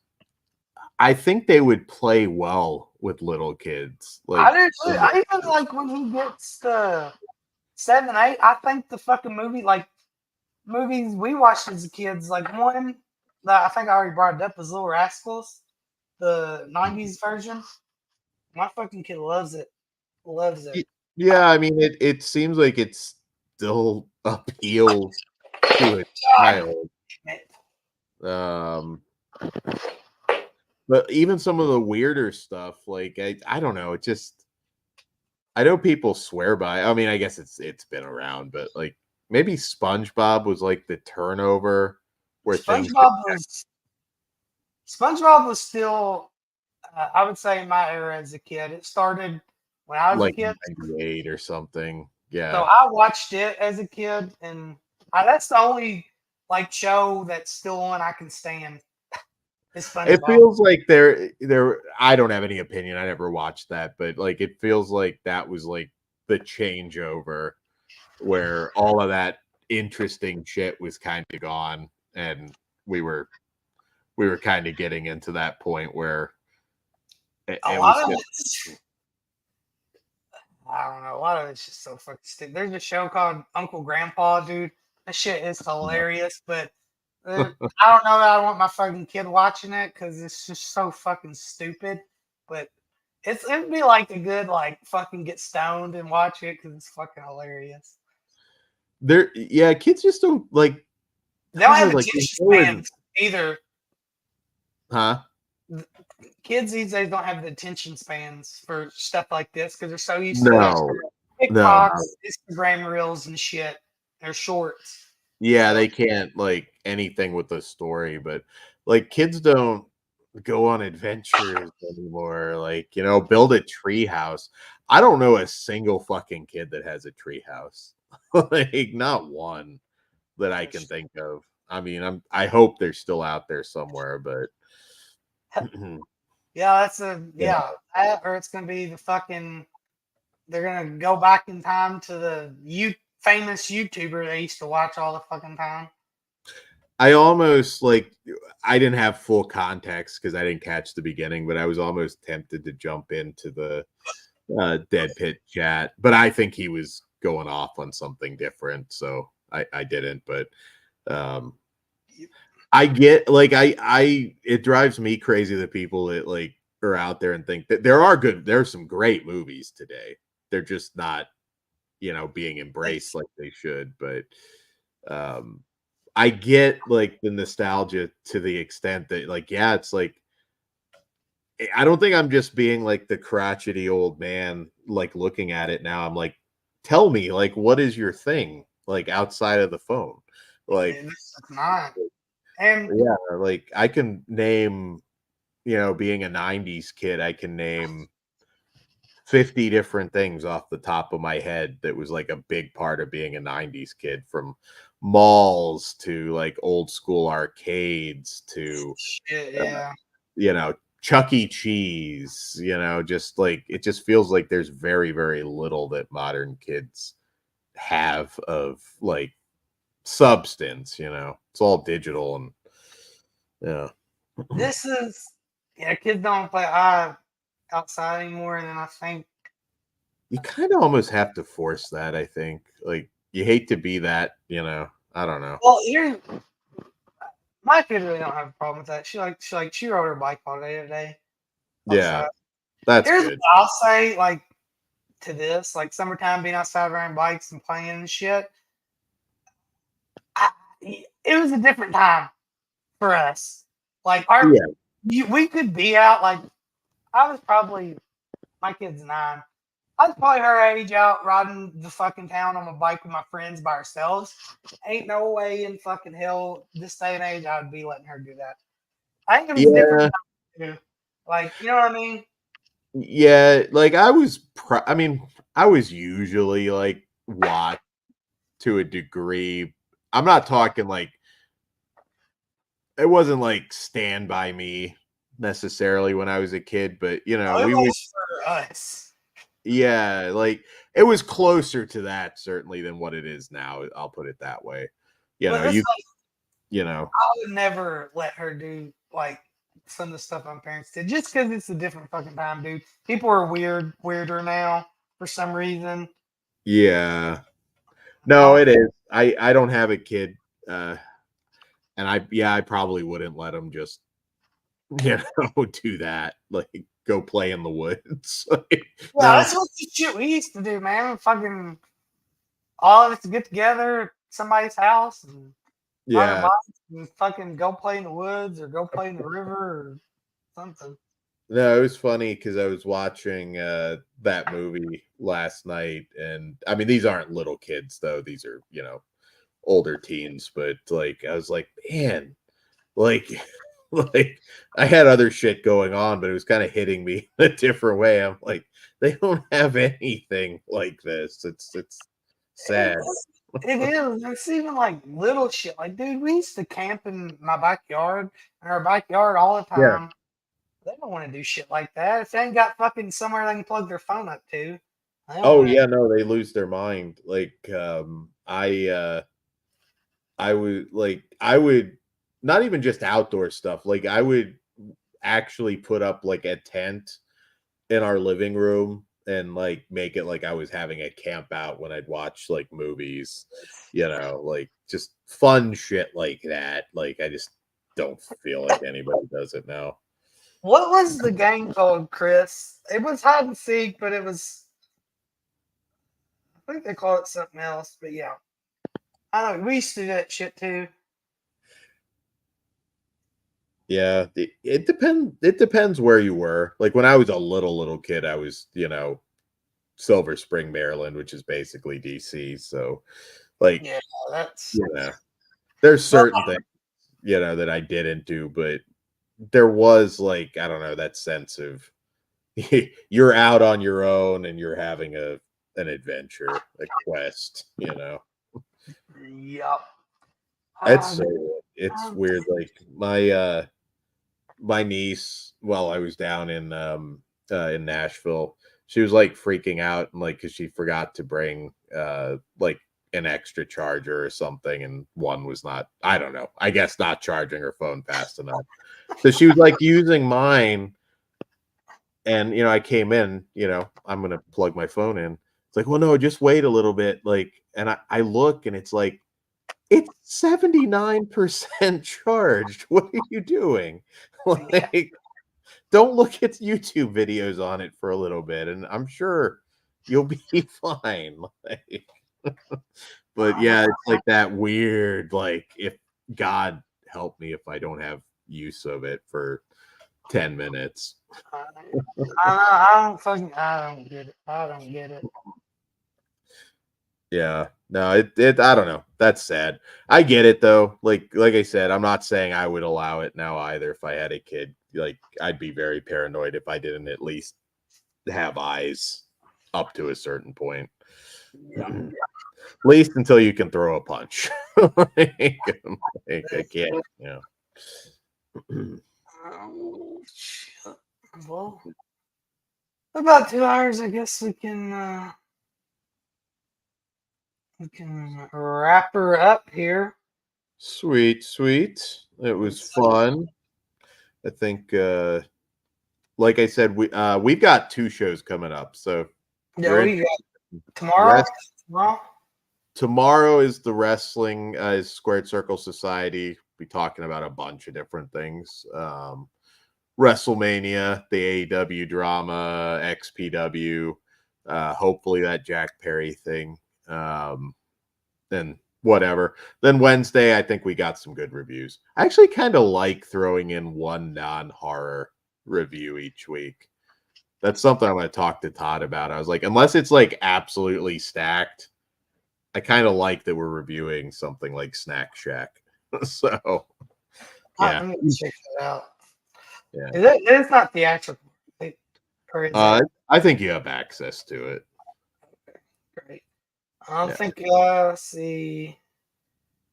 I think they would play well with little kids. I Like, do too. I even like when he gets the 7, 8. I think the fucking movies we watched as kids, like one that I think I already brought it up was Little Rascals, the '90s version. My fucking kid loves it. Loves it. yeah, I mean, it seems like it's still appeals to a God child. damn it. Um, but even some of the weirder stuff, like I don't know, it just I know people swear by. I mean, I guess it's been around, but like maybe SpongeBob was like the turnover where things SpongeBob was SpongeBob was still, I would say, in my era as a kid. It started when I was a like kid, 98 or something. so Yeah. I watched it as a kid, and that's the only like show that's still on I can stand is It SpongeBob. feels like there I don't have any opinion. I never watched that, but like it feels like that was like the changeover where all of that interesting shit was kind of gone and we were kind of getting into that point where A it lot was of just it's, I don't know, a lot of it's just so fucking stupid. There's a show called Uncle Grandpa, dude. That shit is hilarious, but I don't know that I want my fucking kid watching it because it's just so fucking stupid. But it'd be like a good like fucking get stoned and watch it because it's fucking hilarious. there. Yeah, kids just don't like. They I don't don't know, have like attention Jordan, spans either. huh? Kids these days don't have the attention spans for stuff like this because they're so used to No, no, TikToks, no. Instagram reels, and shit. They're shorts. Yeah, So they can't like anything with the story, but like kids don't go on adventures anymore. Like, build a tree house. I don't know a single fucking kid that has a tree house. Like, not one that I can think of. I mean, I hope they're still out there somewhere, but yeah, yeah. or it's gonna be the fucking. They're gonna go back in time to the famous YouTuber they used to watch all the fucking time. I almost like I didn't have full context because I didn't catch the beginning, but I was almost tempted to jump into the Dead Pit chat, but I think he was going off on something different, so I didn't. But um, I get like I it drives me crazy that people that like are out there and think that there's some great movies today. They're just not being embraced like they should. But um, I get like the nostalgia to the extent that like yeah, it's like I don't think I'm just being like the crotchety old man, like looking at it now. I'm like, tell me, like, what is your thing, like outside of the phone? Like, It's not. And yeah, like I can name, being a 90s kid, I can name 50 different things off the top of my head that was like a big part of being a 90s kid, from malls to like old school arcades to shit, uh, yeah. Chuck E. Cheese, just like it just feels like there's very, very little that modern kids have of like substance. You know, it's all digital and yeah. This is kids don't play outside anymore, and then I think You kind of almost have to force that. I think like you hate to be that. You know, I don't know. well, my kid really don't have a problem with that. She rode her bike all day today Yeah, outside. that's Here's what good. I'll say, like to this, like summertime being outside riding bikes and playing and shit. I, it was a different time for us. Like Yeah, we could be out. Like I was probably my kid's 9. I was probably her age out riding the fucking town on my bike with my friends by ourselves. Ain't no way in fucking hell this day and age I'd be letting her do that. I think it was different. yeah, Too. Like, you know what I mean? yeah. Like I was. I mean, I was usually like watched to a degree. I'm not talking like it wasn't like Stand By Me necessarily when I was a kid, but you know, Oh, it we would was for us. yeah, like it was closer to that certainly than what it is now. I'll put it that way. You But know, it's like you know, I would never let her do like some of the stuff my parents did just because it's a different fucking time, dude. People are weirder now for some reason. yeah. I No, don't. it is. I don't have a kid, and I probably wouldn't let him just you know do that. Like go play in the woods. Like, Yeah, no, that's what the shit we used to do, man. Fucking all of us to get together at somebody's house and ride our yeah. bikes and fucking go play in the woods or go play in the river or something. No, it was funny because I was watching that movie last night, and I mean these aren't little kids though; these are you know older teens. But like I was like, man, like like I had other shit going on, but it was kind of hitting me in a different way. I'm like, they don't have anything like this. It's It, sad. it is. It's even like little shit. Like, dude, we used to camp in my backyard, in our backyard all the Yeah. time. They don't want to do shit like that. If they ain't got fucking somewhere they can plug their phone up to, they don't Oh want to. yeah, no, they lose their mind. Like I would not even just outdoor stuff. Like I would actually put up like a tent in our living room and like make it like I was having a camp out when I'd watch like movies, you know, like just fun shit like that. Like I just don't feel like anybody does it now. What was the game called, Chris? It was hide and seek, but it was. I think they call it something else. But yeah, I know we used to do that shit too. Yeah, it depends where you were. Like when I was a little kid, I was, you know, Silver Spring, Maryland, which is basically DC. So like, Yeah, that's. you know, there's But certain things, you know, that I didn't do, but there was like, I don't know, that sense of you're out on your own and you're having an adventure, a quest, you know. yep. It's Um, so it's um, weird. Like my niece, while I was down in Nashville, she was like freaking out and like because she forgot to bring like an extra charger or something, and one was not, I don't know, I guess not charging her phone fast enough. So she was like using mine, and you know, I came in, you know, I'm gonna plug my phone in. It's like, well, no, just wait a little bit. Like, and I look and it's like it's 79% charged. What are you doing? yeah. Like, don't look at YouTube videos on it for a little bit, and I'm sure you'll be fine. Like, but yeah, it's like that weird, like, if God help me if I don't have use of it for 10 minutes. I don't fucking. I don't get it. I don't get it. Yeah. No, it I don't know. That's sad. I get it though. Like I said, I'm not saying I would allow it now either if I had a kid. Like I'd be very paranoid if I didn't at least have eyes up to a certain point. At least until you can throw a punch. like, I can't, you know. Oh, shit. Well, about 2 hours, I guess we can we can wrap her up here. Sweet. It was fun. I think, like I said, we've got 2 shows coming up. So Yeah, we got tomorrow. Tomorrow is the wrestling is Squared Circle Society. Be talking about a bunch of different things. WrestleMania, the AEW drama, XPW, hopefully that Jack Perry thing, and whatever. Then Wednesday, I think we got some good reviews. I actually kind of like throwing in one non-horror review each week. That's something I'm going to talk to Todd about. I was like, unless it's like absolutely stacked, I kind of like that we're reviewing something like Snack Shack. So, yeah. I'm going to check that out. Yeah. It's not theatrical. I think you have access to it. Great. I don't think, let's see.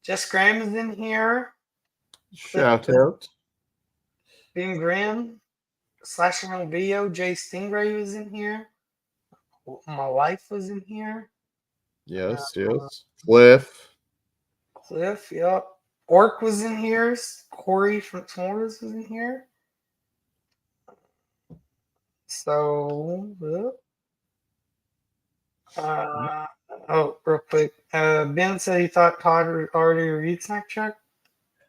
Jess Graham is in here. Shout out. Ben Grimm. Slashing on Video. Jay Stingray was in here. My wife was in here. Yes. Cliff, yep. Orc was in here. Corey from S'mores was in here. So, real quick. Ben said he thought Todd already reviewed Snack Shack.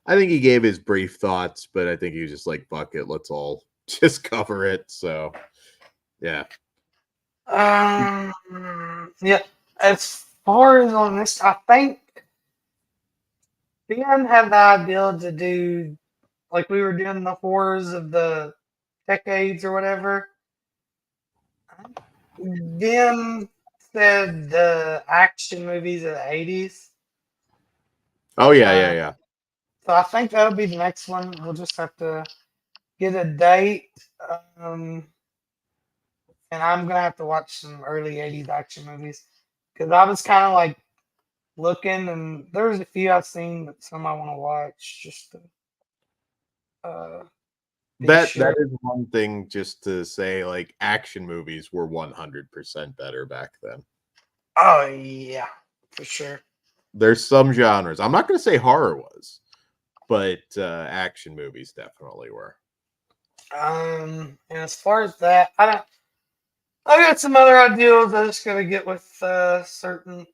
I think he gave his brief thoughts, but I think he was just like, fuck it, let's all just cover it. So, yeah. Yeah. As far as on this, I think Ben had the idea to do, like we were doing the horrors of the decades or whatever. Ben said the action movies of the 80s. Oh, yeah. So I think that'll be the next one. We'll just have to get a date. And I'm going to have to watch some early 80s action movies. Because I was kind of like looking, and there's a few I've seen, but some I want to watch just to. That is one thing just to say, like, action movies were 100% better back then. Oh, yeah, for sure. There's some genres. I'm not going to say horror was, but action movies definitely were. And as far as that, I got some other ideas. I just got to get with certain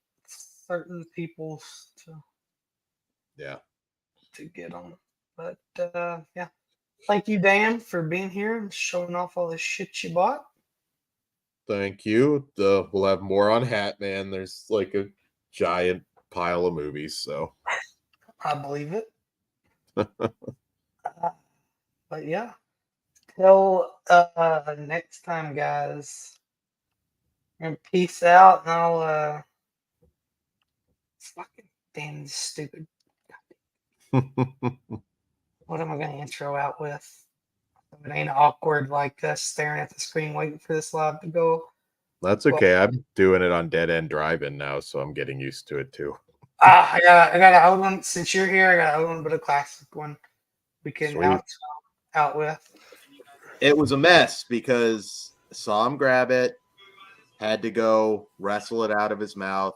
people to get on. But yeah. Thank you, Dan, for being here and showing off all the shit you bought. Thank you. We'll have more on Hatman. There's like a giant pile of movies, so I believe it. But yeah, till next time, guys. And peace out, and I'll fucking damn stupid. What am I going to intro out with? It ain't awkward like us staring at the screen waiting for this live to go. That's okay. I'm doing it on Dead End Drive-In now, so I'm getting used to it too. I got an old one. Since you're here, I got an old one, but a classic one we can out with. It was a mess because I saw him grab it, had to go wrestle it out of his mouth.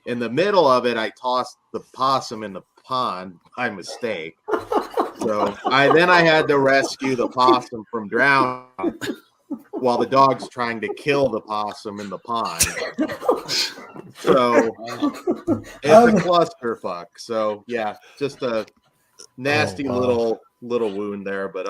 In the middle of it, I tossed the possum in the pond by mistake. So I had to rescue the possum from drowning while the dog's trying to kill the possum in the pond. So it's a clusterfuck. So yeah, just a nasty little wound there, but